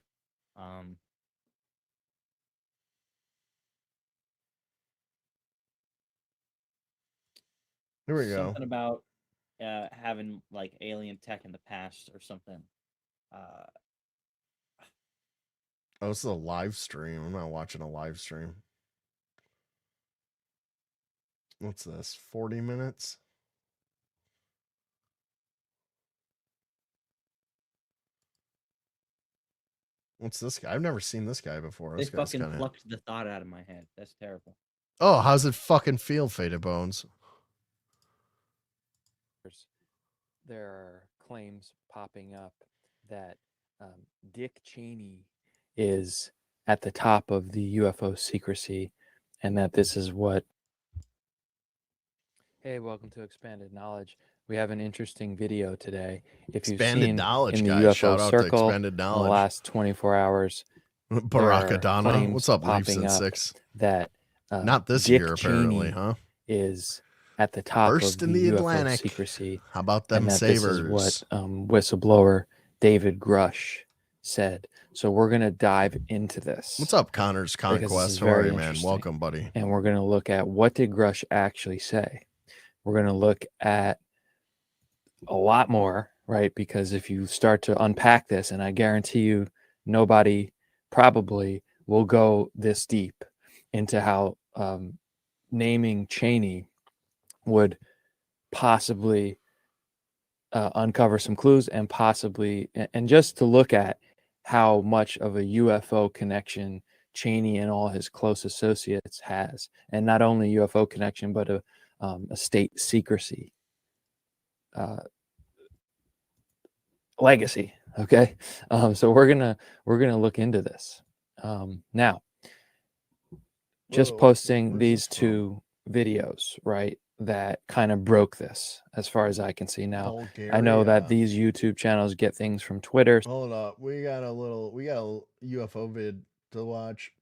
B: Here we go.
K: Something about having like alien tech in the past or something.
B: This is a live stream. I'm not watching a live stream. What's this? 40 minutes? What's this guy? I've never seen this guy before.
K: They fucking plucked the thought out of my head. That's terrible.
B: Oh, how's it fucking feel, Faded Bones?
Q: There are claims popping up that Dick Cheney is at the top of the UFO secrecy, and that this is what... Hey, welcome to Expanded Knowledge. We have an interesting video today. If you've seen
B: knowledge,
Q: in the
B: guys.
Q: UFO
B: Shout out
Q: circle
B: to Expanded
Q: in the
B: Knowledge.
Q: last 24 hours,
B: Crackadona. What's up, Leafs in 6?
Q: That
B: not this
Q: Dick
B: year, apparently,
Q: Cheney
B: huh?
Q: is at the top
B: First
Q: of
B: in
Q: the
B: the
Q: UFO
B: Atlantic.
Q: secrecy.
B: How about them
Q: and that
B: Sabres?
Q: This is what whistleblower David Grush said. So we're going to dive into this.
B: What's up, Connor's Conquest? How are you, man? Welcome, buddy.
Q: And we're going to look at what did Grush actually say. We're going to look at a lot more, right? Because if you start to unpack this, and I guarantee you nobody probably will go this deep into how naming Cheney would possibly uncover some clues and possibly, and just to look at how much of a UFO connection Cheney and all his close associates has, and not only UFO connection, but a state secrecy legacy. Okay, so we're gonna look into this now. Just posting these 2 videos, right, that kind of broke this as far as I can see now.
B: Bulgaria.
Q: I know that these YouTube channels get things from Twitter.
B: Hold up. We got a UFO vid to watch.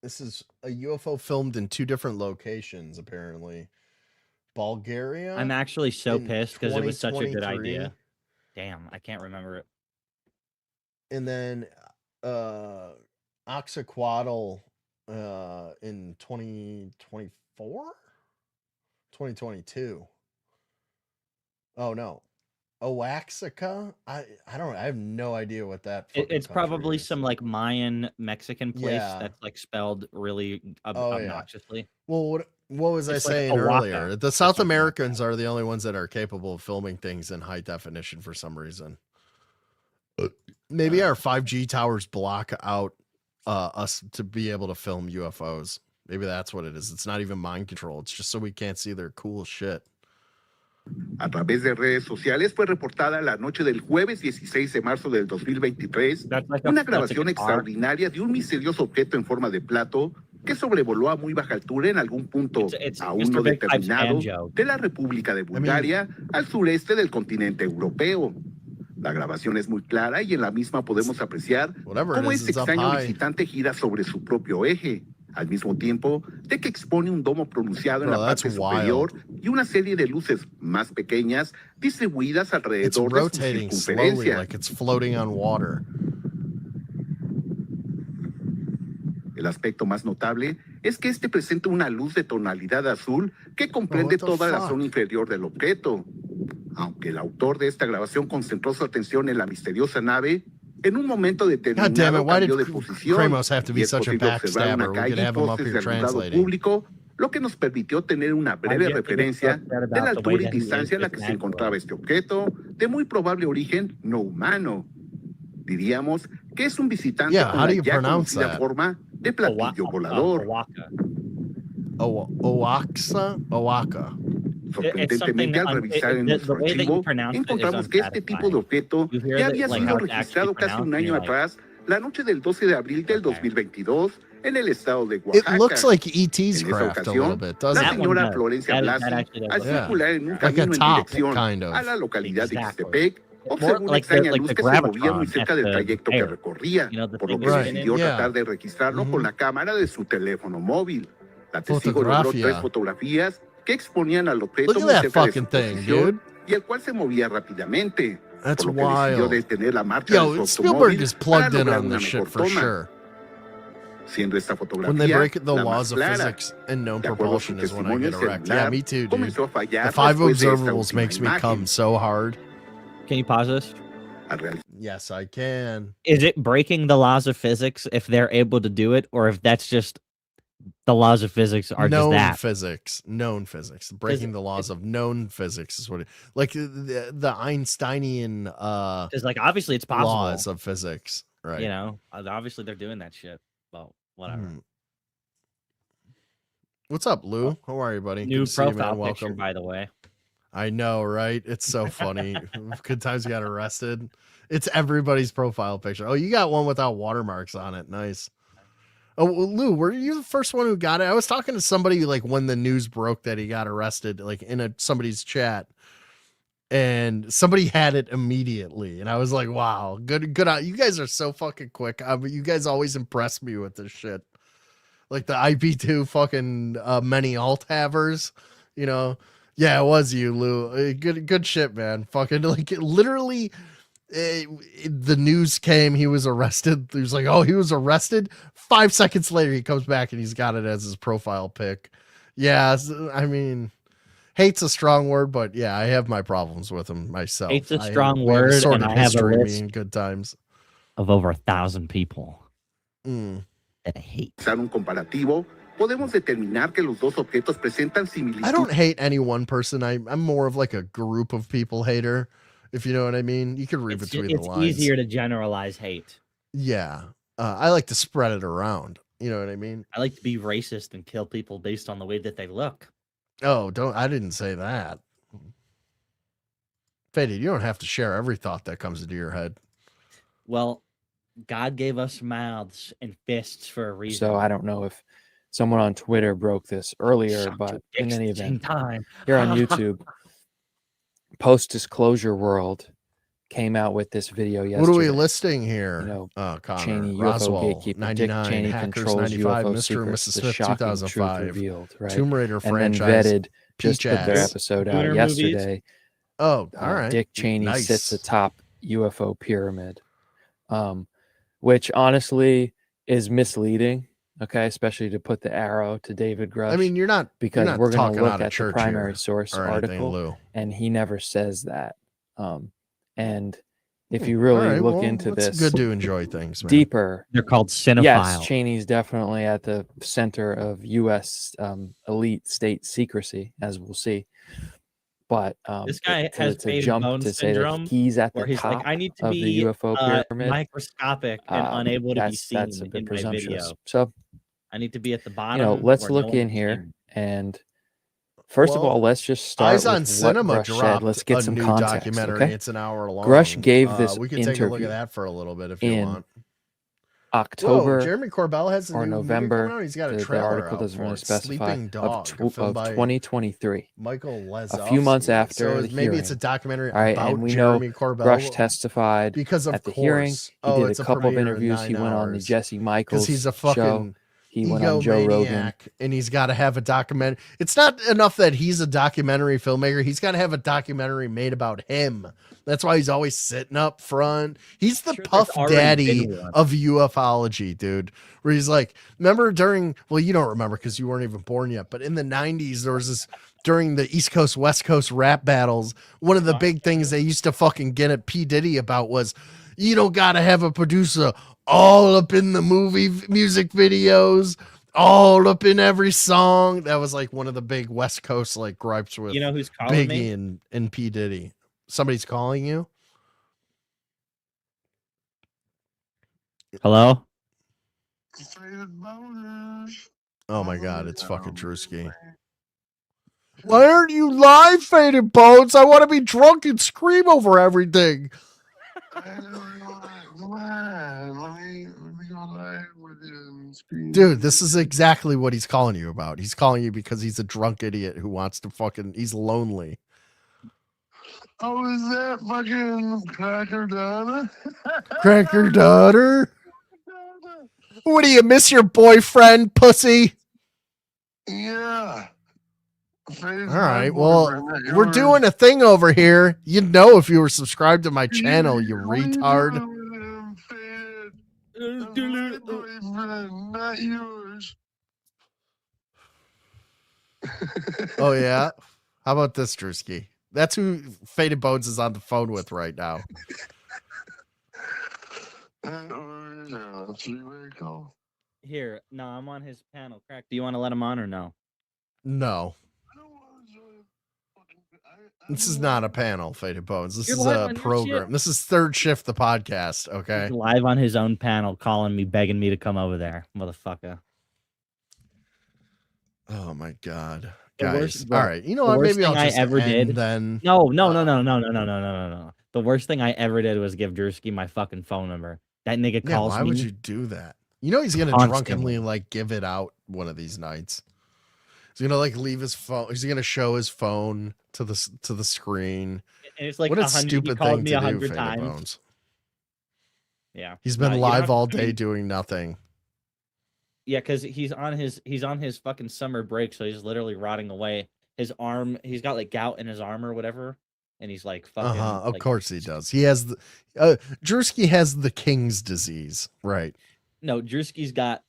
B: This is a UFO filmed in 2 different locations, apparently. Bulgaria.
K: I'm actually so
B: in
K: pissed because it was such a good
B: 2023.
K: idea. Damn, I can't remember it.
B: And then Oxaquatl in 2024? 2022. Oh no. Oaxaca? I don't know. I have no idea what that
K: It's
B: country
K: probably
B: is.
K: some like Mayan Mexican place
B: Yeah.
K: that's like spelled really
B: Oh, yeah.
K: obnoxiously.
B: Well, what was I
K: It's like
B: saying
K: Oaxaca
B: earlier? The
K: or
B: South
K: something like
B: Americans are the only ones that are capable of filming things in high definition for some reason. Maybe our 5G towers block out us to be able to film UFOs. Maybe that's what it is. It's not even mind control. It's just so we can't see their cool shit.
R: A través de redes sociales fue reportada la noche del jueves 16 de marzo del 2023 una grabación extraordinaria de un misterioso objeto en forma de plato que sobrevoló a muy baja altura en algún punto aún no determinado de la República de Bulgaria al sureste del continente europeo. La grabación es muy clara y en la misma podemos apreciar cómo este extraño visitante gira sobre su propio eje, al mismo tiempo de que expone un domo pronunciado en la parte superior y una serie de luces más pequeñas distribuidas alrededor de su circunferencia.
B: Like it's floating on water.
R: El aspecto más notable es que este presenta una luz de tonalidad azul que comprende toda la zona inferior del objeto. Aunque el autor de esta grabación concentró su atención en la misteriosa nave, en un momento determinado cambió de posición y es posible observar una calle y postes de alumbrado público, lo que nos permitió tener una breve referencia de la altura y distancia a la que se encontraba este objeto, de muy probable origen no humano. Diríamos que es un visitante con la ya conocida forma de platillo volador.
B: Oaxaca.
R: Sorprendentemente, al revisar en nuestro archivo, encontramos que este tipo de objeto ya había sido registrado casi un año atrás, la noche del 12 de abril del 2022, en el estado de Oaxaca.
B: It looks like E.T.'s
R: En esa
B: craft a little
R: ocasión,
B: bit,
R: la
B: doesn't it?
R: señora Florencia Blasi, al circular en un camino en dirección a la localidad de Ixtepec, observó una extraña luz que se movía muy cerca del trayecto que recorría, por lo que decidió tratar de registrarlo con la cámara de su teléfono móvil. La testigo logró 3 fotografías que exponían al objeto muy cerca de su posición y el cual se movía rápidamente.
B: That's
R: por lo que decidió
B: wild.
R: detener la marcha de su
B: Spielberg
R: automóvil
B: is
R: para
B: plugged in
R: lograr
B: on
R: una
B: this shit
R: mejor
B: for
R: toma.
B: sure.
R: Siendo esta
B: When they
R: fotografía
B: break the
R: la
B: laws
R: más
B: of
R: clara.
B: physics and known
R: De acuerdo a su
B: propulsion is when I
R: testimonio,
B: get
R: el
B: erect.
R: celular
B: Yeah, me too, dude.
R: comenzó a fallar
B: The 5
R: después de esta
B: observables
R: última
B: makes me
R: imagen.
B: come so hard.
K: Can you pause this?
B: Yes, I can.
K: Is it breaking the laws of physics if they're able to do it, or if that's just the laws of physics are
B: known
K: just that?
B: known physics. Breaking the laws of known physics is what it like the Einsteinian
K: Because like obviously it's possible.
B: laws of physics, right?
K: You know, obviously they're doing that shit. Well, whatever.
B: What's up, Lou? How are you, buddy?
K: New
B: Good to see you,
K: profile
B: man.
K: picture,
B: Welcome.
K: by the way.
B: I know, right? It's so funny. Good times you got arrested. It's everybody's profile picture. Oh, you got one without watermarks on it. Nice. Oh, well, Lou, were you the first one who got it? I was talking to somebody like when the news broke that he got arrested, like in somebody's chat, and somebody had it immediately, and I was like, "Wow, good. You guys are so fucking quick. You guys always impress me with this shit, like the IP2 fucking many alt havers, you know." Yeah, it was you, Lou. Good shit, man. Fucking like literally. The news came, he was arrested. He was like, oh, he was arrested. 5 seconds later, he comes back and he's got it as his profile pic. Yeah, I mean, hate's a strong word, but yeah, I have my problems with him myself.
K: Hate's a strong word, and I have a list
B: in good times
K: of over 1,000 people
B: that
K: I hate.
R: Un comparativo, podemos determinar que los dos objetos presentan similitudes.
B: I don't hate any one person. I'm more of like a group of people hater. If you know what I mean, you could read between the lines.
K: It's easier to generalize hate.
B: Yeah. I like to spread it around. You know what I mean?
K: I like to be racist and kill people based on the way that they look.
B: Oh, I didn't say that. Faded, you don't have to share every thought that comes into your head.
K: Well, God gave us mouths and fists for a reason.
Q: So I don't know if someone on Twitter broke this earlier, but in any event, here on YouTube, Post-Disclosure World came out with this video yesterday.
B: What are we listing here?
Q: You know,
B: Connor,
Q: Cheney,
B: Roswell,
Q: UFO gatekeeper,
B: 99,
Q: Dick Cheney
B: Hackers,
Q: controls
B: 95,
Q: UFO
B: Mr.
Q: secrets,
B: Mrs.
Q: the
B: Smith,
Q: shocking
B: 2005,
Q: truth revealed, right?
B: Tomb Raider
Q: and then
B: franchise,
Q: vetted just put their
B: ass.
Q: episode out
K: Gooner movies?
Q: yesterday.
B: Oh, all right.
Q: Dick Cheney
B: Nice.
Q: sits atop UFO pyramid, which honestly is misleading. Okay, especially to put the arrow to David Grush.
B: I mean, you're not
Q: because
B: not
Q: we're going
B: talking
Q: to look
B: out of
Q: at the
B: church
Q: primary
B: here
Q: source
B: or anything,
Q: article,
B: Lou.
Q: and he never says that. And if you
B: All
Q: really
B: right,
Q: look
B: well,
Q: into
B: it's
Q: this
B: good to enjoy things, man.
Q: deeper,
K: They're called cinephiles.
Q: yes, Cheney's definitely at the center of U.S. Elite state secrecy, as we'll see. But
K: This guy has
Q: to
K: faded
Q: jump
K: bone
Q: to say
K: syndrome,
Q: that he's at
K: where
Q: the
K: he's
Q: top
K: like, I need to
Q: of
K: be
Q: the UFO pyramid,
K: microscopic and unable to be seen
Q: that's a bit
K: in my
Q: presumptuous.
K: video.
Q: So,
K: I need to be at the bottom.
Q: you know, let's
K: where no
Q: look
K: one
Q: in
K: can
Q: here
K: see me.
Q: and first of all, let's just start
B: Eyes
Q: with
B: on
Q: what
B: Cinema
Q: Grush said.
B: dropped
Q: Let's get
B: a
Q: some
B: new
Q: context.
B: documentary.
Q: Okay?
B: It's an hour long.
Q: Grush gave this
B: we can
Q: interview
B: take a look at that for a little bit if you
Q: in
B: want.
Q: October
B: Jeremy Corbell has a
Q: or
B: new
Q: November.
B: movie coming out. He's got a
Q: the
B: trailer
Q: article
B: out
Q: doesn't
B: for
Q: really
B: it.
Q: specify
B: Sleeping Dog,
Q: of
B: filmed by
Q: 2023.
B: Michael Lesofsky.
Q: A few months after
B: so
Q: the
B: maybe
Q: hearing.
B: it's a documentary
Q: All right,
B: about
Q: and we
B: Jeremy
Q: know
B: Corbell.
Q: Grush testified
B: because of
Q: at the
B: course.
Q: hearing. He did
B: it's
Q: a couple of
B: premiere in
Q: interviews. He
B: 9
Q: went on the
B: hours.
Q: Jesse Michaels
B: he's a
Q: show.
B: fucking
Q: He went on Joe Rogan.
B: and he's got to have a documentary. It's not enough that he's a documentary filmmaker. He's got to have a documentary made about him. That's why he's always sitting up front. He's the Puff Daddy of ufology, dude. Where he's like, remember during, well, you don't remember because you weren't even born yet, but in the 90s, there was this, during the East Coast, West Coast rap battles, one of the big things they used to fucking get at P. Diddy about was, you don't got to have a producer all up in the music videos, all up in every song. That was like one of the big West Coast like gripes with,
K: You know who's calling
B: Biggie
K: me?
B: and P. Diddy. Somebody's calling you?
K: Hello?
B: Oh my god, it's fucking Drewski. Why aren't you live, Faded Bones? I want to be drunk and scream over everything. Dude, this is exactly what he's calling you about. He's calling you because he's a drunk idiot who wants to fucking, he's lonely.
S: Oh, is that fucking Crackadona?
B: Cracker daughter? What do you miss your boyfriend, pussy?
S: Yeah.
B: All right, well, we're doing a thing over here. You'd know if you were subscribed to my channel, you retard.
S: Not yours.
B: Oh, yeah? How about this, Drewski? That's who Faded Bones is on the phone with right now.
K: Here, no, I'm on his panel. Crack, do you want to let him on or no?
B: No. This is not a panel, Faded Bones. This
K: You're
B: is
K: live
B: a
K: on your
B: program.
K: shit.
B: This is Third Shift, the podcast, okay?
K: He's live on his own panel, calling me, begging me to come over there, motherfucker.
B: Oh, my God.
K: The
B: Guys,
K: worst-
B: all right. You know
K: the
B: what?
K: worst
B: Maybe I'll
K: thing I
B: just
K: ever
B: end
K: did.
B: then.
K: No. The worst thing I ever did was give Drewski my fucking phone number. That nigga
B: Yeah,
K: calls
B: why
K: me.
B: would you do that? You know he's gonna
K: Constantly.
B: drunkenly like give it out one of these nights. He's gonna like leave his phone. He's gonna show his phone to the screen.
K: And it's like
B: what a
K: 100 he
B: stupid
K: called
B: thing
K: me
B: to do,
K: 100
B: Faded
K: times.
B: Bones.
K: Yeah,
B: He's
K: No,
B: been
K: you don't
B: live
K: have to-
B: all
K: I
B: day
K: mean,
B: doing nothing.
K: Yeah, because he's on his fucking summer break, so he's literally rotting away. His arm, he's got like gout in his arm or whatever, and he's like fucking.
B: Of
K: like,
B: course he does. He has the Drewski has the King's disease, right?
K: No, Drewski's got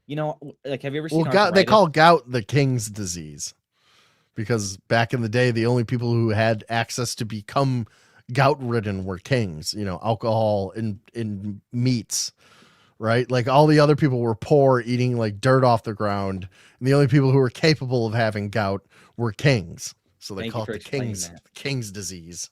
K: you know, like have you ever seen?
B: Well, gout, they
K: arthritis?
B: call gout the King's disease because back in the day, the only people who had access to become gout ridden were kings. You know, alcohol in meats. Right? Like all the other people were poor, eating like dirt off the ground. And the only people who were capable of having gout were kings. So they
K: Thank
B: call
K: you for
B: it
K: explaining
B: the
K: that.
B: king's disease.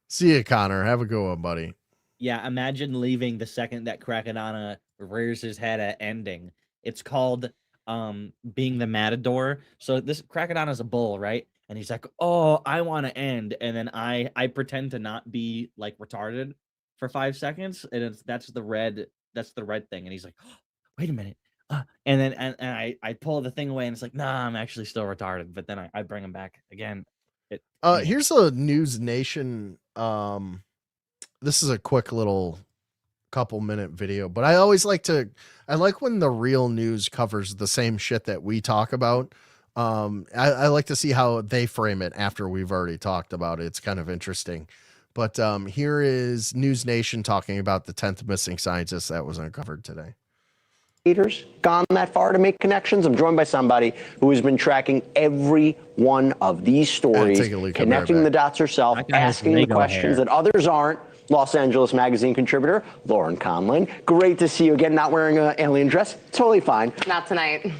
B: See you, Connor. Have a good one, buddy.
K: Yeah, imagine leaving the second that Crackadona rears his head at ending. It's called being the matador. So this Crackadona's a bull, right? And he's like, "Oh, I want to end," and then I pretend to not be like retarded for 5 seconds, and that's the red thing, and he's like, oh, "Wait a minute," and then and I pull the thing away, and it's like, "Nah, I'm actually still retarded," but then I bring him back again.
B: Here's a News Nation. This is a quick little couple minute video, but I always like when the real news covers the same shit that we talk about. I like to see how they frame it after we've already talked about it. It's kind of interesting. But here is News Nation talking about the 10th missing scientist that was uncovered today.
T: Gone that far to make connections. I'm joined by somebody who has been tracking every one of these stories, connecting the dots herself, asking the questions that others aren't. Los Angeles Magazine contributor Lauren Conlin. Great to see you again. Not wearing an alien dress. Totally fine.
U: Not tonight.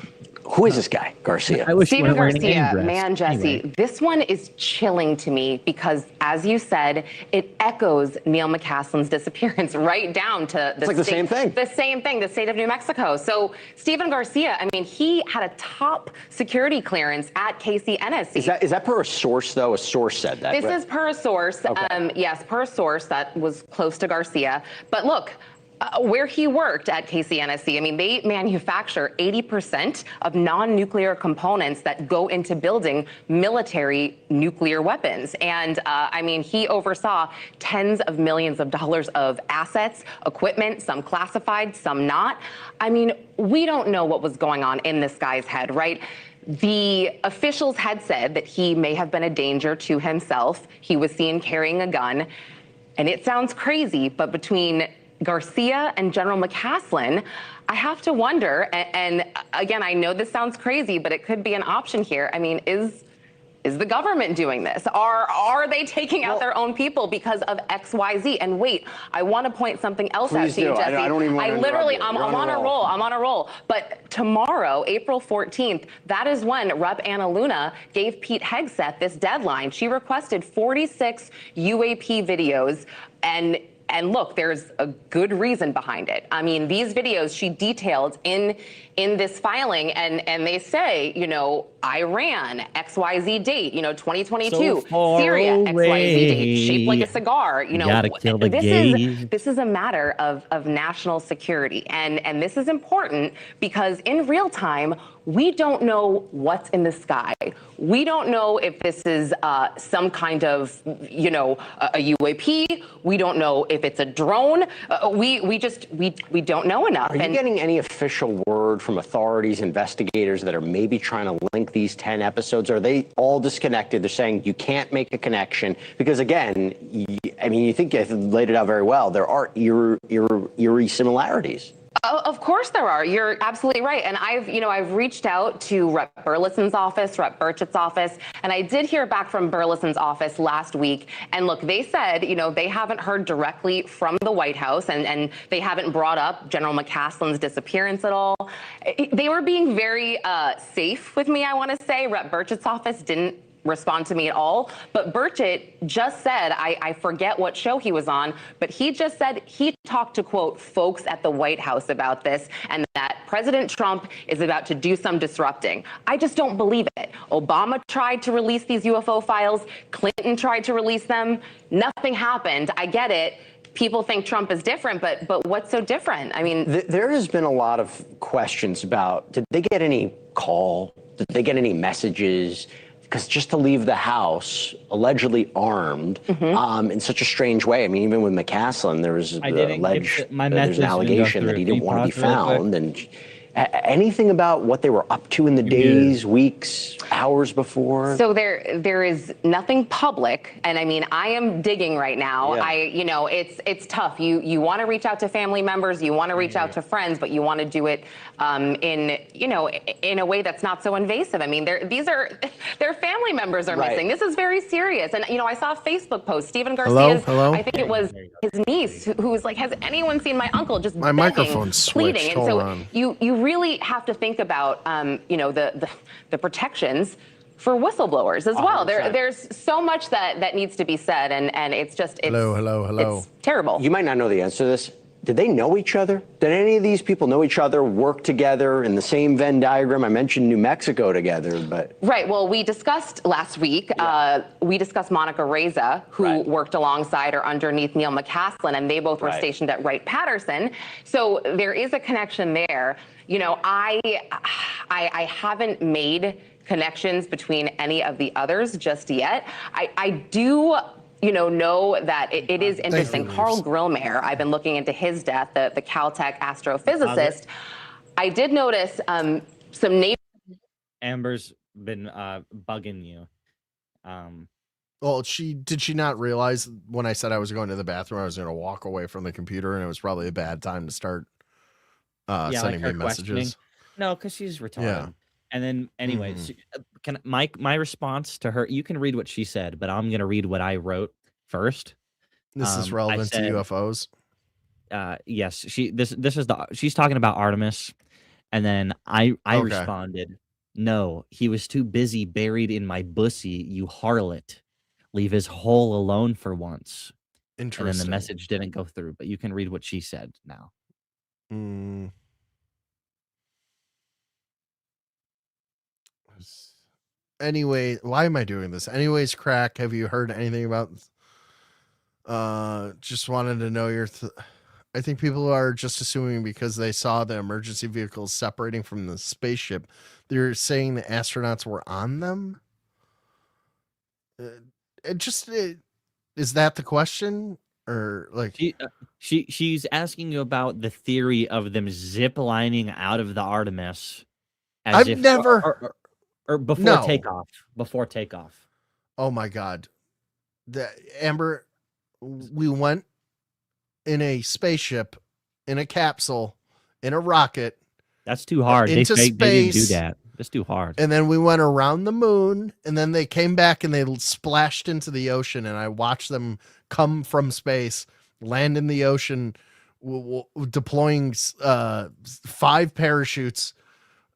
T: Who is this guy, Garcia?
U: Steven Garcia, man, Jesse, this one is chilling to me because, as you said, it echoes Neil McCaslin's disappearance right down to
T: the same thing.
U: The same thing, the state of New Mexico. So Steven Garcia, I mean, he had a top security clearance at KCNSC.
T: Is that per a source, though? A source said that.
U: This is per a source. Okay. Yes, per a source that was close to Garcia. But look, where he worked at KCNSC, I mean, they manufacture 80% of non-nuclear components that go into building military nuclear weapons. And I mean, he oversaw tens of millions of dollars of assets, equipment, some classified, some not. I mean, we don't know what was going on in this guy's head, right? The officials had said that he may have been a danger to himself. He was seen carrying a gun. And it sounds crazy, but between Garcia and General McCaslin, I have to wonder, and again, I know this sounds crazy, but it could be an option here. I mean, is the government doing this? Are they taking out their own people because of XYZ? And wait, I want to point something else out to you, Jesse.
T: I don't even want to
U: literally,
T: interrupt
U: I'm
T: you.
U: on a roll. I'm on a roll. But tomorrow, April 14th, that is when Rep. Anna Luna gave Pete Hegseth this deadline. She requested 46 UAP videos, and look, there's a good reason behind it. I mean, these videos she detailed in this filing, and they say, you know, Iran, XYZ date, you know, 2022,
K: so
U: Syria,
K: away.
U: XYZ date, shaped like a cigar, you know.
K: Gotta kill the gays.
U: This is a matter of national security, and this is important because in real time, we don't know what's in the sky. We don't know if this is some kind of, you know, a UAP. We don't know if it's a drone. We don't know enough.
T: Are you getting any official word from authorities, investigators that are maybe trying to link these 10 episodes? Are they all disconnected? They're saying you can't make a connection because, again, I mean, you think you laid it out very well. There are eerie similarities.
U: Of course there are. You're absolutely right. And I've reached out to Rep. Burleson's office, Rep. Burchett's office, and I did hear back from Burleson's office last week. And look, they said, you know, they haven't heard directly from the White House and they haven't brought up General McCaslin's disappearance at all. They were being very safe with me, I want to say. Rep. Burchett's office didn't respond to me at all. But Burchett just said, I forget what show he was on, but he just said he talked to, quote, folks at the White House about this and that President Trump is about to do some disrupting. I just don't believe it. Obama tried to release these UFO files. Clinton tried to release them. Nothing happened. I get it. People think Trump is different, but what's so different? I mean,
T: there has been a lot of questions about, did they get any call? Did they get any messages? Because just to leave the house, allegedly armed, in such a strange way. I mean, even with McCaslin, there was there's an allegation that he didn't want to be found. And anything about what they were up to in the days, weeks, hours before?
U: So there is nothing public, and I mean, I am digging right now.
T: Yeah.
U: It's tough. You want to reach out to family members, you want to reach out to friends, but you want to do it in a way that's not so invasive. I mean, their family members are missing. This is very serious. And I saw a Facebook post. Steven Garcia's,
B: Hello?
U: I think it was his niece, who was like, "Has anyone seen my uncle?" Just
B: my
U: begging,
B: microphone's
U: pleading.
B: switched.
U: And so
B: Hold on.
U: you really have to think about the protections for whistleblowers as well. There's so much that needs to be said, and it's
B: Hello.
U: It's terrible.
T: You might not know the answer to this. Did they know each other? Did any of these people know each other, work together in the same Venn diagram? I mentioned New Mexico together, but...
U: Right. Well, we discussed last week, we discussed Monica Reza, who worked alongside or underneath Neil McCaslin, and they both were stationed at Wright-Patterson. So there is a connection there. I haven't made connections between any of the others just yet. I do... know that it is interesting. Carl Grillmayer, I've been looking into his death, the Caltech astrophysicist. I did notice some neighbors.
K: Amber's been bugging you.
B: Well, did she not realize when I said I was going to the bathroom, I was going to walk away from the computer, and it was probably a bad time to start sending me messages?
K: No, because she's retarded.
B: Yeah.
K: And then, anyways, can my response to her? You can read what she said, but I'm gonna read what I wrote first.
B: This is relevant to UFOs.
K: Yes, she's talking about Artemis, and then I responded, "No, he was too busy buried in my bussy, you harlot. Leave his hole alone for once."
B: Interesting.
K: And then the message didn't go through, but you can read what she said now.
B: Anyway, why am I doing this? Anyways, Crack, have you heard anything about? Just wanted to know your. I think people are just assuming because they saw the emergency vehicles separating from the spaceship, they're saying the astronauts were on them. Is that the question, or like
K: she's asking you about the theory of them zip lining out of the Artemis?
B: I've never.
K: Or before takeoff. Before takeoff.
B: Oh my God. Amber, we went in a spaceship, in a capsule, in a rocket.
K: That's too hard.
B: Into
K: they didn't do
B: space.
K: that. That's too hard.
B: And then we went around the moon, and then they came back and they splashed into the ocean, and I watched them come from space, land in the ocean, deploying 5 parachutes.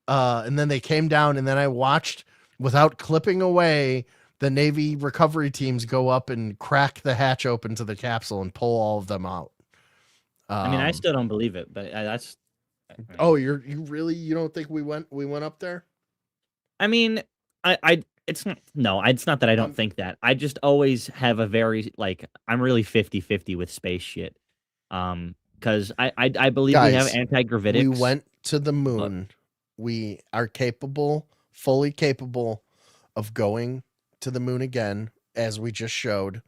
B: And then they came down, and then I watched, without clipping away, the Navy recovery teams go up and crack the hatch open to the capsule and pull all of them out.
K: I mean, I still don't believe it, but that's.
B: Oh, you don't think we went up there?
K: I mean, it's not that I don't think that. I just always have a very I'm really 50-50 with space shit. Because I believe we have anti-gravitics.
B: We went to the moon. We are fully capable of going to the moon again, as we just showed.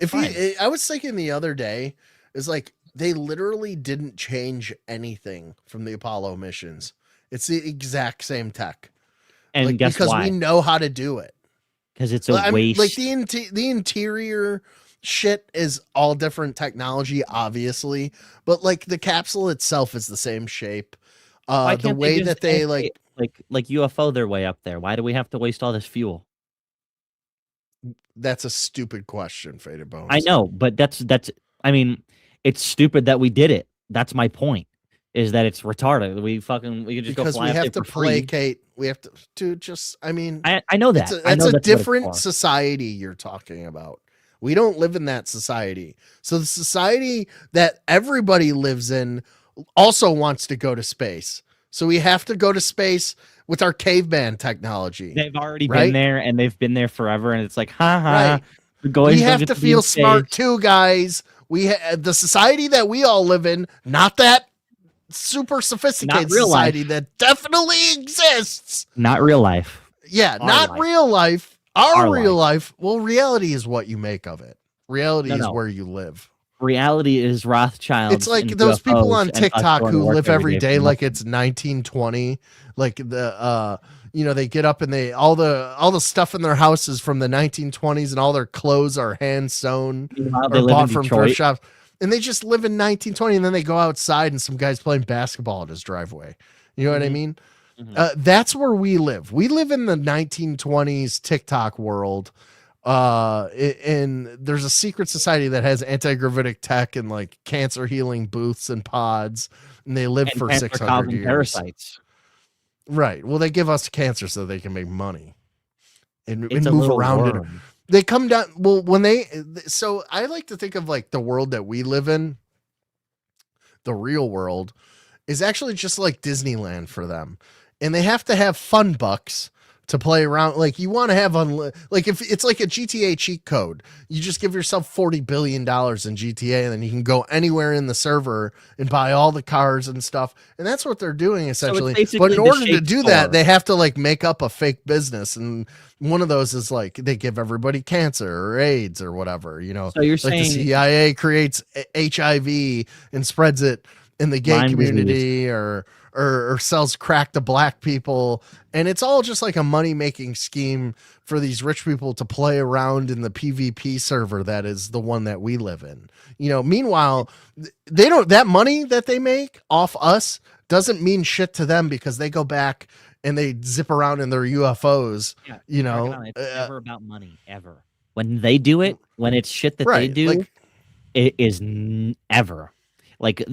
B: I was thinking the other day, is they literally didn't change anything from the Apollo missions. It's the exact same tech.
K: And guess
B: because
K: why?
B: we know how to do it.
K: Because it's a waste.
B: The interior shit is all different technology, obviously, but the capsule itself is the same shape. The way that they like
K: UFO their way up there. Why do we have to waste all this fuel?
B: That's a stupid question, Faded Bones.
K: I know, but that's I mean, it's stupid that we did it. That's my point. Is that it's retarded. We could just go fly
B: we
K: up
B: have
K: there
B: to
K: for free.
B: placate. We have to just. I mean,
K: I know that.
B: That's a different society you're talking about. We don't live in that society. So the society that everybody lives in also wants to go to space. So we have to go to space with our caveman technology.
K: They've already been there, and they've been there forever, and it's like, ha.
B: We have to feel smart too, guys. The society that we all live in, not that super sophisticated society that definitely exists.
K: Not real life.
B: Yeah, not real life. Our real life. Well, reality is what you make of it. Reality is where you live.
K: Reality is Rothschild.
B: It's like those people on TikTok who live every day like it's 1920. Like they get up and all the stuff in their house is from the 1920s, and all their clothes are hand sewn or bought from thrift shops. And they just live in 1920, and then they go outside and some guy's playing basketball at his driveway. You know what I mean? That's where we live. We live in the 1920s TikTok world. And there's a secret society that has anti-gravitic tech and cancer healing booths and pods, and they live for 600 years.
K: Parasites.
B: Right. Well, they give us cancer so they can make money and move around it. They come down. Well, so I like to think of the world that we live in. The real world is actually just like Disneyland for them. And they have to have fun bucks to play around. Like you want to have like if it's like a GTA cheat code, you just give yourself $40 billion in GTA and then you can go anywhere in the server and buy all the cars and stuff. And that's what they're doing essentially. But in order to do that, they have to like make up a fake business. And one of those is like they give everybody cancer or AIDS or whatever, you know.
K: So you're
B: like
K: saying
B: the CIA creates HIV and spreads it in the gay community or sells crack to black people, and it's all just like a money-making scheme for these rich people to play around in the PvP server that is the one that we live in. You know, meanwhile, they don't, that money that they make off us doesn't mean shit to them because they go back and they zip around in their UFOs.
K: Yeah,
B: you know,
K: it's never about money ever. When they do it, when it's shit that they do, like, it is ever like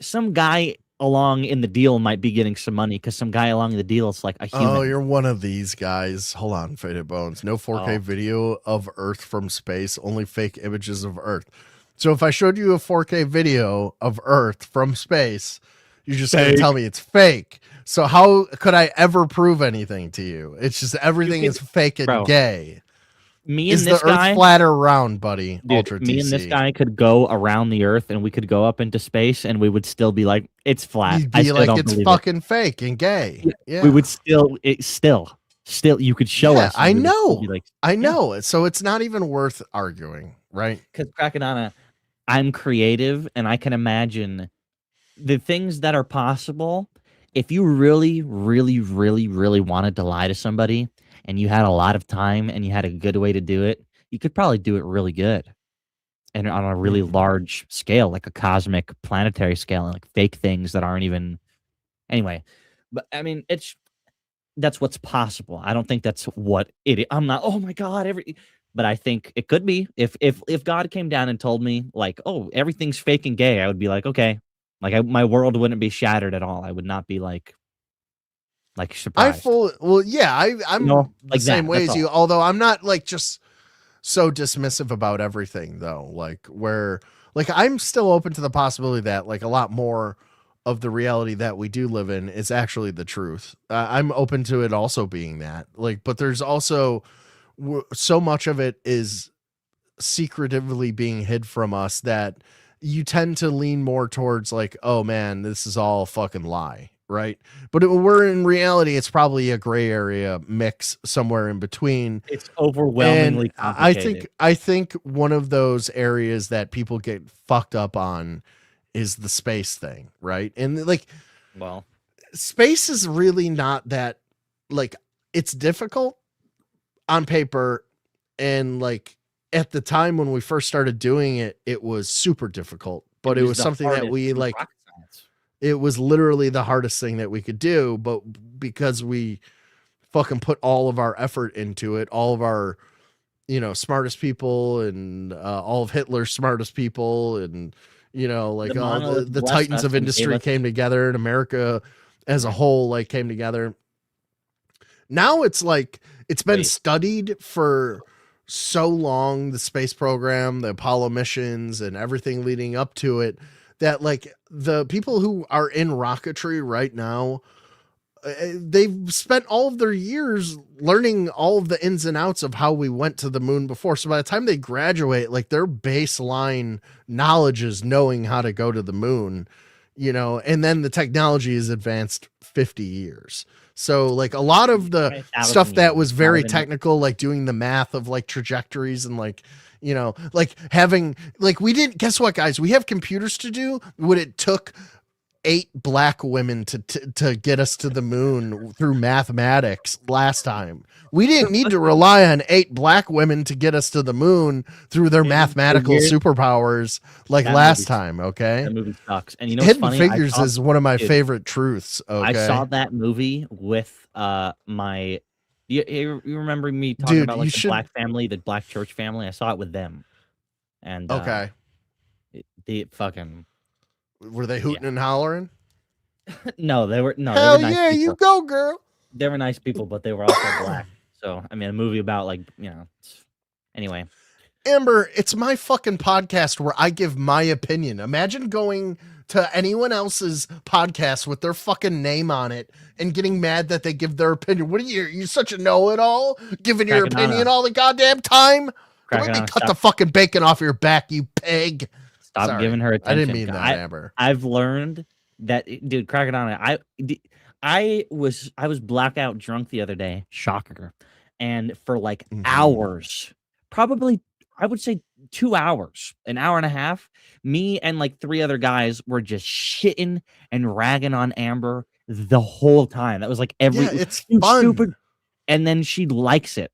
K: some guy along in the deal might be getting some money because some guy along the deal is like a human.
B: Oh, you're one of these guys. Hold on, Faded Bones. No 4K video of Earth from space, only fake images of Earth. So if I showed you a 4K video of Earth from space, you're just going to tell me it's fake. So how could I ever prove anything to you? It's just everything is fake and gay.
K: Me and
B: is
K: this
B: the Earth
K: guy
B: flat or round, buddy?
K: Dude,
B: Ultra
K: me
B: TC.
K: and this guy could go around the Earth and we could go up into space and we would still be like, it's flat.
B: You'd be like, it's fucking fake and gay. Yeah.
K: We would still, you could show us.
B: I know.
K: Like,
B: I know. So it's not even worth arguing, right?
K: Because Crackadona, I'm creative and I can imagine the things that are possible. If you really, really, really, really wanted to lie to somebody and you had a lot of time and you had a good way to do it, you could probably do it really good and on a really large scale, like a cosmic planetary scale, and like fake things that aren't even anyway. But I mean, that's what's possible. I don't think that's what it is. I'm not, oh my God, but I think it could be if God came down and told me like, oh, everything's fake and gay, I would be like, okay, like my world wouldn't be shattered at all. I would not be like surprised.
B: I'm
K: like
B: the same
K: that,
B: way
K: that's
B: as you,
K: all.
B: although I'm not like just so dismissive about everything though. Like where like I'm still open to the possibility that like a lot more of the reality that we do live in is actually the truth. I'm open to it also being that like, but there's also so much of it is secretively being hid from us that you tend to lean more towards like, oh man, this is all fucking lie. Right. But we're in reality, it's probably a gray area mix somewhere in between.
K: It's overwhelmingly complicated.
B: I think one of those areas that people get fucked up on is the space thing. Right. And like,
K: well,
B: space is really not that like it's difficult on paper. And like at the time when we first started doing it, it was super difficult, but it was something that we like. It was literally the hardest thing that we could do, but because we fucking put all of our effort into it, all of our, you know, smartest people and all of Hitler's smartest people and, you know, like the titans of industry came together and America as a whole, like came together. Now it's like, it's been studied for so long, the space program, the Apollo missions and everything leading up to it, that like the people who are in rocketry right now, they've spent all of their years learning all of the ins and outs of how we went to the moon before. So by the time they graduate, like their baseline knowledge is knowing how to go to the moon, you know, and then the technology is advanced 50 years. So like a lot of the stuff that was very technical, like doing the math of like trajectories and like, you know, like having like we didn't guess what, guys, we have computers to do what it took 8 black women to get us to the moon through mathematics last time. We didn't need to rely on 8 black women to get us to the moon through their mathematical superpowers like last time. Okay.
K: That movie sucks. And you know,
B: Hidden Figures is one of my favorite truths. Okay.
K: I saw that movie with my. You remember me talking about like the black family, the black church family? I saw it with them, and
B: okay,
K: they fucking
B: were they hooting and hollering?
K: No, they were no.
B: Hell
K: they were nice
B: yeah,
K: people.
B: you go, girl.
K: They were nice people, but they were also black. So I mean, a movie about like, you know, anyway.
B: Amber, it's my fucking podcast where I give my opinion. Imagine going to anyone else's podcast with their fucking name on it and getting mad that they give their opinion. What are you such a know-it-all? Giving your opinion all the goddamn time? Let me cut the fucking bacon off your back, you pig.
K: Stop giving her attention.
B: I didn't mean that, Amber.
K: I've learned that, dude, Crackadona, I was blackout drunk the other day. Shocker. And for like hours, probably, I would say 2 hours, an hour and a half, me and like 3 other guys were just shitting and ragging on Amber the whole time. That was like
B: it's fun.
K: Stupid. And then she likes it.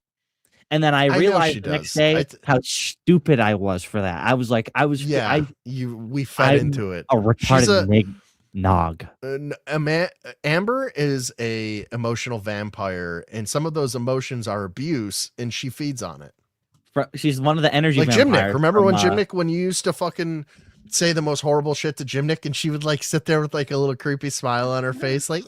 K: And then I realized the next day how stupid I was for that. I was like,
B: we fed into it.
K: A retarded nog.
B: Amber is a emotional vampire, and some of those emotions are abuse, and she feeds on it.
K: She's one of the energy
B: like
K: vampires.
B: Jimnick. Remember when Jimnick, when you used to fucking say the most horrible shit to Jimnick, and she would like sit there with like a little creepy smile on her face, like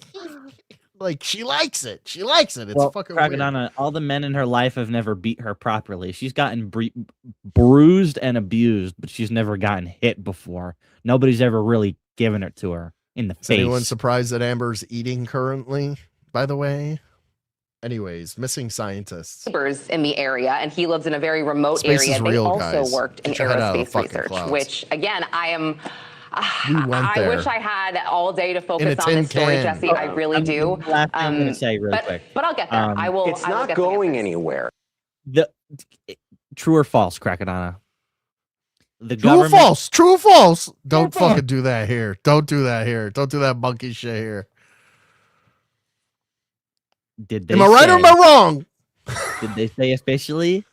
B: she likes it. She likes it. It's fucking
K: Crackadona,
B: weird.
K: all the men in her life have never beat her properly. She's gotten bruised and abused, but she's never gotten hit before. Nobody's ever really given it to her in the face.
B: Anyone surprised that Amber's eating currently, by the way? Anyways, missing scientists.
U: Neighbors in the area, and he lives in a very remote
B: Space
U: area.
B: is real,
U: they also
B: guys.
U: worked in
B: Get your head out of the
U: aerospace
B: fucking
U: research,
B: clouds.
U: which again, I
B: there.
U: wish I had all day to
B: In a
U: focus on
B: tin
U: this story,
B: can.
U: Jesse. I really do.
K: I'm gonna say really quick,
U: but I'll get there. I will.
T: It's
U: I will
T: not
U: get to the
T: going
U: answers.
T: anywhere.
K: True or false, Crackadona? The
B: True or false? True or false? Don't fucking do that here. Don't do that here. Don't do that monkey shit here.
K: Did they
B: Am I right or am I wrong?
K: Did they say officially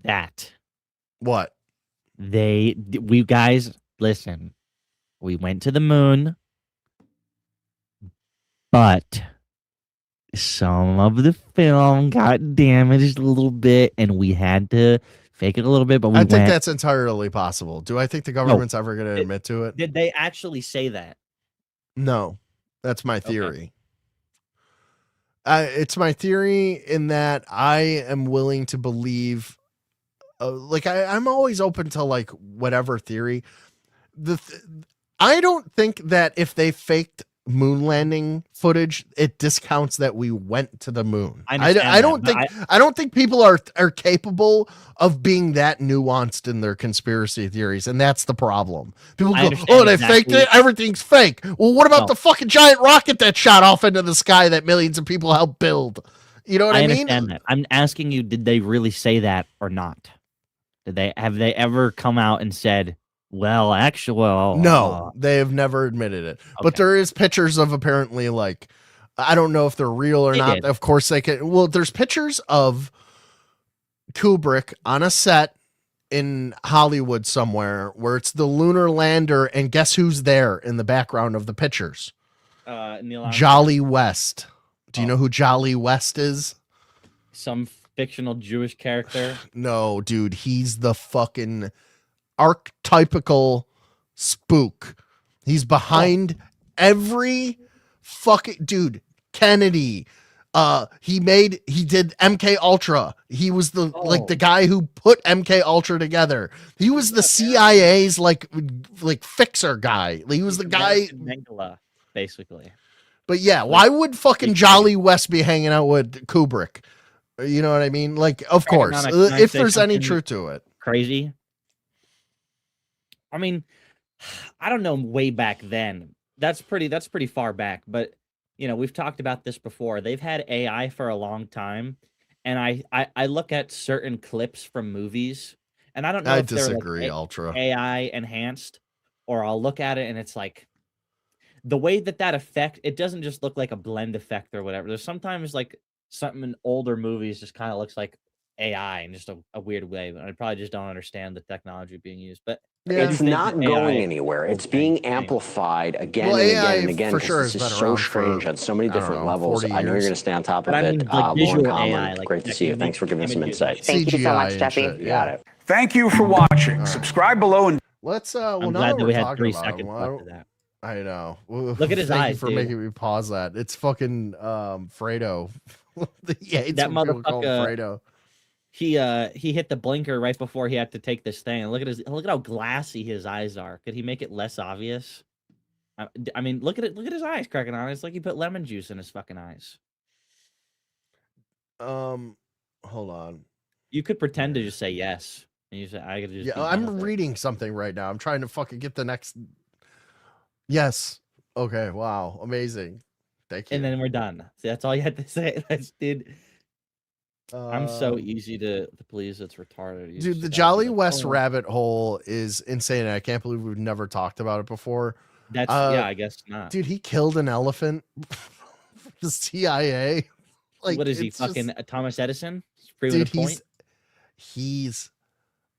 K: that
B: what
K: we guys listen? We went to the moon, but some of the film got damaged a little bit, and we had to fake it a little bit. But
B: I think that's entirely possible. Do I think the government's ever going to admit to it?
K: Did they actually say that?
B: No, that's my theory. It's my theory in that I am willing to believe, I'm always open to like whatever theory. I don't think that if they faked moon landing footage, it discounts that we went to the moon. I don't think people are capable of being that nuanced in their conspiracy theories, and that's the problem. People go, "Oh, they faked it. Everything's fake." Well, what about the fucking giant rocket that shot off into the sky that millions of people helped build? You know what I mean?
K: Understand that. I'm asking you, did they really say that or not? Have they ever come out and said, well, actually,
B: no, they have never admitted it. Okay. But there is pictures of apparently, like, I don't know if they're real or not. Of course they can. Well, there's pictures of Kubrick on a set in Hollywood somewhere where it's the lunar lander, and guess who's there in the background of the pictures? Jolly West. Do you know who Jolly West is?
K: Some fictional Jewish character?
B: No, dude, he's the fucking archetypical spook. He's behind every fucking dude. Kennedy. He did MK Ultra. He was the the guy who put MK Ultra together. He was the CIA's like fixer guy. He was the guy
K: Mengele, basically.
B: But yeah, why would fucking Jolly West be hanging out with Kubrick? You know what I mean? Like, of course, if there's any truth to it.
K: Crazy. I mean, I don't know way back then. That's pretty far back, but you know, we've talked about this before. They've had AI for a long time, and I look at certain clips from movies, and I don't know if
B: disagree,
K: they're like
B: Ultra
K: AI enhanced, or I'll look at it and it's like the way that effect, it doesn't just look like a blend effect or whatever. There's sometimes like something in older movies just kind of looks like AI in just a weird way, but I probably just don't understand the technology being used. But
T: it's not going anywhere. It's being amplified again and again and again.
B: For sure,
T: this is so strange on so many different levels. I know you're going to stay on top of it.
K: Like
T: Lauren Common,
K: AI,
T: great to see you. Thanks for giving us some insight.
U: Thank you so much, Jesse.
T: You got it.
C: Thank you for watching. Subscribe below and
B: let's
K: I'm glad that we had 3 seconds left of that.
B: I know.
K: Look at his
B: Thank
K: eyes,
B: you for
K: dude.
B: making me pause that. It's fucking Fredo. He hates
K: That
B: when people call him
K: motherfucker.
B: Fredo.
K: he hit the blinker right before he had to take this thing. And look at how glassy his eyes are. Could he make it less obvious? I mean, look at it. Look at his eyes cracking on. It's like he put lemon juice in his fucking eyes.
B: Hold on.
K: You could pretend to just say yes, and you say, "I could just."
B: Yeah, I'm reading something right now. I'm trying to fucking get the next. Yes. Okay. Wow. Amazing. Thank you.
K: And then we're done. See, that's all you had to say. That's dude. I'm so easy to please. It's retarded. You
B: Dude,
K: just
B: the
K: gotta
B: Jolly
K: be like,
B: West
K: "Oh."
B: rabbit hole is insane. I can't believe we've never talked about it before.
K: That's yeah, I guess not.
B: Dude, he killed an elephant for the CIA. Like,
K: What is he
B: it's just-
K: fucking Thomas Edison? Proving
B: dude,
K: a point?
B: he's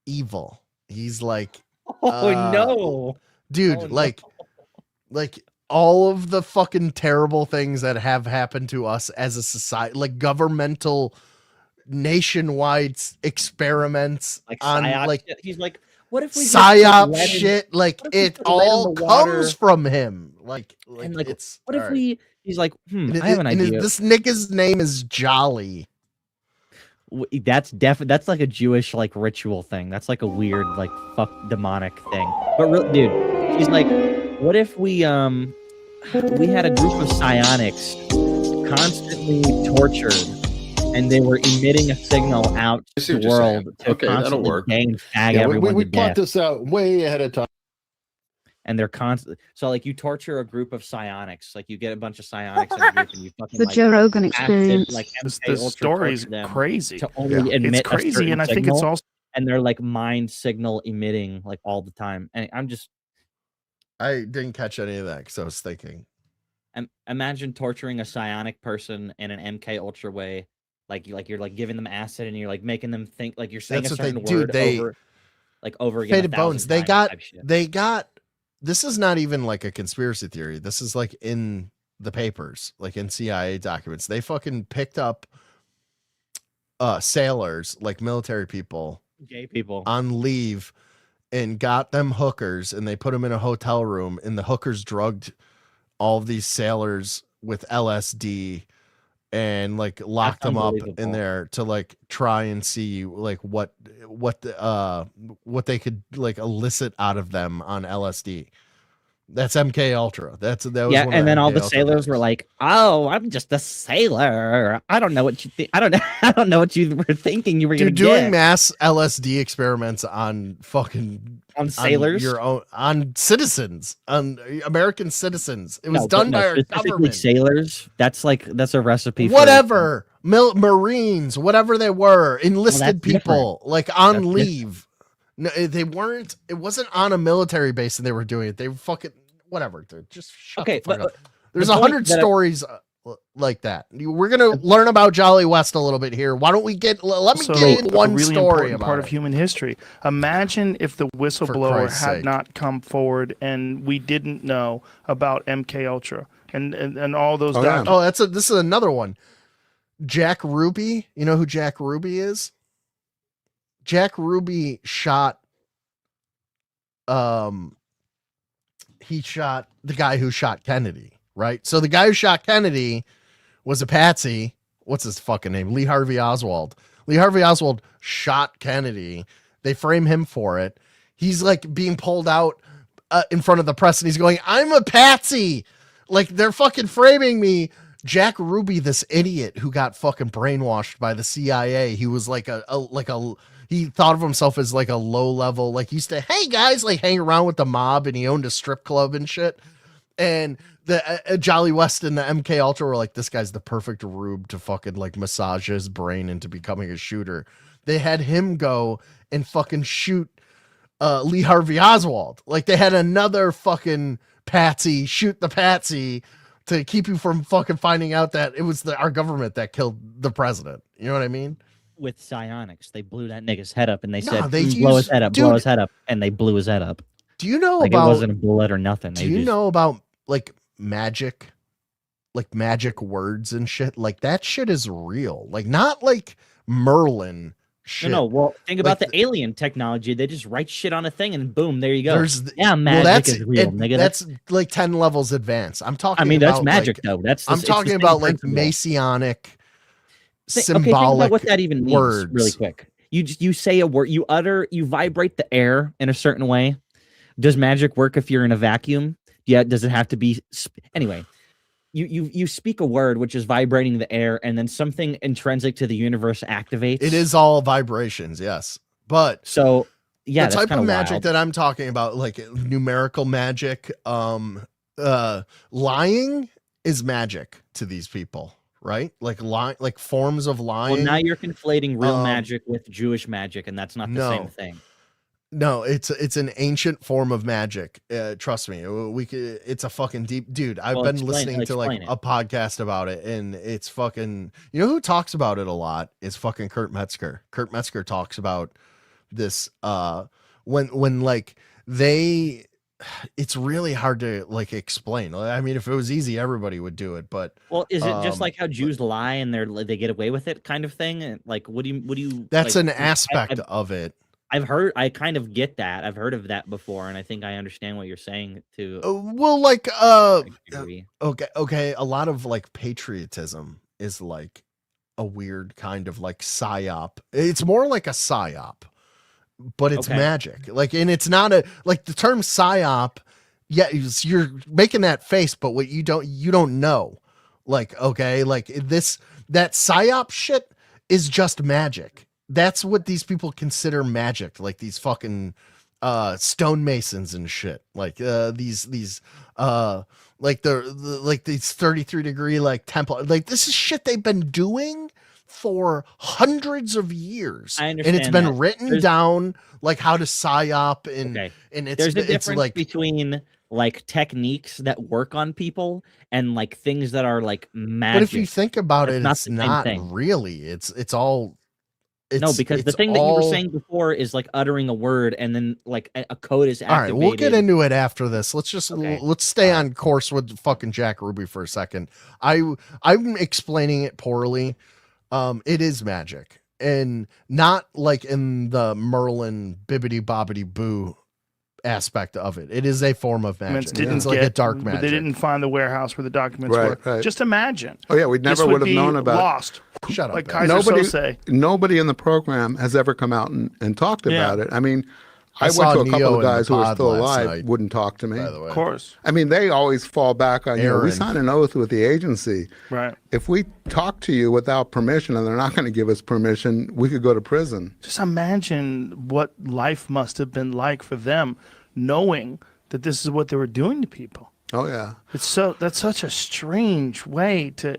B: evil. He's like,
K: Oh no,
B: dude,
K: Oh, no.
B: like all of the fucking terrible things that have happened to us as a society, like governmental nationwide experiments
K: Like
B: on
K: psyop
B: like
K: shit. He's like, what if we just
B: psyop
K: put lead in-
B: shit, like
K: what if we
B: it
K: put lead in
B: all
K: the water?
B: comes from him. Like
K: And like,
B: it's
K: what if
B: all right.
K: we? He's like,
B: And
K: I have an
B: and
K: idea.
B: this nigga's name is Jolly.
K: That's that's like a Jewish like ritual thing. That's like a weird like fuck demonic thing. But real dude, he's like, what if we had a group of psionics constantly tortured, and they were emitting a signal out
D: I see
K: to
D: what
K: the
D: you're saying.
K: world to
D: Okay, that'll
K: constantly
D: work.
K: bang fag
D: Yeah,
K: everyone
D: we
K: to
D: plot
K: death.
D: this out way ahead of time.
K: And they're constant. So like you torture a group of psionics, like you get a bunch of psionics in a group, and you fucking
V: The
K: like,
V: Joe Rogan
K: acid,
V: experience.
K: like
V: This-
K: MK
V: this
K: Ultra
V: story's
K: torture them
V: crazy.
K: To only
V: Yeah.
K: emit
V: It's
K: a
V: crazy,
K: certain
V: and I think it's
K: signal,
V: also-
K: and they're like mind signal emitting like all the time. And I'm just
B: I didn't catch any of that because I was thinking.
K: imagine torturing a psionic person in an MK Ultra way, like you're like giving them acid and you're like making them think like you're saying
B: That's
K: a
B: what they
K: certain
B: do.
K: word
B: They
K: over again.
B: Faded
K: 1,000
B: Bones. They
K: times
B: got
K: type shit.
B: they got. This is not even like a conspiracy theory. This is like in the papers, like in CIA documents. They fucking picked up sailors, like military people,
K: gay people
B: on leave, and got them hookers, and they put them in a hotel room, and the hookers drugged all of these sailors with LSD and like locked them up in
K: unbelievable.
B: there to like try and see like what they could like elicit out of them on LSD. That's MK Ultra. That was
K: Yeah,
B: one of
K: and then all
B: MK
K: the
B: Ultra
K: sailors
B: things.
K: were like, "Oh, I'm just a sailor. I don't know what you think. I don't know what you were thinking you were
B: Dude,
K: gonna
B: doing
K: get."
B: mass LSD experiments on fucking
K: On sailors?
B: your own, on citizens, on American citizens. It was
K: No,
B: done
K: but
B: by
K: no,
B: our
K: specifically
B: government.
K: sailors. That's a recipe.
B: Whatever, Marines, whatever they were, enlisted
K: that's
B: people,
K: different.
B: like on
K: That's
B: leave. No, they weren't. It wasn't on a military base, and they were doing it. They were fucking whatever. Dude, just shut
K: Okay,
B: the fuck
K: but
B: up. There's
K: the point
B: 100
K: that I-
B: stories like that. We're gonna learn about Jolly West a little bit here. Why don't we get? Let me
V: So,
B: get in
V: a
B: one
V: really
B: story
V: important
B: about
V: part
B: it.
V: of human history. Imagine if the whistleblower
B: Christ's
V: had
B: sake.
V: not come forward and we didn't know about MK Ultra and all those documents.
B: Oh, this is another one. Jack Ruby. You know who Jack Ruby is? Jack Ruby shot. He shot the guy who shot Kennedy, right? So the guy who shot Kennedy was a patsy. What's his fucking name? Lee Harvey Oswald. Lee Harvey Oswald shot Kennedy. They frame him for it. He's like being pulled out in front of the press, and he's going, "I'm a patsy." Like they're fucking framing me. Jack Ruby, this idiot who got fucking brainwashed by the CIA. He was like he thought of himself as like a low level, like he used to, hey guys, like hang around with the mob, and he owned a strip club and shit. And the Jolly West and the MK Ultra were like, this guy's the perfect rube to fucking like massage his brain into becoming a shooter. They had him go and fucking shoot Lee Harvey Oswald. Like they had another fucking patsy shoot the patsy to keep you from fucking finding out that it was our government that killed the president. You know what I mean?
K: With psionics, they blew that nigga's head up, and they
B: No,
K: said,
B: they
K: "Blow his
B: used-
K: head up,
B: dude.
K: blow his head up," and they blew his head up.
B: Do you know
K: Like
B: about?
K: it wasn't a bullet or nothing.
B: Do
K: They
B: you
K: just-
B: know about like magic words and shit? Like that shit is real. Like not like Merlin shit.
K: No, well, think about
B: Like
K: the alien technology. They just write shit on a thing, and boom, there you go.
B: There's
K: yeah, magic is real, nigga.
B: That's like 10 levels advanced. I'm talking.
K: I mean, that's
B: about,
K: magic,
B: like,
K: though. That's
B: I'm
K: it's the
B: talking
K: same
B: about like
K: principle.
B: Masonic. symbolic
K: think about what that even means
B: words.
K: really quick. You say a word, you vibrate the air in a certain way. Does magic work if you're in a vacuum? Yeah. Does it have to be anyway? You speak a word which is vibrating the air, and then something intrinsic to the universe activates.
B: It is all vibrations, yes. But
K: so yeah,
B: the type of magic
K: wild.
B: that I'm talking about, like numerical magic, lying is magic to these people, right? Like forms of lying.
K: Well, now you're conflating real magic with Jewish magic, and that's not the same thing.
B: No, it's an ancient form of magic. Trust me, it's a fucking deep dude. I've been listening to like a podcast about it, and it's fucking. You know who talks about it a lot is fucking Kurt Metzger. Kurt Metzger talks about this. When like they, it's really hard to like explain. I mean, if it was easy, everybody would do it. But
K: is it just like how Jews lie and they get away with it, kind of thing? And like, what do you?
B: That's
K: like,
B: an aspect of it.
K: I kind of get that. I've heard of that before, and I think I understand what you're saying too.
B: Well, okay. A lot of like patriotism is like a weird kind of like psyop. It's more like a psyop, but it's magic. Like, and it's not like the term psyop. Yeah, you're making that face, but what you don't know. Like, okay, like that psyop shit is just magic. That's what these people consider magic, like these fucking stonemasons and shit. Like these like like these 33-degree like temple. Like this is shit they've been doing for hundreds of years.
K: I understand,
B: and it's been written down like how to psyop and
K: there's a difference like between like techniques that work on people and like things that are like magic.
B: But if you think about it, it's
K: the
B: not
K: same thing.
B: really. It's all.
K: No, because the thing that you were saying before is like uttering a word and then like a code is activated.
B: All right, we'll get into it after this. Let's stay on course with fucking Jack Ruby for a second. I'm explaining it poorly. It is magic, and not like in the Merlin bibbity bobbity boo aspect of it. It is a form of magic. It's like a dark magic.
V: They didn't find the warehouse where the documents were.
D: Right.
V: Just imagine.
D: Oh yeah, we never would have known about
V: lost.
B: Shut up.
V: Like Kaiser
D: nobody in the program has ever come out and talked about it. I mean, I went to a couple
B: Neo
D: of guys who are still
B: last
D: alive,
B: night,
D: wouldn't talk to me.
B: by the way.
V: Of course.
D: I mean, they always fall back on, we sign an oath with the agency.
V: Right.
D: If we talk to you without permission and they're not going to give us permission, we could go to prison.
V: Just imagine what life must have been like for them, knowing that this is what they were doing to people.
D: Oh yeah.
V: That's such a strange way to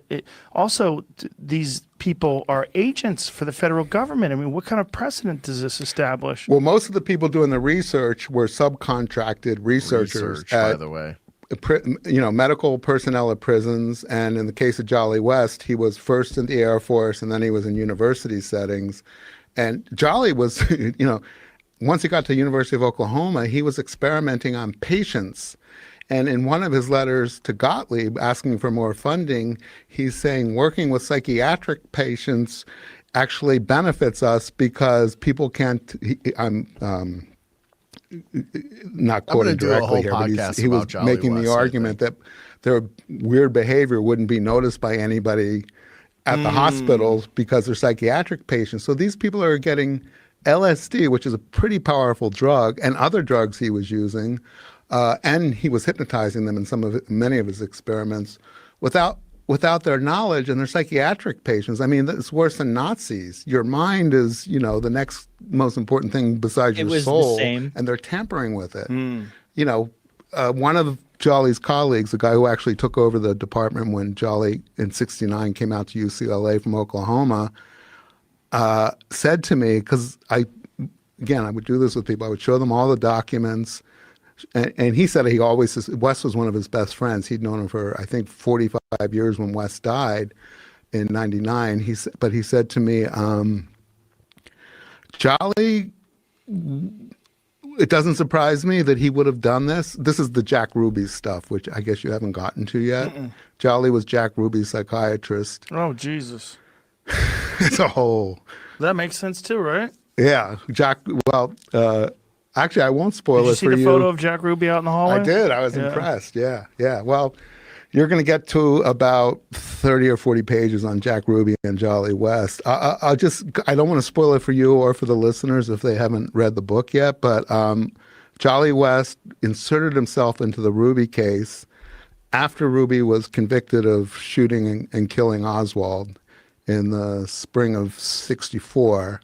V: these people are agents for the federal government. I mean, what kind of precedent does this establish?
D: Well, most of the people doing the research were subcontracted researchers.
B: By the way.
D: Medical personnel at prisons. And in the case of Jolly West, he was first in the Air Force and then he was in university settings. And Jolly was, once he got to the University of Oklahoma, he was experimenting on patients. And in one of his letters to Gottlieb asking for more funding, he's saying working with psychiatric patients actually benefits us because people can't. I'm not quoting directly here, but he was making the argument that their weird behavior wouldn't be noticed by anybody at the hospitals because they're psychiatric patients. So these people are getting LSD, which is a pretty powerful drug, and other drugs he was using. And he was hypnotizing them in many of his experiments without their knowledge, and they're psychiatric patients. I mean, it's worse than Nazis. Your mind is, the next most important thing besides your soul, and they're tampering with it. One of Jolly's colleagues, the guy who actually took over the department when Jolly in '69 came out to UCLA from Oklahoma, said to me, because I would do this with people, I would show them all the documents. And he said Wes was one of his best friends. He'd known him for, I think, 45 years when Wes died in '99. But he said to me, Jolly, it doesn't surprise me that he would have done this. This is the Jack Ruby stuff, which I guess you haven't gotten to yet. Jolly was Jack Ruby's psychiatrist.
V: Oh, Jesus.
D: It's a whole...
V: That makes sense too, right?
D: Yeah. Actually, I won't spoil it for you.
V: Did you see the photo of Jack Ruby out in the hallway?
D: I did. I was impressed. Yeah. Well, you're going to get to about 30 or 40 pages on Jack Ruby and Jolly West. I don't want to spoil it for you or for the listeners if they haven't read the book yet, but Jolly West inserted himself into the Ruby case after Ruby was convicted of shooting and killing Oswald in the spring of '64.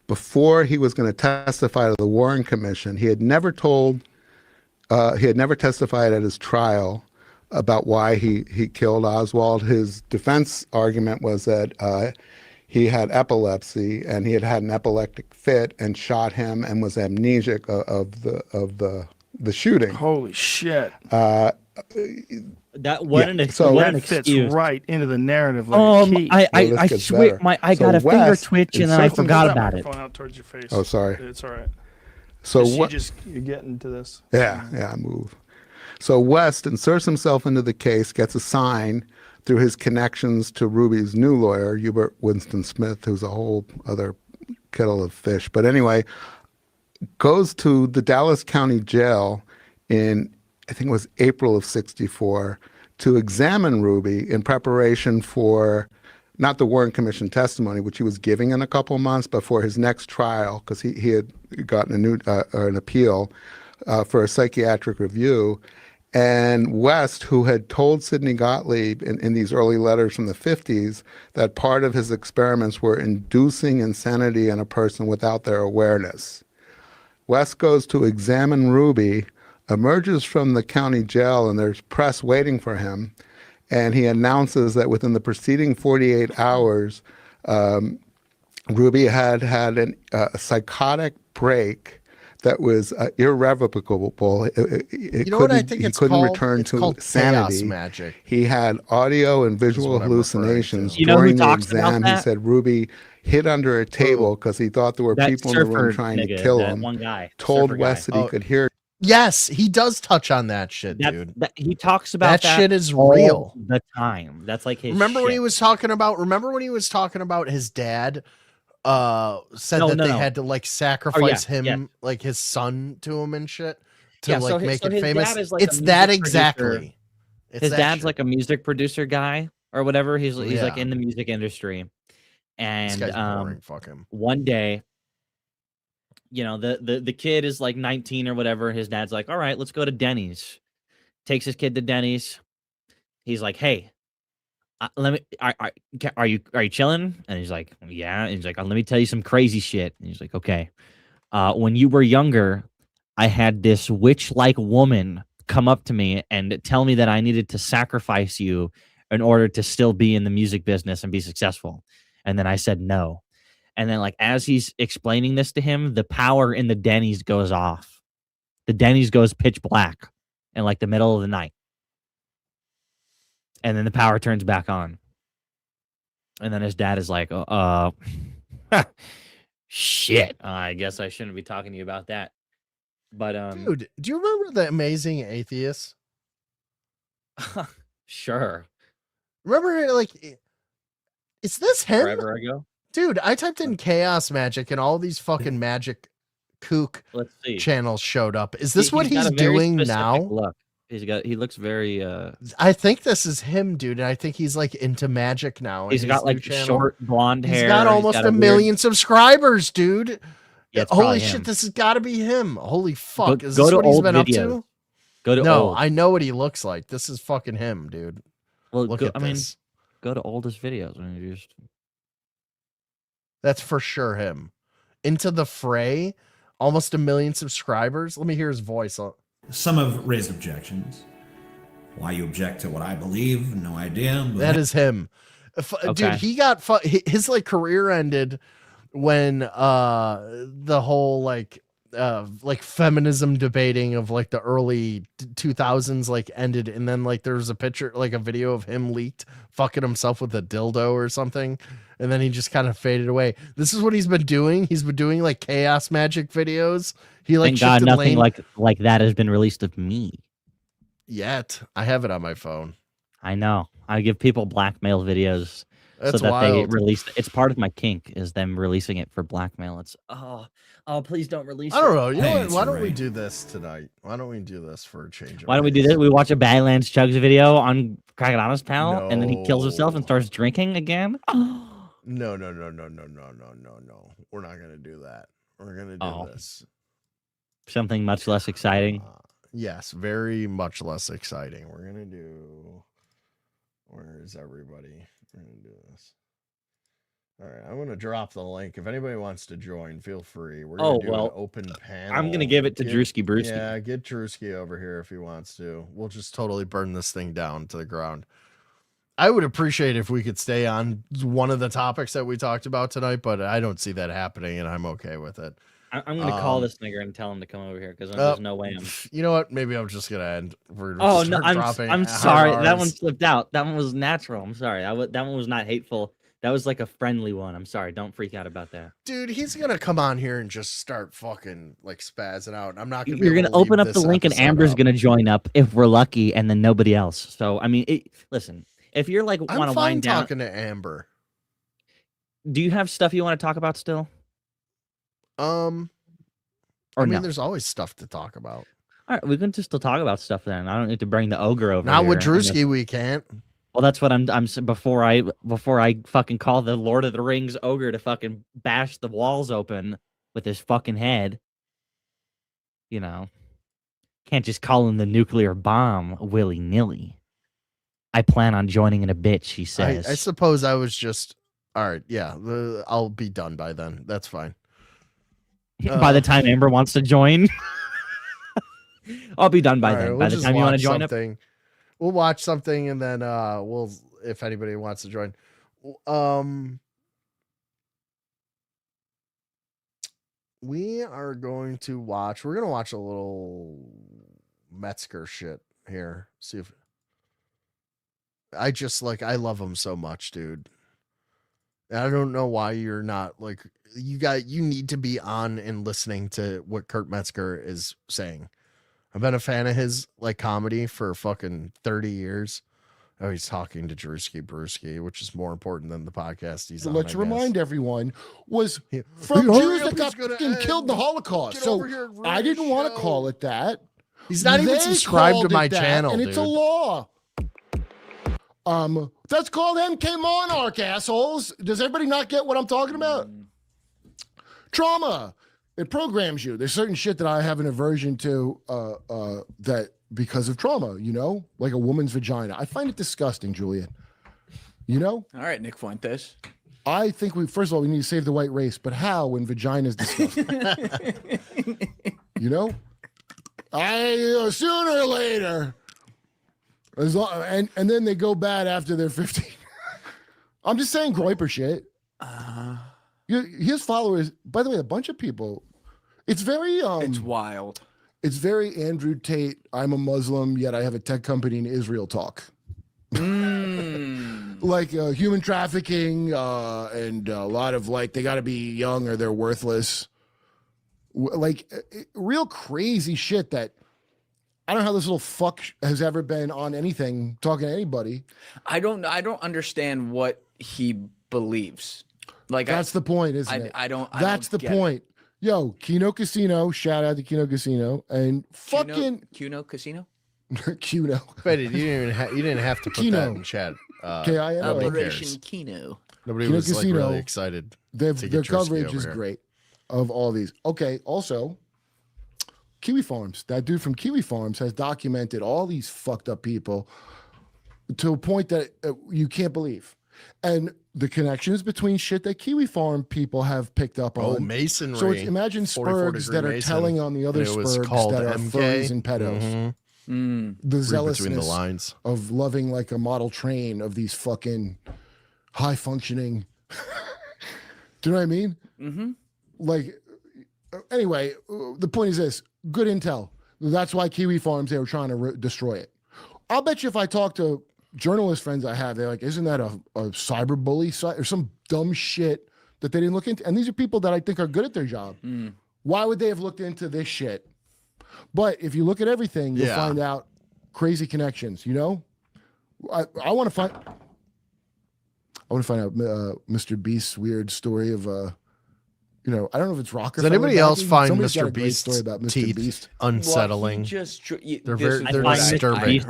D: Before he was going to testify to the Warren Commission, he had never testified at his trial about why he killed Oswald. His defense argument was that he had epilepsy and he had an epileptic fit and shot him and was amnesic of the shooting.
V: Holy shit!
K: That wasn't
V: that fits right into the narrative. Like a key.
K: I swear, I got a finger twitch and then I forgot about it.
V: Phone out towards your face.
D: Oh, sorry.
V: It's all right.
D: So
V: you're getting to this.
D: Yeah, I move. So West inserts himself into the case, gets a sign through his connections to Ruby's new lawyer, Hubert Winston Smith, who's a whole other kettle of fish. But anyway, goes to the Dallas County Jail in, I think it was April of '64, to examine Ruby in preparation for not the Warren Commission testimony, which he was giving in a couple of months, but for his next trial, because he had gotten an appeal for a psychiatric review. And West, who had told Sidney Gottlieb in these early letters from the 50s that part of his experiments were inducing insanity in a person without their awareness. West goes to examine Ruby, emerges from the county jail, and there's press waiting for him. And he announces that within the preceding 48 hours, Ruby had a psychotic break that was irrevocable.
B: You know what I think it's called?
D: He couldn't return to sanity.
B: Chaos magic.
D: He had audio and visual hallucinations.
K: You know
D: During
K: who
D: the
K: talks
D: exam,
K: about
D: he
K: that?
D: said Ruby hid under a table because he thought there were
K: That
D: people in the room
K: surfer
D: trying
K: nigga,
D: to kill
K: that
D: him.
K: one guy,
D: Told
K: surfer
D: West
K: guy.
D: that he could hear.
B: Yes, he does touch on that shit, dude.
K: He talks about
B: that shit is
K: all
B: real.
K: the time. That's like his
B: Remember when
K: shit.
B: he was talking about his dad said
K: No,
B: that
K: no,
B: they
K: no.
B: had to like sacrifice
K: yeah,
B: him,
K: yeah.
B: like his son to him and shit to
K: Yeah,
B: like
K: so his-
B: make
K: so
B: it
K: his
B: famous.
K: dad is like a
B: It's that
K: music
B: exactly.
K: producer.
B: It's
K: His
B: that
K: dad's
B: shit.
K: like a music producer guy or whatever. He's like
B: Yeah.
K: in the music industry. And
B: This guy's boring. Fuck him.
K: one day, you know, the kid is like 19 or whatever. His dad's like, all right, let's go to Denny's. Takes his kid to Denny's. He's like, hey, are you chilling? And he's like, yeah. And he's like, let me tell you some crazy shit. And he's like, okay. When you were younger, I had this witch-like woman come up to me and tell me that I needed to sacrifice you in order to still be in the music business and be successful. And then I said no. And then, like, as he's explaining this to him, the power in the Denny's goes off. The Denny's goes pitch black in like the middle of the night. And then the power turns back on. And then his dad is like, shit. I guess I shouldn't be talking to you about that. But
B: Dude, do you remember The Amazing Atheist?
K: sure.
B: Remember, like, is this him?
K: Forever ago.
B: Dude, I typed in chaos magic and all these fucking magic kook
K: Let's see.
B: channels showed up. Is this what
K: got
B: he's
K: a very
B: doing
K: specific
B: now?
K: Look. He looks very
B: I think this is him, dude, and I think he's like into magic now.
K: he's
B: in
K: got
B: his
K: like
B: new channel.
K: short blonde hair.
B: He's got almost a million subscribers, dude.
K: Yeah, it's
B: Holy
K: probably
B: shit,
K: him.
B: this has got to be him. Holy fuck, is
K: go
B: this
K: to
B: what he's
K: old
B: been up
K: videos.
B: to?
K: Go to
B: no,
K: old.
B: I know what he looks like. This is fucking him, dude.
K: Well,
B: Look
K: go,
B: at
K: I mean,
B: this.
K: go to oldest videos. I mean, you just
B: That's for sure him. Into the Fray, almost a million subscribers. Let me hear his voice.
A: Some have raised objections. Why you object to what I believe? No idea. But
B: That is him. Dude, he got his like career ended when the whole like feminism debating of like the early 2000s like ended, and then like there was a picture, like a video of him leaked fucking himself with a dildo or something, and then he just kind of faded away. This is what he's been doing. He's been doing like chaos magic videos. He like
K: thank God
B: shifted
K: nothing
B: lane
K: like that has been released of me.
B: yet. I have it on my phone.
K: I know. I give people blackmail videos
V: That's
K: so that they
V: wild.
K: release. It's part of my kink is them releasing it for blackmail. It's please don't release it.
V: I don't know. You know what?
A: Thanks,
V: Why don't we
A: Ray.
V: do this tonight? Why don't we do this for a change?
K: Why don't we do this? We watch a Badlands Chugs video on Crackadona's pal, and then he kills himself and starts drinking again.
V: No. We're not gonna do that. We're gonna do this.
K: Something much less exciting.
V: Yes, very much less exciting. We're gonna do. Where is everybody? We're gonna do this. All right, I'm gonna drop the link. If anybody wants to join, feel free. We're gonna do an open panel.
K: I'm gonna give it to Drewski Brewski.
V: Yeah, get Drewski over here if he wants to. We'll just totally burn this thing down to the ground. I would appreciate if we could stay on one of the topics that we talked about tonight, but I don't see that happening, and I'm okay with it.
K: I'm gonna call this nigger and tell him to come over here because there's no way I'm.
V: You know what? Maybe I'm just gonna end.
K: Oh no, I'm sorry. That one slipped out. That one was natural. I'm sorry. That one was not hateful. That was like a friendly one. I'm sorry. Don't freak out about that.
V: Dude, he's gonna come on here and just start fucking like spazzing out. I'm not gonna.
K: You're gonna open up the link and Amber's gonna join up if we're lucky, and then nobody else. So I mean, listen. If you're like want to wind down,
V: talking to Amber.
K: Do you have stuff you want to talk about still?
V: Or
K: I mean,
V: no? There's always stuff to talk about.
K: All right, we can just still talk about stuff then. I don't need to bring the ogre over.
V: Not
K: here
V: with Drewski, we can't.
K: Well, that's what I'm before I fucking call the Lord of the Rings ogre to fucking bash the walls open with his fucking head. You know, can't just call him the nuclear bomb willy-nilly. I plan on joining in a bit, she says.
V: I suppose I was just all right. Yeah, I'll be done by then. That's fine.
K: By the time Amber wants to join, I'll be done by then.
V: Right,
K: by the time you want to join up,
V: we'll watch something and then we'll if anybody wants to join. We are going to watch. We're gonna watch a little Metzger shit here. See if. I love him so much, dude. I don't know why you're not like you need to be on and listening to what Kurt Metzger is saying. I've been a fan of his like comedy for fucking 30 years. Oh, he's talking to Drewski Brewski, which is more important than the podcast he's on.
E: Let's remind everyone was from Jews that got fucking killed in the Holocaust. So I didn't want to call it that.
V: He's not even subscribed to my channel,
E: and it's a law. That's called MK Monarch, assholes. Does everybody not get what I'm talking about? Trauma. It programs you. There's certain shit that I have an aversion to that because of trauma, you know? Like a woman's vagina. I find it disgusting, Julian. You know?
G: All right, Nick Fuentes.
E: I think first of all, we need to save the white race, but how when vagina's disgusting? You know? Sooner or later. And then they go bad after they're 15. I'm just saying Groiper shit. His followers, by the way, a bunch of people. It's very
G: it's wild.
E: It's very Andrew Tate. I'm a Muslim, yet I have a tech company in Israel talk. Like human trafficking and a lot of like they got to be young or they're worthless. Like real crazy shit that. I don't know how this little fuck has ever been on anything talking to anybody.
G: I don't understand what he believes. Like
E: that's the point, isn't it? That's the point.
G: It.
E: Yo, Kino Casino, shout out to Kino Casino and fucking
G: Kino Casino.
E: Kino.
V: Wait, you didn't have to put that in chat.
E: K-I-N-O.
G: Operation Kino.
V: Nobody
E: Kino
V: was like
E: Casino,
V: really excited.
E: Their coverage is great of all these. Okay, also. Kiwi Farms, that dude from Kiwi Farms has documented all these fucked up people to a point that you can't believe. And the connections between shit that Kiwi Farm people have picked up on.
V: Oh, masonry.
E: So imagine Spurgs that are telling on the other Spurgs that are furries and pedos.
V: Mm-hmm.
E: The zealousness
V: between the lines
E: of loving like a model train of these fucking high functioning. Do you know what I mean?
G: Mm-hmm.
E: Like, anyway, the point is this. Good intel. That's why Kiwi Farms, they were trying to destroy it. I'll bet you if I talk to journalist friends I have, they're like, isn't that a cyber bully site or some dumb shit that they didn't look into? And these are people that I think are good at their job. Why would they have looked into this shit? But if you look at everything, you'll find out crazy connections, you know? I want to I want to find out Mr. Beast's weird story of I don't know if it's Rockefeller.
V: Does anybody else
E: backing.
V: find
E: Somebody's got
V: Mr.
E: a great
V: Beast's
E: story about Mr.
V: teeth
E: Beast.
V: unsettling? They're
G: they're
V: disturbing.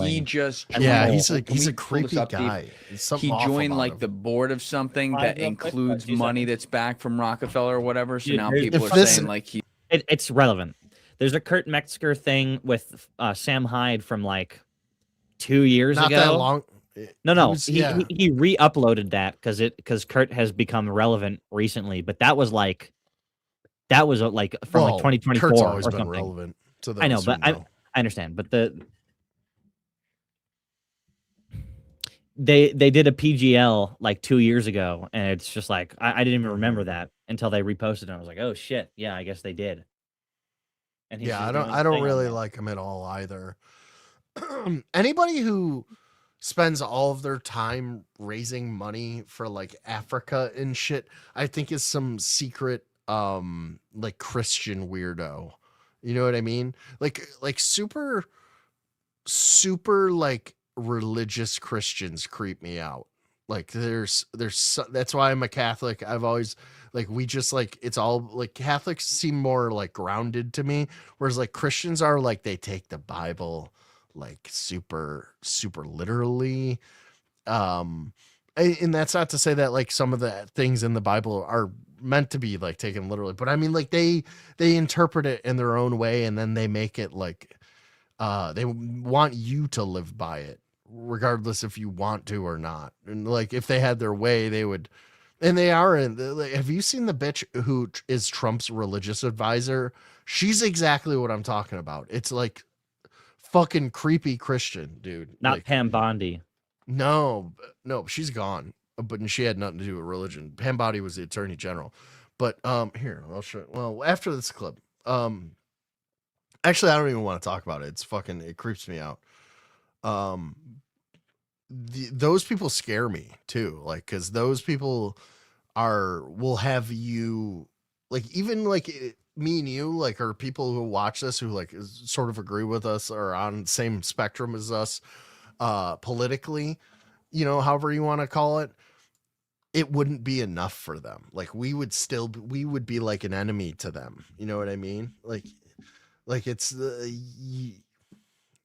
G: He just
V: he's a creepy guy.
G: He joined like the board of something that includes money that's back from Rockefeller or whatever. So now people are saying like
K: it's relevant. There's a Kurt Metzger thing with Sam Hyde from like 2 years
V: Not
K: ago.
V: that long.
K: No, he re-uploaded that because Kurt has become relevant recently, but that was like from like 2024
V: Kurt's always
K: or
V: been
K: something.
V: relevant to those
K: I know,
V: who
K: but I understand. But they did a PGL like 2 years ago, and it's just like I didn't even remember that until they reposted it. I was like, oh shit, yeah, I guess they did. And he's
V: yeah,
K: just doing
V: I
K: his
V: don't
K: thing on
V: really
K: there.
V: like him at all either. Anybody who spends all of their time raising money for like Africa and shit, I think is some secret like Christian weirdo. You know what I mean? Like super like religious Christians creep me out. Like that's why I'm a Catholic. I've always like we just like it's all like Catholics seem more like grounded to me, whereas like Christians are like they take the Bible like super literally. And that's not to say that like some of the things in the Bible are meant to be like taken literally, but I mean like they interpret it in their own way, and then they make it like they want you to live by it regardless if you want to or not. And like if they had their way, they would. And they are in like, have you seen the bitch who is Trump's religious advisor? She's exactly what I'm talking about. It's like fucking creepy Christian, dude.
K: Not
V: like,
K: Pam Bondi.
V: No, she's gone. But she had nothing to do with religion. Pam Bondi was the attorney general. But here, I'll show. Well, after this clip, actually, I don't even want to talk about it. It creeps me out. Those people scare me too. Like, because those people will have you like even like me and you like are people who watch this who like sort of agree with us or on the same spectrum as us politically, however you want to call it. It wouldn't be enough for them. Like we would be like an enemy to them. You know what I mean? Like it's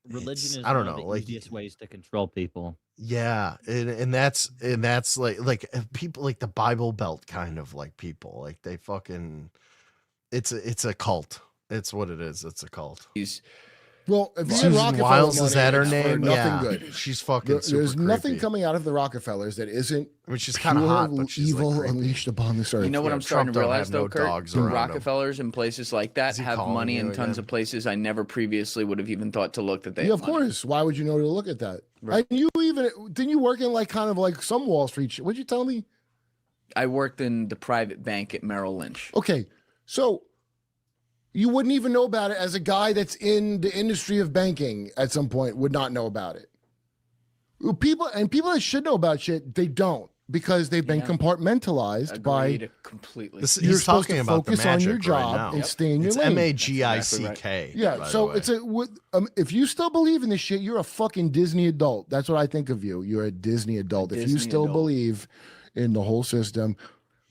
K: Religion is
V: I don't
K: one of
V: know,
K: the
V: like
K: easiest ways to control people.
V: yeah, and that's like people like the Bible Belt kind of like people like they fucking it's a cult. It's what it is. It's a cult.
E: Well, if
V: Susan Wiles, is that her
E: it's for
V: name?
E: Nothing
V: Yeah,
E: good.
V: she's fucking super
E: There's nothing
V: creepy.
E: coming out of the Rockefellers that isn't.
V: I mean, she's kind of hot, but she's
E: evil
V: like creepy.
E: unleashed upon this earth.
G: You know what I'm starting
V: Trump
G: to
V: don't
G: realize
V: have
G: though,
V: no
G: Kurt?
V: dogs
G: The
V: around him.
G: Rockefellers and places like that
V: Is he
G: have
V: calling
G: money
V: you
G: in tons
V: again?
G: of places I never previously would have even thought to look that they
E: Yeah,
G: have
E: of
G: money.
E: course. Why would you know to look at that?
G: Right.
E: And you didn't you work in like kind of like some Wall Street shit? What'd you tell me?
G: I worked in the private bank at Merrill Lynch.
E: Okay, so you wouldn't even know about it as a guy that's in the industry of banking at some point would not know about it. People that should know about shit, they don't because they've been compartmentalized by.
G: Agreed completely.
E: You're
V: He's
E: supposed
V: talking
E: to
V: about the
E: focus on your
V: magic
E: job
V: right now.
E: and stay in your
V: It's
E: lane.
V: MAGICK.
E: Yeah,
V: by
E: so
V: the way.
E: if you still believe in this shit, you're a fucking Disney adult. That's what I think of you. You're a Disney adult. If you
G: Disney
E: still
G: adult.
E: believe in the whole system,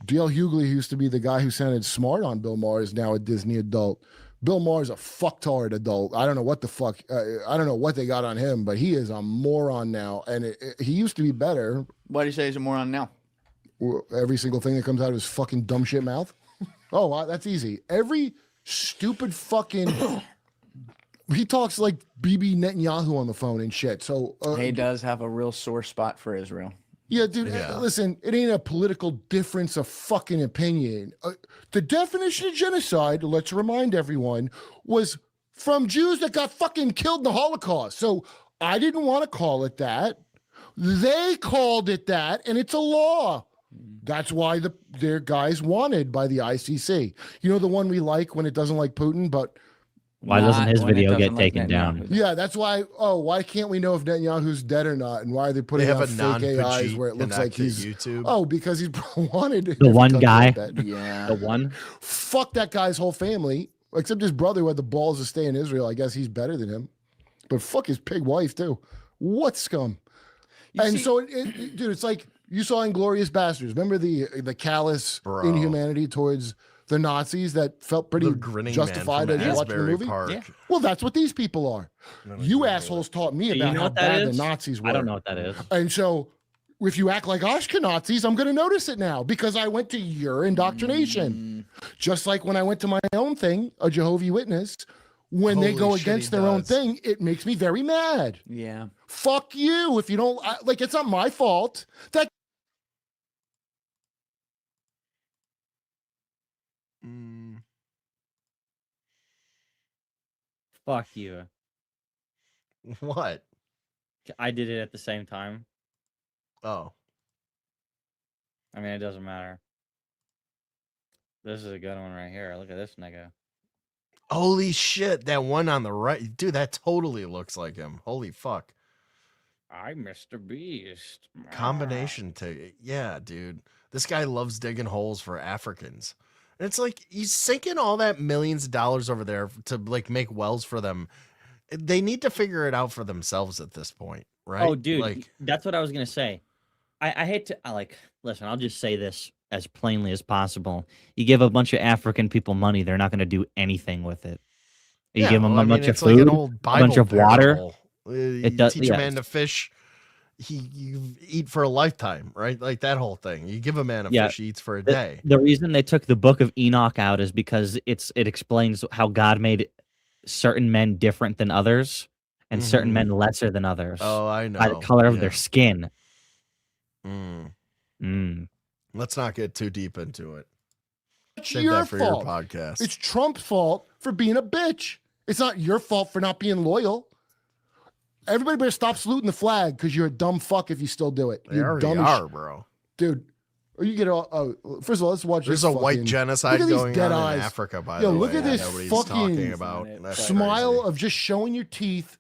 E: D.L. Hughley, who used to be the guy who sounded smart on Bill Maher, is now a Disney adult. Bill Maher's a fucktard adult. I don't know what the fuck. I don't know what they got on him, but he is a moron now. And he used to be better.
G: Why do you say he's a moron now?
E: Every single thing that comes out of his fucking dumb shit mouth. Oh, that's easy. Every stupid fucking. He talks like Bibi Netanyahu on the phone and shit. So
G: He does have a real sore spot for Israel.
E: yeah, dude. Listen, it ain't a political difference of fucking opinion. The definition of genocide, let's remind everyone, was from Jews that got fucking killed in the Holocaust. So I didn't want to call it that. They called it that, and it's a law. That's why their guys wanted by the ICC. You know the one we like when it doesn't like Putin, but
K: Why doesn't his
G: when it
K: video
G: doesn't
K: get
G: like
K: taken down?
E: yeah, that's why. Oh, why can't we know if Netanyahu's dead or not? And why are they putting
V: They have
E: out
V: a
E: fake AIs
V: non-Pajit
E: where it looks like
V: connected
E: he's
V: YouTube.
E: Oh, because he's wanted.
K: The one guy.
G: Yeah.
K: The one.
E: Fuck that guy's whole family, except his brother who had the balls to stay in Israel. I guess he's better than him. But fuck his pig wife too. What scum?
G: You
E: And
G: see-
E: so, dude, it's like You saw Inglorious Bastards. Remember the callous inhumanity towards the Nazis that felt pretty justified as you watching the movie?
V: Yeah.
E: Well, that's what these people are. You assholes taught me about how bad the Nazis were.
K: I don't know what that is.
E: And so if you act like Ashkenazis, I'm going to notice it now because I went to your indoctrination. Just like when I went to my own thing, a Jehovah's Witness, when they go against their own thing, it makes me very mad.
G: Yeah.
E: Fuck you. If you don't, like, it's not my fault. That
K: Fuck you.
V: What?
K: I did it at the same time.
V: Oh.
K: I mean, it doesn't matter. This is a good one right here. Look at this nigga.
V: Holy shit, that one on the right. Dude, that totally looks like him. Holy fuck.
K: I'm Mr. Beast.
V: Combination ticket. Yeah, dude. This guy loves digging holes for Africans. And it's like he's sinking all that millions of dollars over there to like make wells for them. They need to figure it out for themselves at this point, right?
K: Oh, dude,
V: like
K: that's what I was gonna say. I hate to listen, I'll just say this as plainly as possible. You give a bunch of African people money, they're not gonna do anything with it. You give them a bunch of food,
V: like an
K: a bunch of water.
V: It does teach a man to fish. You eat for a lifetime, right? Like that whole thing. You give a man a fish, he eats for a day.
K: The reason they took the Book of Enoch out is because it explains how God made certain men different than others and certain men lesser than others.
V: Oh, I know.
K: By the color of their skin.
V: Let's not get too deep into it.
E: It's
V: Save
E: your
V: that for
E: fault.
V: your podcast.
E: It's Trump's fault for being a bitch. It's not your fault for not being loyal. Everybody better stop saluting the flag because you're a dumb fuck if you still do it.
V: They
E: You're
V: already
E: dumb
V: are, bro.
E: Dude, or you get all. First of all, let's watch.
V: There's
E: this
V: a white
E: fucking-
V: genocide
E: look at these
V: going
E: dead
V: on in
E: eyes.
V: Africa, by
E: Yo,
V: the way.
E: look at this
V: Nobody's
E: fucking
V: talking about. That's
E: smile of just showing your teeth,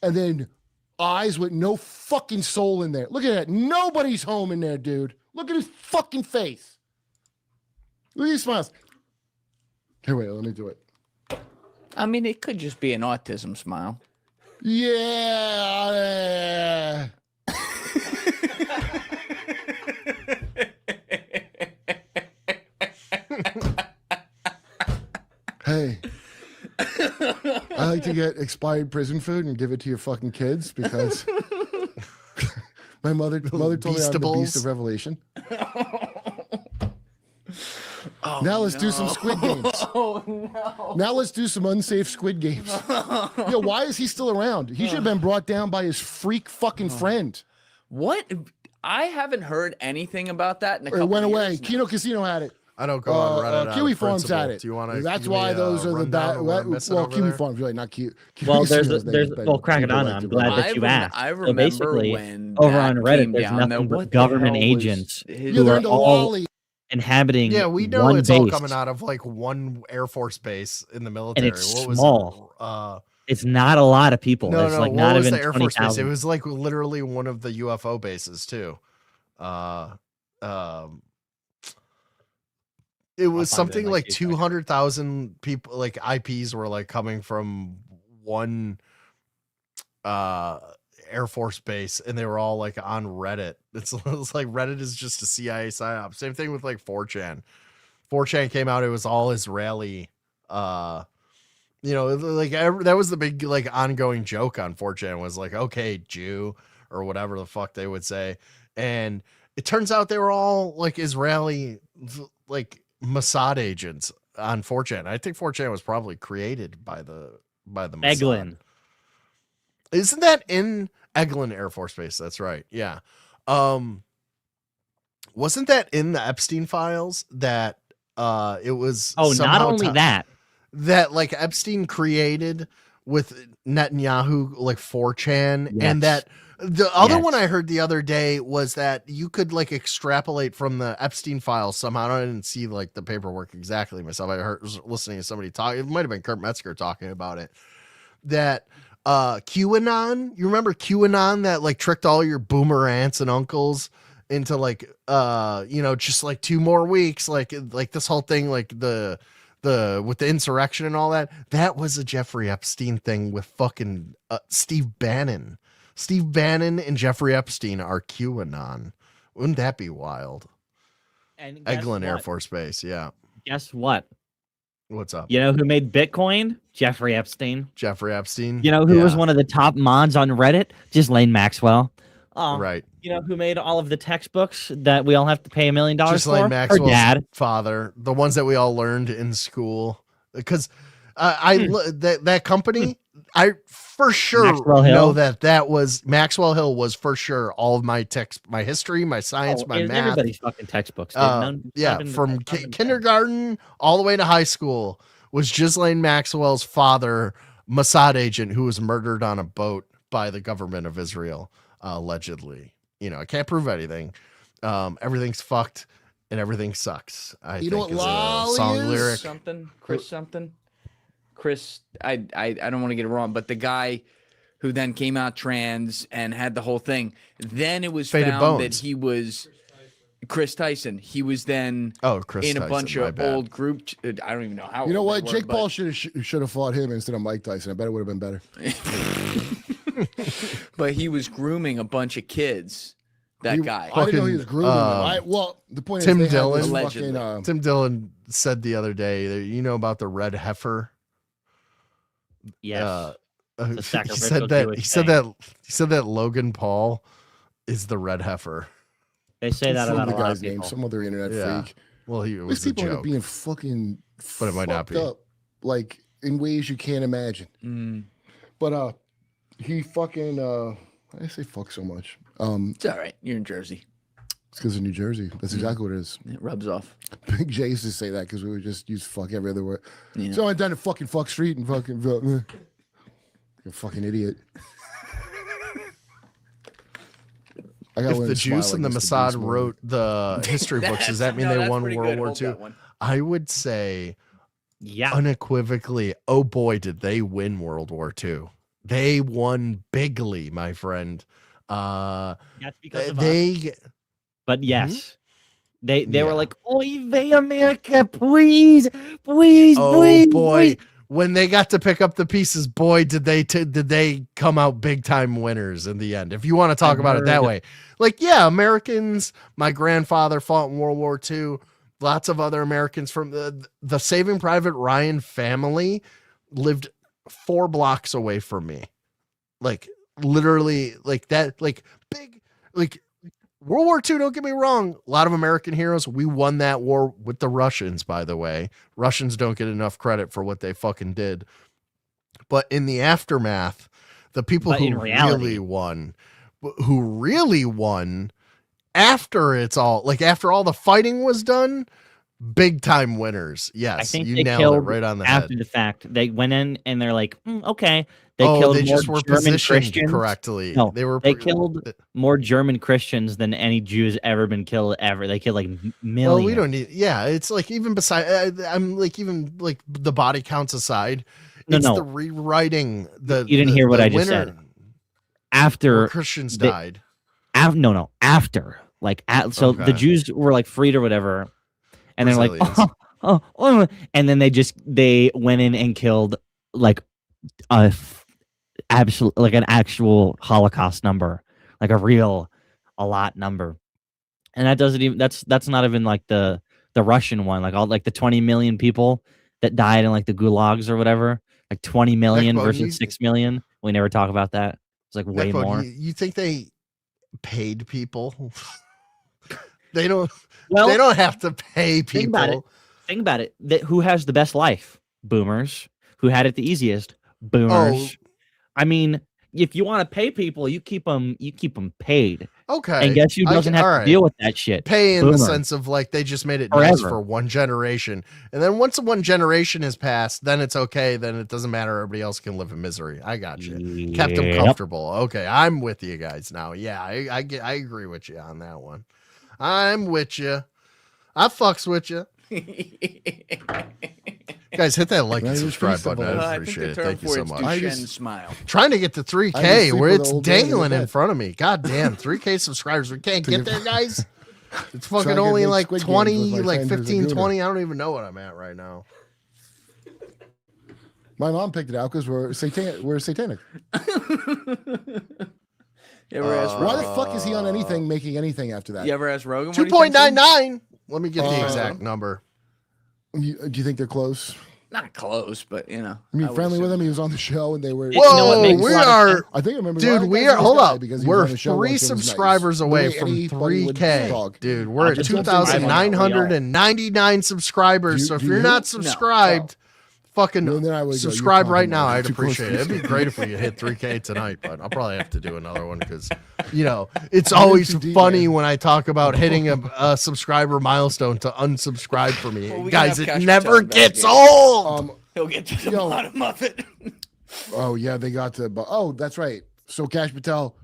E: and then eyes with no fucking soul in there. Look at that. Nobody's home in there, dude. Look at his fucking face. Look at his smiles. Here, wait. Let me do it.
G: I mean, it could just be an autism smile.
E: Yeah. Hey, I like to get expired prison food and give it to your fucking kids because my mother told me I'm the beast of Revelation. Now let's do some Squid Games.
G: Oh, no.
E: Now let's do some unsafe Squid Games. Yo, why is he still around? He should have been brought down by his freak fucking friend.
G: What? I haven't heard anything about that in a couple
E: It went away.
G: years now.
E: Kino Casino had it.
V: I don't go on Reddit.
E: Kiwi Farms had it.
V: Do you want to?
E: That's why those are the bad. Well, Kiwi Farms really not cute.
K: Well, there's Crackadona. I'm glad that you asked.
G: I
K: So
G: remember
K: basically,
G: when
K: over
G: that
K: on Reddit,
G: came
K: there's
G: down,
K: nothing
G: what
K: but
G: the
K: government
G: hell was
K: agents
G: his-
K: who
E: they're
K: are
E: in the
K: all
E: Wally.
K: inhabiting.
V: Yeah, we know
K: one
V: it's all
K: base,
V: coming out of like one Air Force base in the
K: and
V: military.
K: it's
V: What was
K: small. It's not a lot of people.
V: No,
K: it's
V: no.
K: like
V: What
K: not
V: was
K: even
V: the Air Force base?
K: 20,000.
V: It was like literally one of the UFO bases too. It was something like 200,000 people, like IPs were like coming from one Air Force base, and they were all like on Reddit. It's like Reddit is just a CIA psyop. Same thing with like 4chan. 4chan came out, it was all Israeli. That was the big like ongoing joke on 4chan was like, okay, Jew or whatever the fuck they would say. And it turns out they were all like Israeli, like Mossad agents on 4chan. I think 4chan was probably created by the Mossad.
K: Eglin.
V: Isn't that in Eglin Air Force Base? That's right. Yeah. Wasn't that in the Epstein files that it was
K: not only that
V: like Epstein created with Netanyahu like 4chan,
K: Yes.
V: and that the other
K: Yes.
V: one I heard the other day was that you could like extrapolate from the Epstein files somehow. I didn't see like the paperwork exactly myself. was listening to somebody talk. It might have been Kurt Metzger talking about it. That QAnon, you remember QAnon that like tricked all your boomer aunts and uncles into like just like 2 more weeks, like this whole thing, like the with the insurrection and all that was a Jeffrey Epstein thing with fucking Steve Bannon and Jeffrey Epstein are QAnon, Wouldn't that be wild?
K: And guess
V: Eglin Air
K: what?
V: Force Base, yeah.
K: Guess what?
V: What's up?
K: You know who made Bitcoin? Jeffrey Epstein.
V: Jeffrey Epstein.
K: You know who was
V: Yeah.
K: one of the top mods on Reddit? Ghislaine Maxwell.
V: Right.
K: You know who made all of the textbooks that we all have to pay $1 million
V: Ghislaine
K: for?
V: Maxwell's
K: Her dad.
V: father, the ones that we all learned in school. Because that company, I for sure
K: Maxwell Hill?
V: know that was Maxwell Hill was for sure all of my my history, my science, my
K: and
V: math.
K: everybody's fucking textbooks. Dude. None,
V: Yeah,
K: not in the-
V: from
K: not in the-
V: kindergarten all the way to high school was Ghislaine Maxwell's father, Mossad agent who was murdered on a boat by the government of Israel, allegedly. You know, I can't prove anything. Everything's fucked and everything sucks. I
E: You know
V: think
E: what
V: is a
E: lolly
V: song
E: is?
V: lyric.
G: Chris, I don't want to get it wrong, but the guy who then came out trans and had the whole thing, then it was
V: Faded
G: found
V: Bones.
G: that he was Chris Tyson. He was then
V: Chris
G: in a
V: Tyson,
G: bunch
V: my
G: of
V: bad.
G: old group. I don't even know how.
E: You know
G: old
E: what?
G: they were,
E: Jake Paul should have fought him instead of Mike Tyson. I bet it would have been better.
G: but he was grooming a bunch of kids. That guy.
E: I didn't know he was grooming them. Well, the point
V: Tim
E: is, they had this
V: Dillon.
E: fucking,
V: Tim Dillon said the other day that you know about the red heifer.
K: Yes. The
V: He
K: sacrificial
V: said that
K: Jewish
V: he said
K: thing.
V: that Logan Paul is the red heifer.
K: They say that
E: some
K: about
E: of
K: a
E: the
K: lot
E: guy's
K: of
E: name,
K: people.
E: some other internet
V: Yeah.
E: freak.
V: Well, it
E: These
V: was a
E: people are
V: joke.
E: being fucking,
V: But it might not
E: fucked
V: be.
E: up, like in ways you can't imagine. But he fucking I say fuck so much.
G: It's all right. You're in Jersey.
E: It's because of New Jersey. That's exactly what it is.
G: It rubs off.
E: Big J used to say that because we would just use fuck every other word.
G: Yeah.
E: So I went down to fucking fuck street and fucking you fucking idiot. I got
V: If the Jews and the Mossad wrote the history books, does that mean they won World War II? I would say, unequivocally, oh boy, did they win World War II. They won bigly, my friend.
K: That's because of
V: they.
K: But yes, they
V: Yeah.
K: were like, "Oy vey, America, please, please,
V: Oh
K: please,
V: boy,
K: please."
V: when they got to pick up the pieces, boy, did they come out big time winners in the end. If you want to talk about it that way, like Americans. My grandfather fought in World War II. Lots of other Americans from the Saving Private Ryan family lived 4 blocks away from me. Like literally, like that, like big, like. World War II, don't get me wrong. A lot of American heroes. We won that war with the Russians, by the way. Russians don't get enough credit for what they fucking did. But in the aftermath, the people who really won after it's all, like after all the fighting was done, big time winners. Yes,
K: I think
V: you
K: they
V: nailed
K: killed
V: it right on the
K: after
V: head.
K: the fact. They went in and they're like, okay. They killed
V: they
K: more
V: just were
K: German
V: positioned
K: Christians.
V: correctly.
K: No,
V: they
K: killed more German Christians than any Jews ever been killed ever. They killed like millions.
V: Well, we don't need. Yeah, it's like even beside. I'm like even like the body counts aside. It's the rewriting. You
K: didn't hear what I just said. After
V: where Christians died.
K: After so the Jews were like freed or whatever, and they're like, oh, and then they went in and killed like an actual Holocaust number, like a lot number, and that doesn't even that's not even like the Russian one, like all like the 20 million people that died in like the gulags or whatever, like 20 million versus 6 million. We never talk about that. It's like way more.
V: You think they paid people? They don't. Well, they don't have to pay people.
K: Think about it. Who has the best life? Boomers. Who had it the easiest? Boomers. I mean, if you want to pay people, you keep them paid.
V: Okay.
K: And guess who doesn't have to deal with that shit?
V: Pay in the sense of like they just made it nice for one generation. And then once one generation has passed, then it's okay. Then it doesn't matter. Everybody else can live in misery. I got you. Kept them comfortable. Okay. I'm with you guys now. Yeah. I agree with you on that one. I'm with you. I fucks with you. Guys, hit that like and subscribe button. I appreciate it. Thank you so much.
G: Smile.
V: Trying to get to 3K where it's dangling in front of me. God damn, 3K subscribers. We can't get there, guys. It's fucking only like 20, like 15, 20. I don't even know what I'm at right now.
E: My mom picked it out because we're satanic.
G: You ever ask
E: Why
G: Rogan?
E: the fuck is he on anything making anything after that?
G: You ever ask Rogan? what he thinks of him?
V: 2.99. Let me get the exact number.
E: Do you think they're close?
G: Not close, but you know.
E: I mean, friendly with him. He was on the show, and they were.
V: Whoa, we are.
E: I think I remember.
V: Dude, we are. Hold up. We're 3 subscribers away
E: Nice.
V: from
E: Any buddy would
V: 3K.
E: talk.
V: Dude, we're
E: I'll
V: at
E: just
V: 2,999 subscribers. So if you're not subscribed, fucking subscribe right now. I'd appreciate it. It'd be great if we could hit 3K tonight, but I'll probably have to do another one because, it's always funny when I talk about hitting a subscriber milestone to unsubscribe for me.
G: Well, we can
V: Guys,
G: have
V: it
G: Cash
V: never
G: Patel back
V: gets
G: again.
V: old.
G: He'll get to the bottom of it.
E: Oh yeah, they got to. Oh, that's right. So Cash Patel,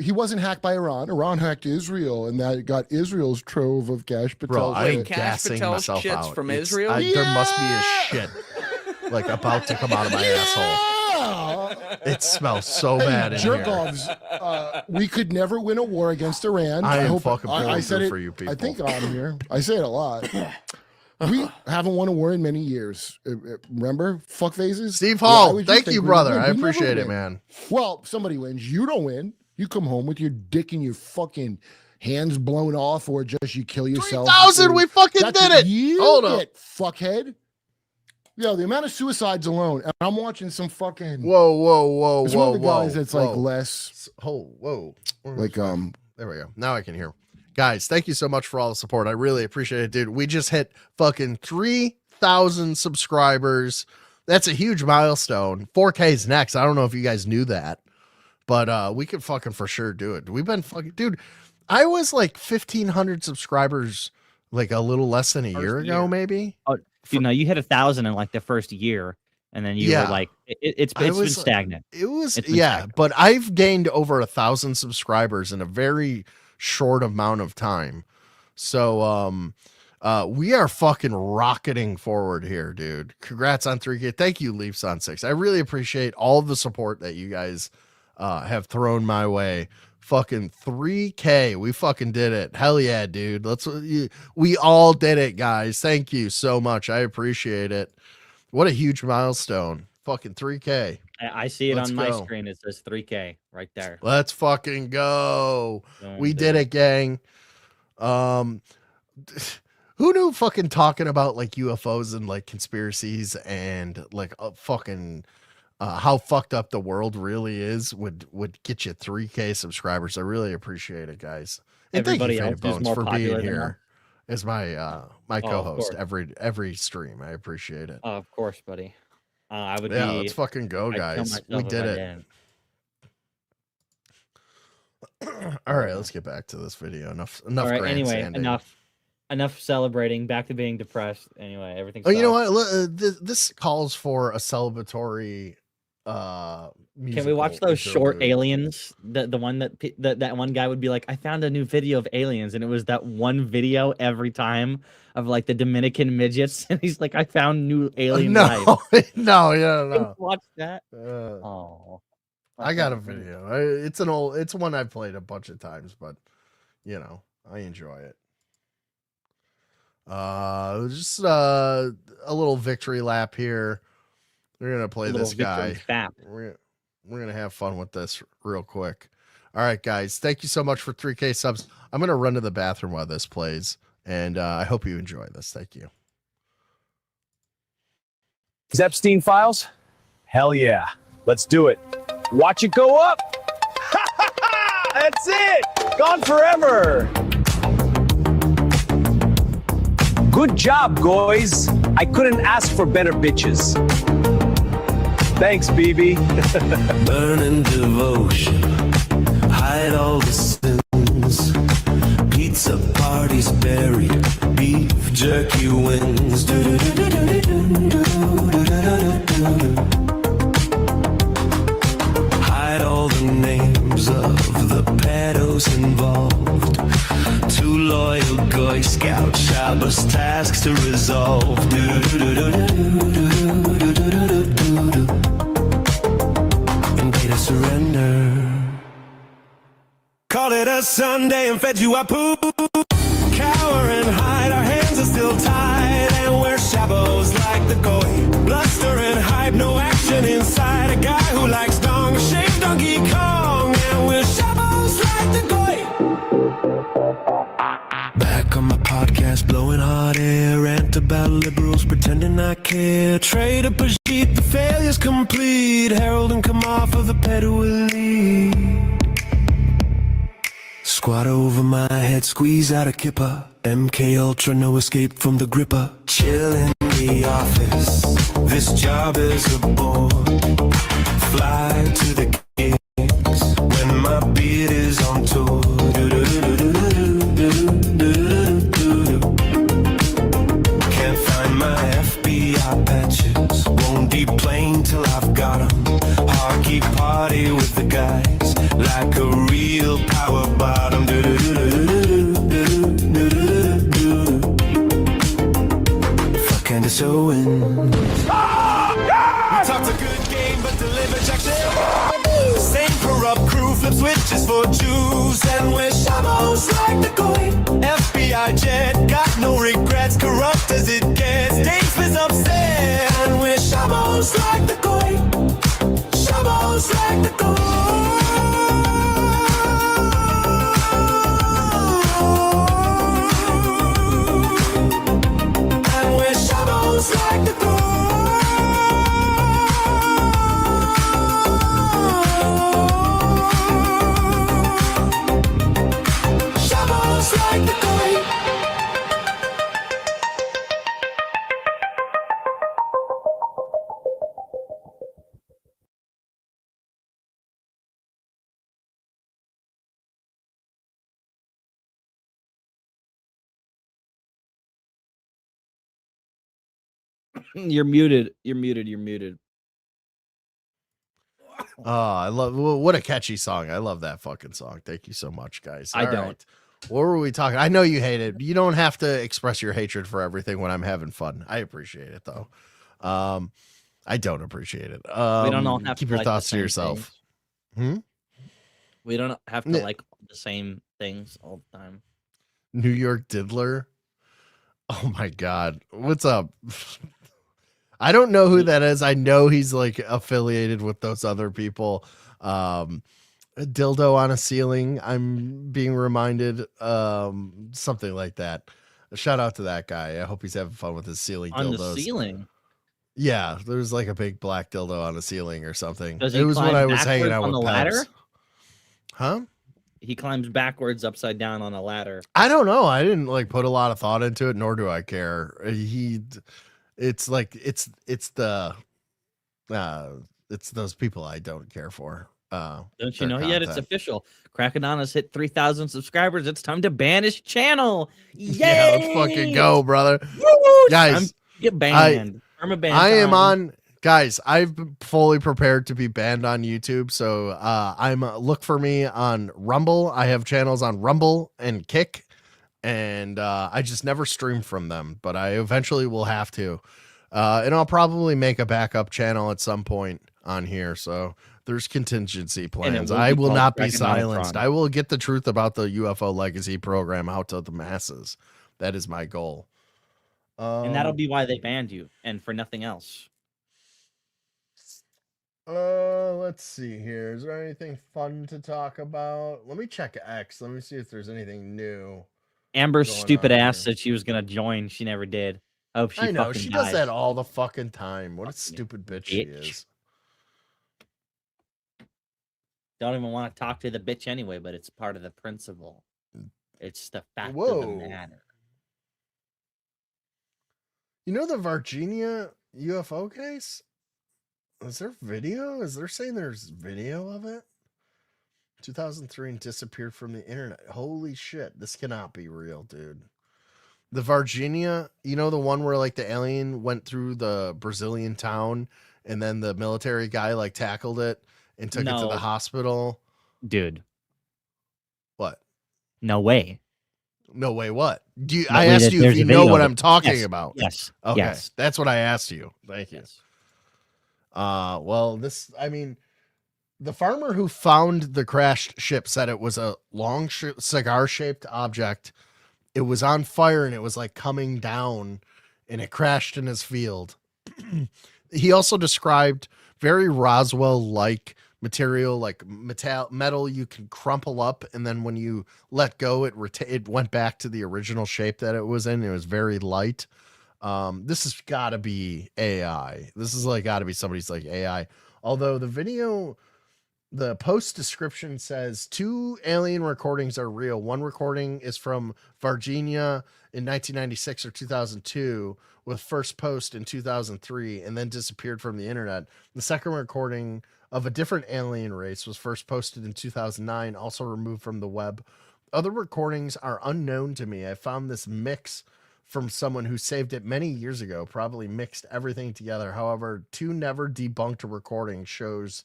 E: he wasn't hacked by Iran. Iran hacked Israel, and that got Israel's trove of Cash Patel.
V: Bro, I'm
G: Cash
V: gassing
G: Patel's
V: myself
G: shits
V: out.
G: from
V: It's-
G: Israel?
V: There must be a shit like about to come out of my asshole. It smells so bad in
E: jerk
V: here.
E: offs. We could never win a war against Iran.
V: I am
E: hope
V: fucking
E: I
V: pulling
E: said
V: through
E: it
V: for you people.
E: I think on here. I say it a lot. We haven't won a war in many years. Remember, fuck phases.
V: Steve
E: Why
V: Hall,
E: would
V: thank
E: think
V: you,
E: we
V: brother.
E: win?
V: I
E: We never
V: appreciate it,
E: win.
V: man.
E: Well, somebody wins. You don't win. You come home with your dick and your fucking hands blown off, or just you kill yourself.
V: 3,000, we fucking
E: That's
V: did
E: what
V: it.
E: You
V: Hold up.
E: get, fuckhead. Yo, the amount of suicides alone, and I'm watching some fucking.
V: Whoa,
E: It's
V: whoa,
E: one of the
V: whoa.
E: guys that's
V: whoa.
E: like less.
V: Whoa.
E: Like
V: There we go. Now I can hear. Guys, thank you so much for all the support. I really appreciate it, dude. We just hit fucking 3,000 subscribers. That's a huge milestone. 4K is next. I don't know if you guys knew that, but we could fucking for sure do it. We've been fucking, dude. I was like 1,500 subscribers, like a little less than a year ago, maybe.
K: Oh, you hit 1,000 in like the first year, and then you were like, it's been stagnant.
V: It was,
K: It's been stagnant.
V: but I've gained over 1,000 subscribers in a very short amount of time. So, we are fucking rocketing forward here, dude. Congrats on 3K. Thank you, Leafs on 6. I really appreciate all the support that you guys have thrown my way. Fucking 3K. We fucking did it. Hell yeah, dude. We all did it, guys. Thank you so much. I appreciate it. What a huge milestone. Fucking 3K.
K: I see it
V: Let's
K: on my
V: go.
K: screen. It says 3K right there.
V: Let's fucking go.
K: Going
V: We
K: to-
V: did it, gang. Who knew fucking talking about like UFOs and like conspiracies and like fucking how fucked up the world really is would get you 3K subscribers. I really appreciate it, guys. And
K: Everybody
V: thank you,
K: else
V: Faded
K: is
V: Bones,
K: more
V: for
K: popular
V: being
K: than
V: here as my my
K: of
V: co-host
K: course.
V: every stream. I appreciate it.
K: Of course, buddy. I would
V: Yeah,
K: be.
V: let's fucking go,
K: I'd kill
V: guys.
K: myself
V: We
K: if
V: did
K: I
V: it.
K: didn't.
V: All right, let's get back to this video. Enough
K: All right. Anyway,
V: grandstanding.
K: enough celebrating. Back to being depressed. Anyway, everything's.
V: Oh, you know what? This calls for a celebratory.
K: Can we watch
V: musical
K: those short
V: interlude.
K: aliens? The one that one guy would be like, I found a new video of aliens, and it was that one video every time of like the Dominican midgets, and he's like, I found new alien life.
V: No.
K: Watch that.
V: Oh, I got a video. It's one I've played a bunch of times, but I enjoy it. Just a little victory lap here. We're gonna play this guy. We're gonna have fun with this real quick. All right, guys. Thank you so much for 3K subs. I'm gonna run to the bathroom while this plays, and I hope you enjoy this. Thank you.
H: Epstein files? Hell yeah. Let's do it. Watch it go up. That's it. Gone forever. Good job, guys. I couldn't ask for better bitches. Thanks, BB.
J: Burning devotion, hide all the sins. Pizza parties buried, beef jerky wings. Hide all the names of the pedos involved. Two loyal Boy Scout Shabbos tasks to resolve. And pay to surrender. Call it a Sunday and fed you our poop. Cower and hide, our hands are still tied. And we're Shabbos like the goy. Bluster and hype, no action inside. A guy who likes dong, shaved Donkey Kong. And we're Shabbos blowing hot air, rant about liberals pretending I care. Trade up a sheet, the failure's complete. Herald and come off of the pedal lead. Squat over my head, squeeze out a kipper. MK Ultra, no escape from the gripper. Chill in the office, this job is a bore. Fly to the gigs when my beard is on tour. Can't find my FBI patches, won't deplane till I've got them. Hockey party with the guys, like a real power bottom. Candace Owens. We talked a good game, but deliver Jack shit. Same corrupt crew, flip switches for Jews, and we're shambles like the coin. FBI jet, got no regrets, corrupt as it gets. Dave is upset, and we're shambles like the coin. Shambles like the coin. Like the Shambles like the
K: You're muted. You're muted. You're muted.
V: Oh, I love what a catchy song. I love that fucking song. Thank you so much, guys.
K: I
V: All
K: don't.
V: right. What were we talking? I know you hate it. You don't have to express your hatred for everything when I'm having fun. I appreciate it though. I don't appreciate it.
K: We don't all have
V: keep
K: to
V: your
K: like the
V: thoughts to
K: same
V: yourself.
K: We don't have to like the same things all the time.
V: New York Diddler. Oh my God. What's up? I don't know who that is. I know he's like affiliated with those other people. A dildo on a ceiling. I'm being reminded. Something like that. A shout out to that guy. I hope he's having fun with his ceiling
K: On
V: dildos.
K: the ceiling.
V: Yeah, there's like a big black dildo on a ceiling or something.
K: Does he
V: It was when
K: climb
V: I was hanging
K: backwards
V: out
K: on
V: with
K: the
V: Peps.
K: ladder?
V: Huh?
K: He climbs backwards upside down on a ladder.
V: I don't know. I didn't like put a lot of thought into it, nor do I care. It's like it's those people I don't care for.
K: Don't you
V: their
K: know yet? It's
V: content.
K: official. Crackadonna's hit 3,000 subscribers. It's time to ban his channel. Yay!
V: Yeah, let's fucking go, brother.
K: Woo!
V: Guys,
K: Get banned. Permaban
V: I am
K: time.
V: on. Guys, I've been fully prepared to be banned on YouTube. So I'm look for me on Rumble. I have channels on Rumble and Kick, and I just never stream from them. But I eventually will have to, and I'll probably make a backup channel at some point on here. So there's contingency plans.
K: will
V: I
K: be
V: will
K: called
V: not be
K: Crackadonatron.
V: silenced. I will get the truth about the UFO Legacy program out to the masses. That is my goal.
K: And that'll be why they banned you, and for nothing else.
V: Let's see here. Is there anything fun to talk about? Let me check X. Let me see if there's anything new.
K: Amber's
V: going
K: stupid
V: on
K: ass
V: here.
K: said she was gonna join. She never did. I hope she
V: I know
K: fucking
V: she
K: dies.
V: does that all the fucking time. What a stupid bitch she
K: bitch.
V: is.
K: Don't even want to talk to the bitch anyway, but it's part of the principle. It's the fact of
V: Whoa.
K: the matter.
V: You know the Virginia UFO case? Is there video? Is there saying there's video of it? 2003 and disappeared from the internet. Holy shit. This cannot be real, dude. The Virginia, you know, the one where like the alien went through the Brazilian town and then the military guy like tackled it and took it to
K: No.
V: the hospital.
K: Dude,
V: What?
K: no way.
V: No way. What? Do you,
K: No
V: I
K: way
V: asked
K: that
V: you if
K: there's
V: you
K: a
V: know
K: video
V: what
K: of
V: I'm
K: it.
V: talking
K: Yes,
V: about.
K: yes,
V: Okay.
K: yes.
V: That's what I asked you. Thank you.
K: Yes.
V: Well, this, I mean, the farmer who found the crashed ship said it was a long cigar shaped object. It was on fire and it was like coming down and it crashed in his field. He also described very Roswell like material, like metal you can crumple up, and then when you let go, it went back to the original shape that it was in. It was very light. This has got to be AI. This is like got to be somebody's like AI. Although the video, the post description says 2 alien recordings are real. One recording is from Virginia in 1996 or 2002, with first post in 2003, and then disappeared from the internet. The second recording of a different alien race was first posted in 2009, also removed from the web. Other recordings are unknown to me. I found this mix from someone who saved it many years ago, probably mixed everything together. However, 2 never debunked recordings shows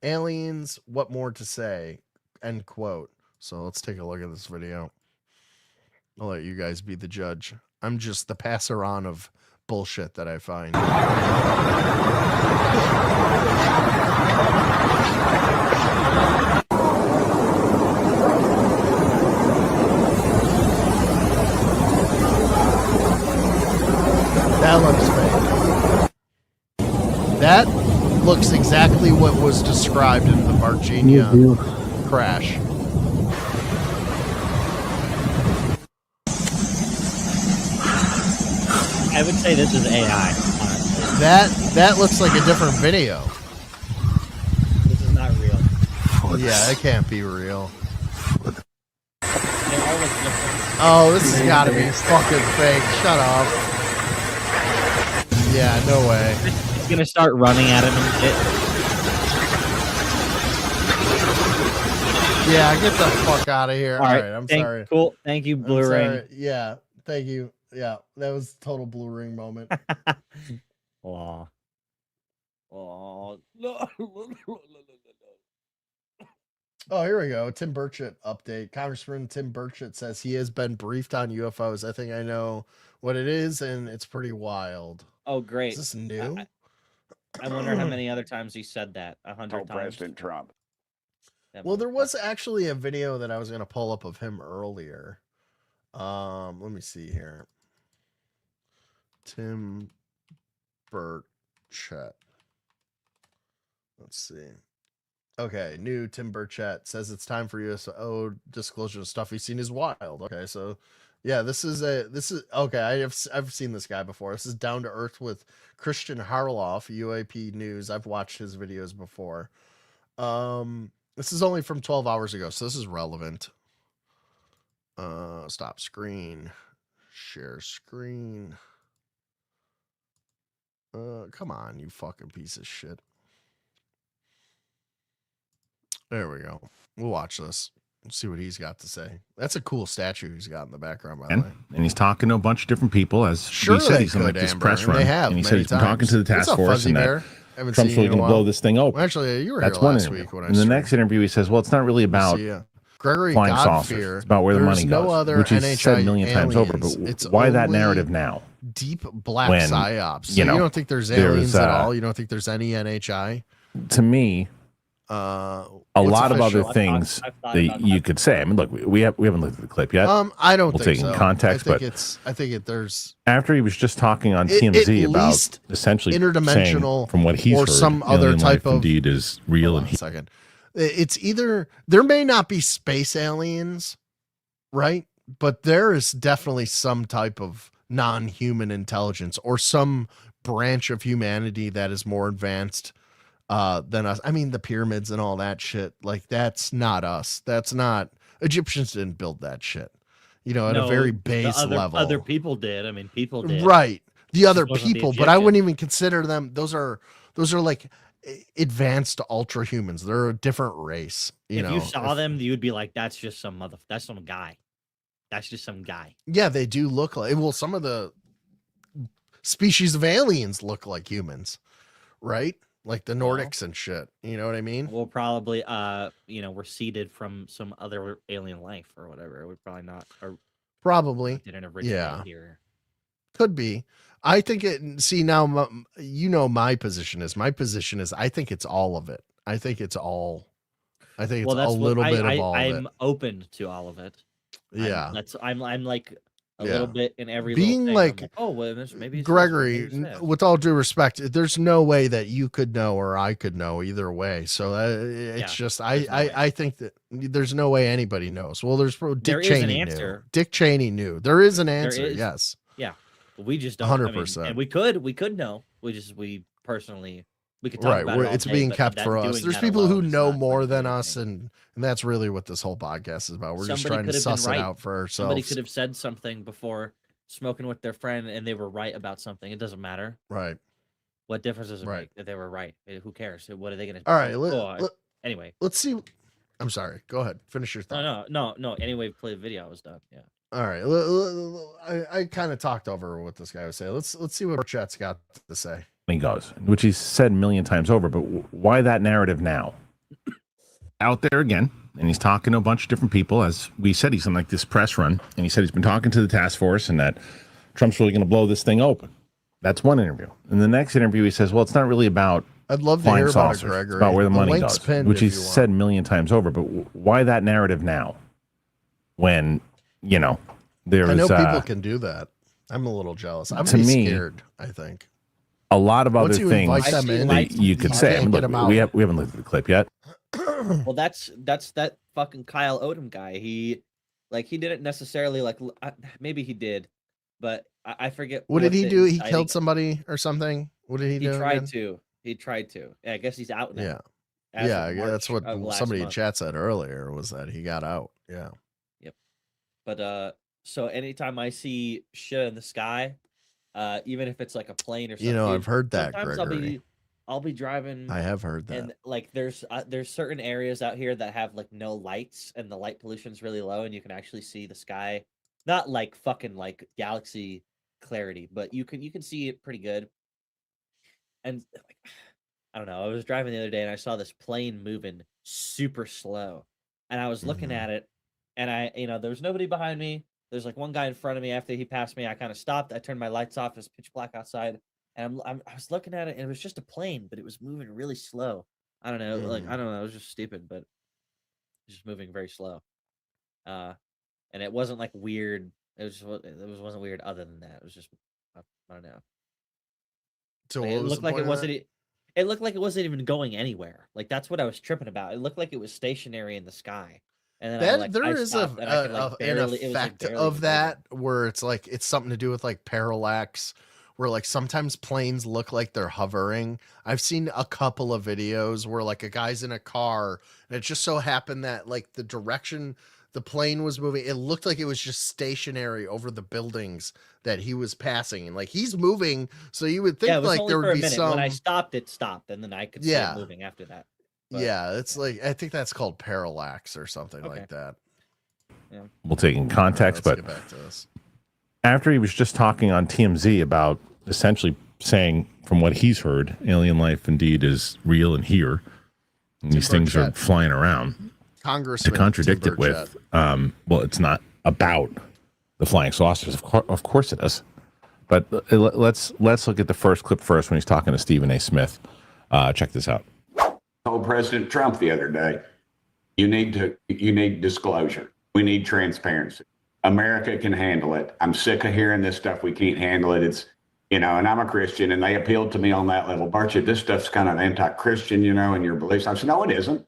V: aliens. What more to say? End quote. So let's take a look at this video. I'll let you guys be the judge. I'm just the passer on of bullshit that I find. That looks fake. That looks exactly what was described in the Virginia crash.
K: I would say this is AI. Honestly.
V: That looks like a different video.
K: This is not real.
V: Yeah, it can't be real. Oh, this has got to be fucking fake. Shut up. Yeah, no way.
K: He's gonna start running at him and shit.
V: Yeah, get the fuck out of here. All right, I'm
K: thank,
V: sorry.
K: Cool. Thank you, Blue Ring.
V: Yeah, thank you. Yeah, that was total Blue Ring moment.
K: Aw.
V: Oh, here we go. Tim Burchett update. Congressman Tim Burchett says he has been briefed on UFOs. I think I know what it is, and it's pretty wild.
K: Oh, great.
V: Is this new?
K: I wonder how many other times he said that. 100 times.
C: President Trump.
V: Well, there was actually a video that I was going to pull up of him earlier. Let me see here. Tim Burchett. Let's see. Okay, new Tim Burchett says it's time for USO disclosure of stuff he's seen is wild. Okay, so yeah, this is okay. I've seen this guy before. This is Down to Earth with Christian Harloff, UAP News. I've watched his videos before. This is only from 12 hours ago, so this is relevant. Stop screen, share screen. Come on, you fucking piece of shit. There we go. We'll watch this. Let's see what he's got to say. That's a cool statue he's got in the background, by the way.
I: And he's talking to a bunch of different people. As
V: sure,
I: he said, he's going to this press run.
V: And
I: he said he's been talking to the task force and that Trump's really going to blow this thing open.
V: Well, actually, you were
I: That's
V: here
I: one
V: last
I: interview.
V: week when I
I: In the next interview, he says, well, it's not really about
V: Gregory
I: flying
V: Godfear,
I: saucers. It's about where the money
V: no
I: goes,
V: other
I: which he's
V: NHI
I: said a million times over. But
V: aliens.
I: why that
V: only
I: narrative now?
V: Deep black
I: When,
V: psyops. So
I: you know,
V: you don't think there's
I: there's,
V: aliens at all? You don't think there's any NHI?
I: To me, a lot of other
V: official?
I: things that you could say. I mean, look, we haven't looked at the clip yet.
V: I don't
I: we'll
V: think
I: take
V: so.
I: it in context, but
V: there's
I: after he was just talking on
V: At
I: TMZ about
V: least
I: essentially
V: interdimensional
I: saying, from what he's
V: or
I: heard,
V: some other
I: alien
V: type
I: life
V: of-
I: indeed is real. And
V: second. It's either there may not be space aliens, right? But there is definitely some type of non-human intelligence or some branch of humanity that is more advanced than us. I mean, the pyramids and all that shit, like that's not us. That's not Egyptians didn't build that shit. You know, at a very base level.
K: Other people did. I mean, people did.
V: Right. The other
K: Just wasn't the
V: people, but I wouldn't
K: Egyptians.
V: even consider them. Those are like advanced ultra humans. They're a different race.
K: If you saw them, you would be like, "That's just some that's some guy. That's just some guy."
V: Yeah, they do look like. Well, some of the species of aliens look like humans, right? Like the Nordics and shit. You know what I mean?
K: We'll probably, we're seeded from some other alien life or whatever. We're probably not. Or
V: Probably.
K: didn't originate
V: Yeah.
K: here.
V: Could be. I think it. See now, you know my position is. My position is. I think it's all of it. I think it's all. I think it's
K: Well,
V: a
K: that's
V: little bit of all of
K: I'm
V: it.
K: open to all of it.
V: Yeah.
K: I'm like a little bit in every
V: being
K: little thing.
V: like,
K: oh, well, maybe it's
V: Gregory,
K: this, maybe it's that.
V: with all due respect, there's no way that you could know or I could know either way. So it's just I think that there's no way anybody knows. Well, Dick Cheney knew. Dick Cheney knew. There is an answer. Yes.
K: Yeah. We just don't.
V: 100%.
K: And we could know. We personally we could talk about it all
V: it's
K: day,
V: being
K: but
V: kept
K: that
V: for us.
K: doing
V: There's
K: that
V: people who
K: alone is
V: know
K: not
V: more
K: like
V: than
K: doing
V: us, and that's really what this whole podcast is about. We're just
K: Somebody
V: trying to
K: could have
V: suss
K: been
V: it
K: right.
V: out for ourselves.
K: Somebody could have said something before smoking with their friend, and they were right about something. It doesn't matter.
V: Right.
K: What difference does it make if they were right? Who cares? What are they going to?
V: All right.
K: Anyway,
V: let's see. I'm sorry. Go ahead. Finish your thought.
K: No. Anyway, play the video. I was done. Yeah.
V: All right. I kind of talked over what this guy was saying. Let's see what Chet's got to say.
I: He goes, which he's said a million times over, but why that narrative now? Out there again, and he's talking to a bunch of different people. As we said, he's on like this press run, and he said he's been talking to the task force and that Trump's really going to blow this thing open. That's one interview. In the next interview, he says, well, it's not really about
V: I'd love to hear about it, Gregory.
I: It's about where the money
V: link's
I: goes,
V: pinned
I: which
V: if
I: he's
V: you want.
I: said a million times over, but why that narrative now? When, there's...
V: I know people can do that. I'm a little jealous. I'm scared, I think.
I: A lot of other things
V: that
I: you could say. I mean, look, we haven't looked at the clip yet.
K: Well, that's that fucking Kyle Odom guy. He didn't necessarily maybe he did, but I forget.
V: What did he do? He killed somebody or something. What did he do?
K: He tried to. Yeah, I guess he's out now.
V: Yeah. That's what somebody in chat said earlier, was that he got out. Yeah.
K: Yep. But so anytime I see shit in the sky, even if it's like a plane or something,
V: I've heard that,
K: sometimes
V: Gregory.
K: I'll be driving.
V: I have heard that.
K: And there's certain areas out here that have like no lights, and the light pollution's really low, and you can actually see the sky. Not like fucking like galaxy clarity, but you can see it pretty good. And I don't know. I was driving the other day and I saw this plane moving super slow, and I was looking at it, and there was nobody behind me. There's like one guy in front of me. After he passed me, I kind of stopped. I turned my lights off. It's pitch black outside, and I was looking at it, and it was just a plane, but it was moving really slow. I don't know. I don't know. It was just stupid, but it was just moving very slow. And it wasn't like weird. It wasn't weird other than that. It was just I don't know.
V: So
K: it looked like it wasn't. It looked like it wasn't even going anywhere. Like that's what I was tripping about. It looked like it was stationary in the sky. And then
V: there is an effect of that where it's like it's something to do with like parallax, where like sometimes planes look like they're hovering. I've seen a couple of videos where like a guy's in a car and it just so happened that like the direction the plane was moving, it looked like it was just stationary over the buildings that he was passing, and like he's moving, so you would think like there would be some.
K: When I stopped, it stopped, and then I could see it moving after that.
V: But, it's like I think that's called parallax or something like that.
K: Yeah.
I: We'll take in context, but
V: get back to this.
I: After he was just talking on TMZ about essentially saying, from what he's heard, alien life indeed is real and here, and these things are flying around.
V: Congressman
I: to contradict it with, well, it's not about the flying saucers. Of course it is. But let's look at the first clip first when he's talking to Stephen A. Smith. Check this out.
L: Told President Trump the other day, you need disclosure. We need transparency. America can handle it. I'm sick of hearing this stuff. We can't handle it. It's, and I'm a Christian, and they appealed to me on that level. Barcha, this stuff's kind of anti-Christian, and your beliefs. I said, no, it isn't.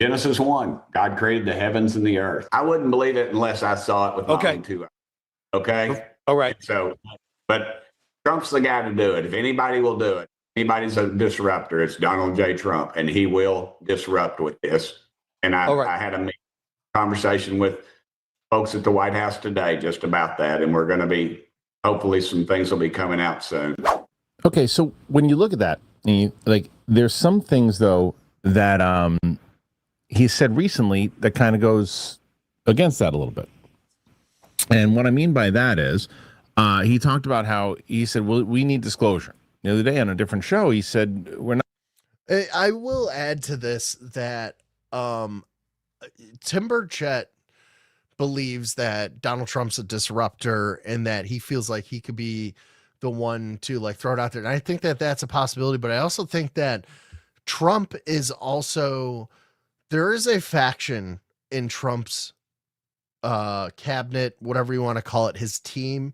L: Genesis 1, God created the heavens and the earth. I wouldn't believe it unless I saw it with my own 2 eyes. Okay?
O: All right.
L: So, but Trump's the guy to do it. If anybody will do it, anybody's a disruptor, it's Donald J. Trump, and he will disrupt with this. And I had a conversation with folks at the White House today just about that, and we're going to be, hopefully some things will be coming out soon.
I: Okay, so when you look at that, there's some things, though, that he said recently that kind of goes against that a little bit. And what I mean by that is he talked about how he said, well, we need disclosure. The other day on a different show, he said, we're not.
V: I will add to this that Tim Burchett believes that Donald Trump's a disruptor and that he feels like he could be the one to like throw it out there. And I think that that's a possibility, but I also think that Trump is also, there is a faction in Trump's cabinet, whatever you want to call it, his team,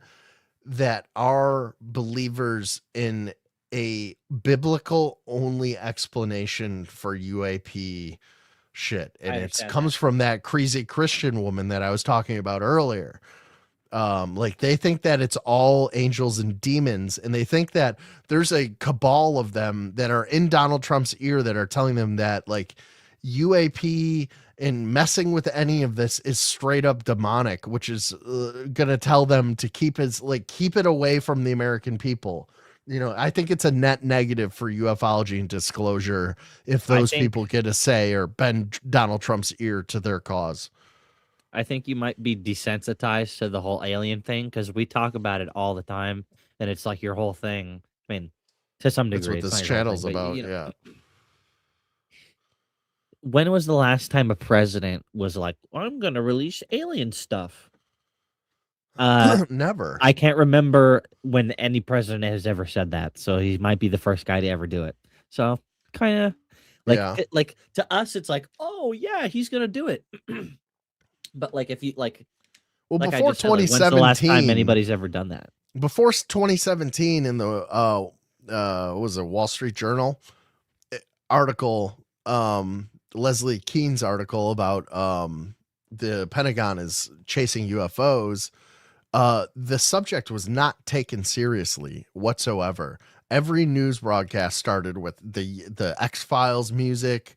V: that are believers in a biblical only explanation for UAP shit. And it comes from that crazy Christian woman that I was talking about earlier. Like they think that it's all angels and demons, and they think that there's a cabal of them that are in Donald Trump's ear that are telling them that like UAP and messing with any of this is straight up demonic, which is gonna tell them to keep it away from the American people. You know, I think it's a net negative for ufology and disclosure if those people get a say or bend Donald Trump's ear to their cause.
K: I think you might be desensitized to the whole alien thing because we talk about it all the time, and it's like your whole thing. I mean, to some degree,
V: that's what this channel's about. Yeah.
K: When was the last time a president was like, I'm going to release alien stuff?
V: Never.
K: I can't remember when any president has ever said that. So he might be the first guy to ever do it. So kind of like to us, it's like, oh yeah, he's going to do it. But like, if you like,
V: well,
K: like
V: before 2017,
K: when's the last time anybody's ever done that?
V: Before 2017 in the, what was it, Wall Street Journal article, Leslie Kean's article about the Pentagon is chasing UFOs, the subject was not taken seriously whatsoever. Every news broadcast started with the X-Files music.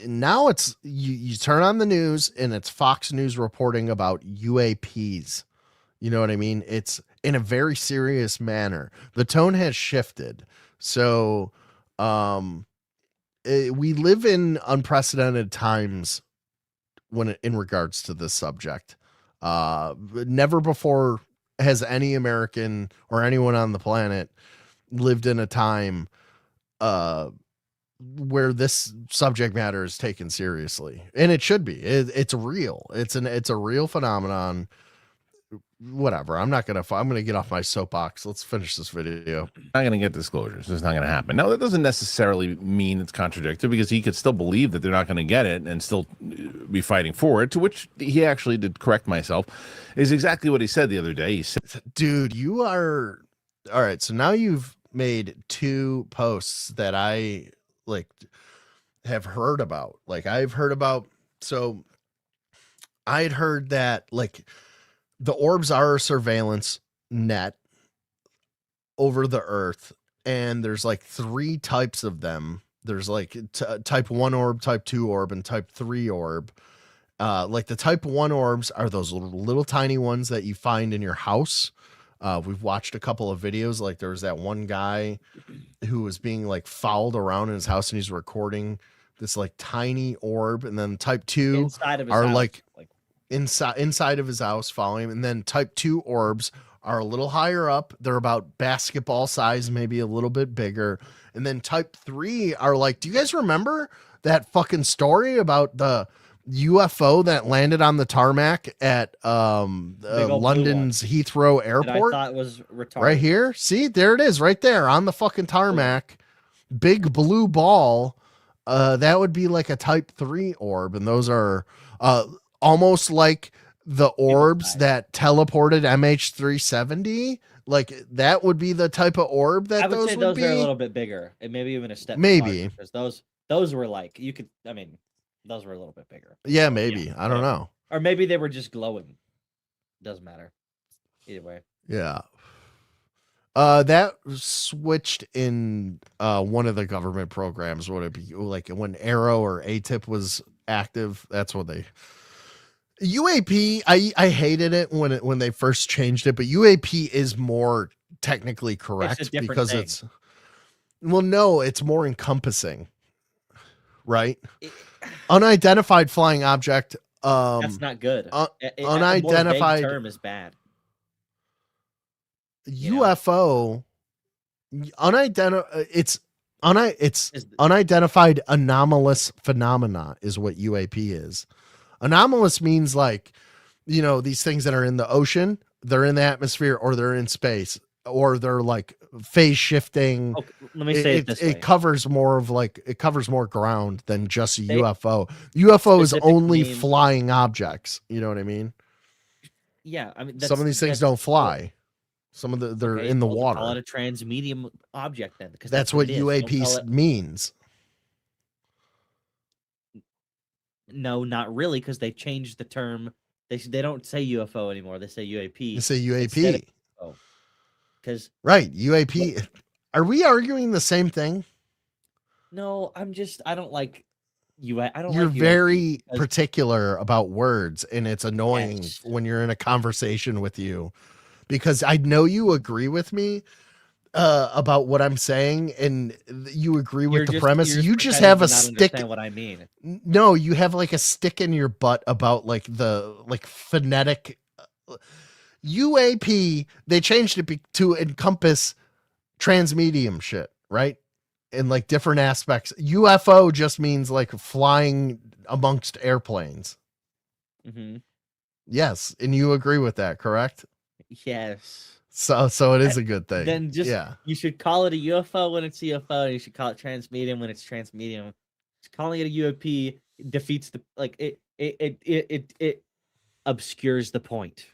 V: Now it's you turn on the news and it's Fox News reporting about UAPs. You know what I mean? It's in a very serious manner. The tone has shifted. So we live in unprecedented times in regards to this subject. Never before has any American or anyone on the planet lived in a time where this subject matter is taken seriously, and it should be. It's real. It's a real phenomenon. Whatever. I'm going to get off my soapbox. Let's finish this video.
I: Not going to get disclosures. It's not going to happen. Now, that doesn't necessarily mean it's contradictory, because he could still believe that they're not going to get it and still be fighting for it, to which he actually did correct myself, is exactly what he said the other day. He said,
V: dude, you are all right. So now you've made 2 posts that I have heard about. I've heard about, so I had heard that the orbs are a surveillance net over the earth, and there's 3 types of them. There's type 1 orb, type 2 orb, and type 3 orb. The type 1 orbs are those little tiny ones that you find in your house. We've watched a couple of videos. There was that one guy who was being fouled around in his house, and he's recording this tiny orb. And then type 2
K: inside of his
V: are
K: house.
V: inside of his house following him. And then type 2 orbs are a little higher up. They're about basketball size, maybe a little bit bigger. And then type 3 are do you guys remember that fucking story about the UFO that landed on the tarmac at London's Heathrow Airport?
K: I thought was retarded.
V: Right here. See, there it is right there on the fucking tarmac. Big blue ball. That would be a type 3 orb. And those are almost like the orbs that teleported MH370. That would be the type of orb that
K: I would say those
V: be.
K: are a little bit bigger, and maybe even a step.
V: Maybe
K: because those were you could. I mean, those were a little bit bigger.
V: Yeah, maybe. Yeah. I don't know.
K: Or maybe they were just glowing. Doesn't matter. Either way.
V: Yeah. That switched in one of the government programs. Would it be when Arrow or ATIP was active? That's what they. UAP. I hated it when they first changed it, but UAP is more technically correct because thing. It's more encompassing, right? Unidentified flying object.
K: That's not good.
V: Unidentified
K: a term is bad.
V: UFO. It's unidentified anomalous phenomena is what UAP is. Anomalous means these things that are in the ocean, they're in the atmosphere, or they're in space, or they're phase shifting.
K: Okay, let me say it this way.
V: It covers more ground than just a UFO. UFO is only flying objects. You know what I mean?
K: Yeah, I mean,
V: some of these things don't fly. Some of they're in the water.
K: Call it a transmedium object then, because
V: that's what UAP means.
K: No, not really, because they've changed the term. They don't say UFO anymore. They say UAP.
V: They say UAP.
K: Because
V: right, UAP. Are we arguing the same thing?
K: No, I don't like you. I don't.
V: You're
K: like
V: very particular about words, and it's annoying when you're in a conversation with you, because I know you agree with me about what I'm saying, and you agree with the premise. You just have a stick.
K: What I mean?
V: No, you have like a stick in your butt about like the phonetic UAP. They changed it to encompass transmedium shit, right? In like different aspects. UFO just means like flying amongst airplanes.
K: Mm-hmm.
V: Yes, and you agree with that, correct?
K: Yes.
V: So it is a good thing.
K: Then you should call it a UFO when it's UFO, and you should call it transmedium when it's transmedium. Calling it a UAP defeats the it obscures the point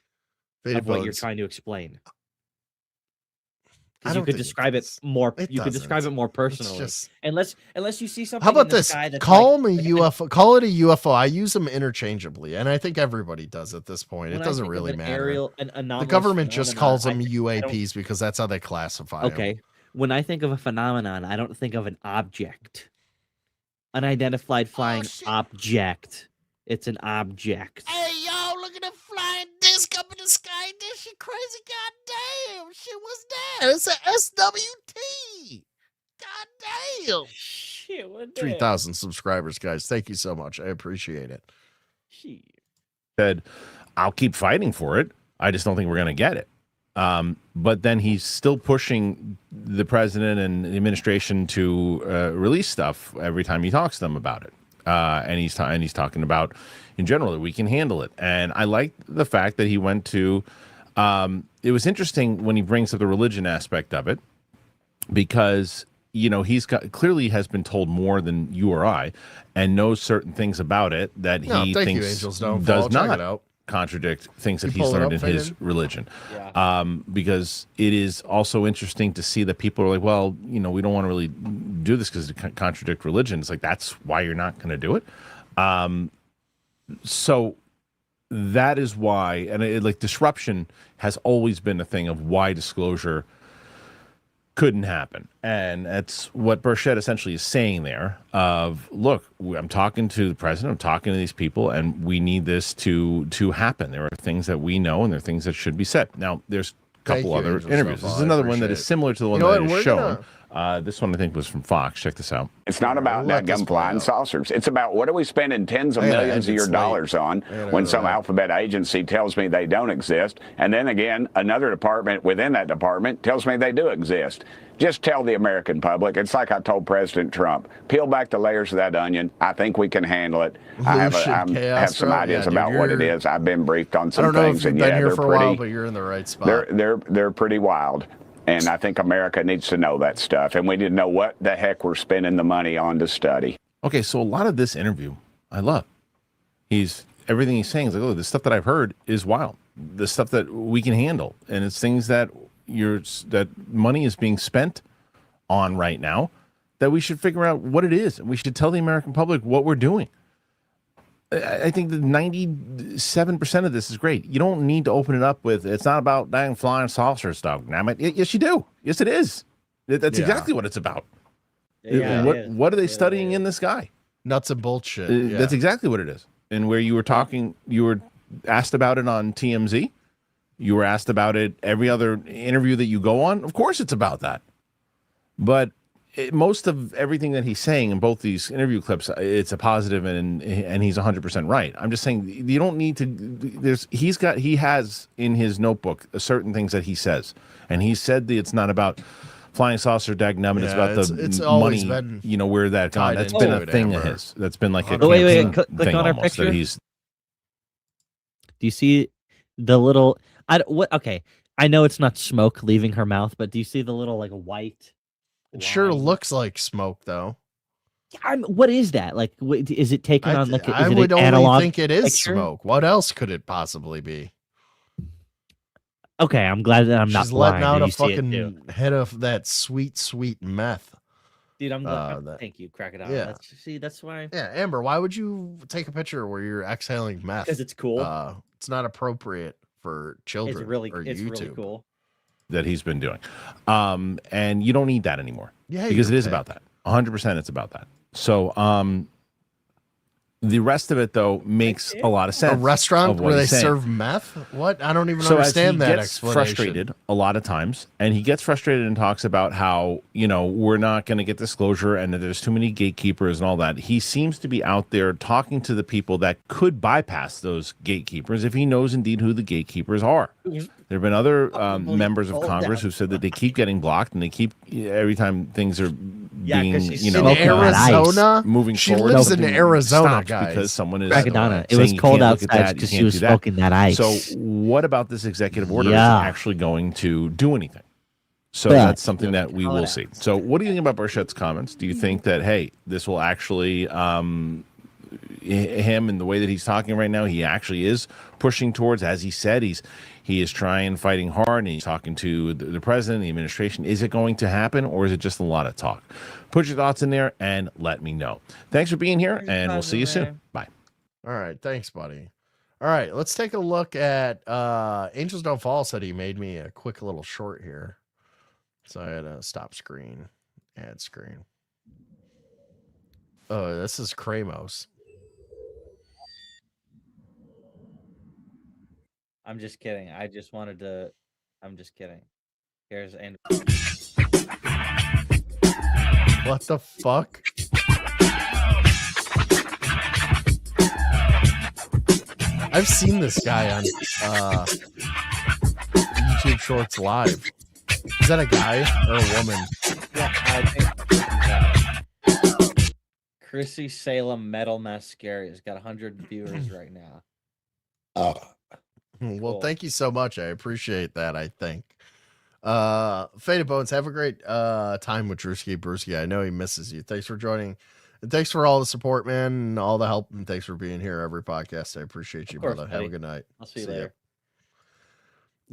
K: of what you're trying to explain. You could describe it more. You could describe it more personally. Unless you see something.
V: How about
K: in the
V: this?
K: sky that's
V: Call me UFO. Call it a UFO. I use them interchangeably, and I think everybody does at this point. It doesn't really matter. The government just calls them UAPs because that's how they classify them.
K: Okay. When I think of a phenomenon, I don't think of an object. Unidentified flying object. It's an object.
V: Hey, yo, look at the flying disc up in the sky. This shit crazy. Goddamn. Shit, what's that? It's a SWT. Goddamn.
K: Shit, what
V: 3,000 subscribers, guys. Thank you so much. I appreciate it.
I: Said, I'll keep fighting for it. I just don't think we're going to get it. But then he's still pushing the president and the administration to release stuff every time he talks to them about it. And he's talking about, in general, that we can handle it. And I like the fact that he went to. It was interesting when he brings up the religion aspect of it, because he's clearly has been told more than you or I, and knows certain things about it that he thinks does not contradict things that he's learned in his religion. Yeah. Because it is also interesting to see that people are like, well, we don't want to really do this because it contradict religion. It's like, that's why you're not going to do it. So that is why, and disruption has always been a thing of why disclosure couldn't happen. And that's what Burchett essentially is saying there of, look, I'm talking to the president, I'm talking to these people, and we need this to happen. There are things that we know, and there are things that should be said. Now, there's a couple other interviews. This is another one that is similar to the one that is shown. This one, I think, was from Fox. Check this out.
L: It's not about that gun flying saucers. It's about what are we spending tens of millions of your dollars on when some alphabet agency tells me they don't exist, and then again, another department within that department tells me they do exist. Just tell the American public. It's like I told President Trump. Peel back the layers of that onion. I think we can handle it. I have some ideas about what it is. I've been briefed on some things, and
V: they're pretty. While, but you're in the right spot.
L: They're pretty wild. And I think America needs to know that stuff. And we need to know what the heck we're spending the money on to study.
I: Okay, so a lot of this interview, I love. Everything he's saying is like, oh, the stuff that I've heard is wild. The stuff that we can handle. And it's things that that money is being spent on right now that we should figure out what it is. And we should tell the American public what we're doing. I think that 97% of this is great. You don't need to open it up with, it's not about dang flying saucer stuff. Yes, you do. Yes, it is. That's exactly what it's about.
V: Yeah,
I: what are they studying in this guy?
V: Nuts and bolts shit.
I: That's exactly what it is. And where you were asked about it on TMZ. You were asked about it every other interview that you go on. Of course it's about that. But most of everything that he's saying in both these interview clips, it's a positive, and he's 100% right. I'm just saying you don't need to. He has in his notebook certain things that he says, and he said that it's not about flying saucer dagnubbin. It's about the money. Been where that gone. That's been a thing of his. That's been like a
K: wait. Click
I: thing
K: on our
I: almost,
K: picture.
I: that he's.
K: Do you see the little? Okay. I know it's not smoke leaving her mouth, but do you see the little like white?
V: It sure looks like smoke, though.
K: What is that? Like, is it taken on like?
V: I would only think it is smoke. What else could it possibly be?
K: Okay, I'm glad that I'm not
V: She's letting
K: blind.
V: out
K: and
V: a
K: you see it too.
V: fucking head of that sweet, sweet meth.
K: Dude, I'm glad. Thank you, Crackadona.
V: Yeah.
K: That's why.
V: Yeah, Amber, why would you take a picture where you're exhaling meth?
K: Because it's cool.
V: It's not appropriate for children.
K: It's really cool.
I: That he's been doing. And you don't need that anymore.
V: Yeah,
I: because it
V: you're
I: is
V: okay.
I: about that. 100% it's about that. So the rest of it though makes a lot of sense.
V: A restaurant
I: of what
V: where they
I: he's saying.
V: serve meth? What? I don't even
I: So
V: understand
I: as he
V: that
I: gets
V: explanation.
I: frustrated a lot of times, and he gets frustrated and talks about how, we're not going to get disclosure and that there's too many gatekeepers and all that. He seems to be out there talking to the people that could bypass those gatekeepers if he knows indeed who the gatekeepers are. There have been other members of Congress who said that they keep getting blocked and they keep every time things are being,
V: in Arizona,
I: moving
V: she
I: forward.
V: lives in
I: something
V: Arizona,
I: stops
V: guys.
I: because someone is
K: Crackadona. It
I: saying
K: was
I: you
K: cold
I: can't look at
K: outside
I: that, you
K: because
I: can't
K: she was
I: do that.
K: smoking that ice.
I: So what about this executive order is
K: Yeah.
I: actually going to do anything? So
K: Yeah.
I: that's something that we will see. So what do you think about Burchett's comments? Do you think that, hey, this will actually him and the way that he's talking right now, he actually is pushing towards, as he said, he is trying, fighting hard, and he's talking to the president, the administration. Is it going to happen, or is it just a lot of talk? Put your thoughts in there and let me know. Thanks for being here, and we'll see you soon. Bye.
V: All right, thanks, buddy. All right, let's take a look at Angels Don't Fall said he made me a quick little short here. So I had to stop screen, add screen. Oh, this is Kramos.
K: I'm just kidding. I just wanted to. I'm just kidding. Here's and.
V: What the fuck? I've seen this guy on YouTube Shorts live. Is that a guy or a woman?
K: Yeah, I think Chrissy Salem Metal Mascara has got 100 viewers right now.
V: Oh. Well,
K: Cool.
V: thank you so much. I appreciate that, I think. Faded Bones, have a great time with Drewski Brewski. I know he misses you. Thanks for joining. And thanks for all the support, man, and all the help. And thanks for being here every podcast. I appreciate you,
K: Of course,
V: brother.
K: buddy.
V: Have a good night.
K: I'll see you
V: ya.
K: later.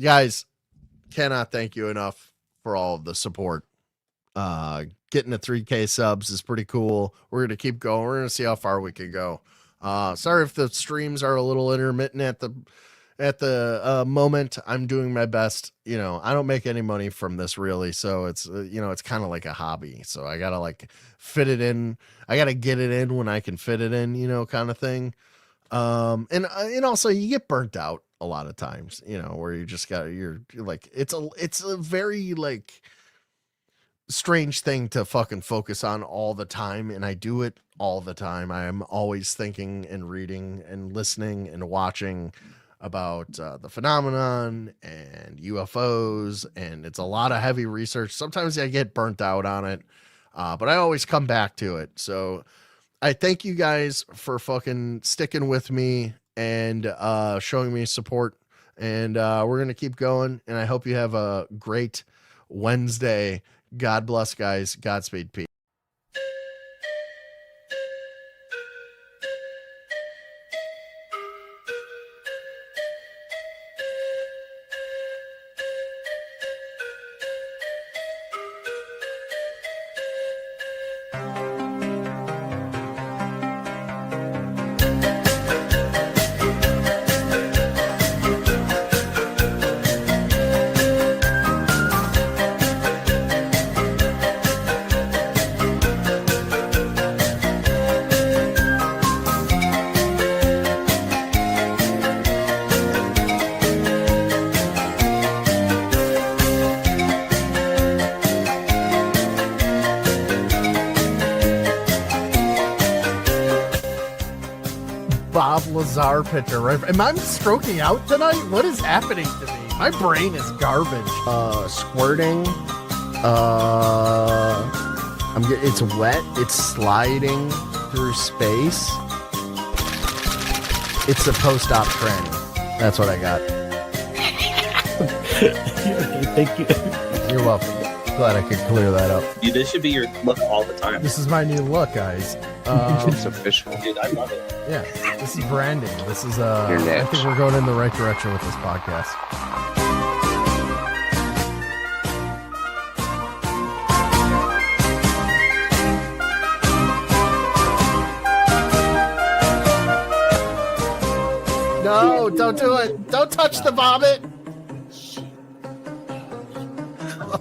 V: Guys, cannot thank you enough for all of the support. Getting to 3K subs is pretty cool. We're going to keep going. We're going to see how far we can go. Sorry if the streams are a little intermittent at the moment. I'm doing my best. I don't make any money from this really. So it's, it's kind of like a hobby. So I got to like fit it in. I got to get it in when I can fit it in, kind of thing. And also you get burnt out a lot of times, where you just you're like, it's a very like strange thing to fucking focus on all the time. And I do it all the time. I am always thinking and reading and listening and watching about the phenomenon and UFOs. And it's a lot of heavy research. Sometimes I get burnt out on it, but I always come back to it. So I thank you guys for fucking sticking with me and showing me support. And we're going to keep going. And I hope you have a great Wednesday. God bless, guys. Godspeed. Peace. Bob Lazar picture, right? Am I stroking out tonight? What is happening to me? My brain is garbage. Squirting. It's wet. It's sliding through space. It's a post-op trend. That's what I got.
I: Thank you.
V: You're welcome. Glad I could clear that up.
F: Dude, this should be your look all the time.
V: This is my new look, guys.
F: It's official. Dude, I love it.
V: Yeah, this is branding. This is
F: Your niche.
V: I think we're going in the right direction with this podcast. No, don't do it. Don't touch the vomit.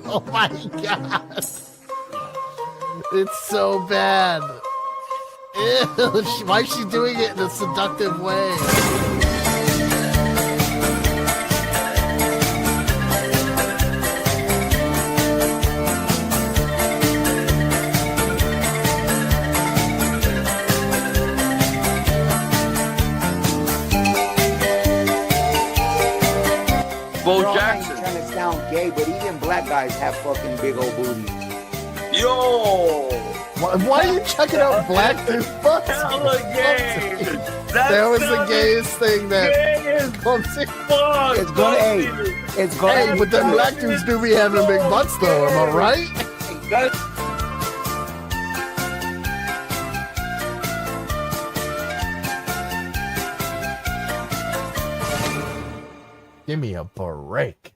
V: Oh my god. It's so bad. Ew, why is she doing it in a seductive way?
O: Bo Jackson. Trying to sound gay, but even black guys have fucking big old booties.
F: Yo!
V: Why are you checking out black dude butts?
F: Hella gay!
V: That was the gayest thing that.
O: It's gonna,
V: Hey, but them black dudes do be having big butts though, am I right? Give me a break.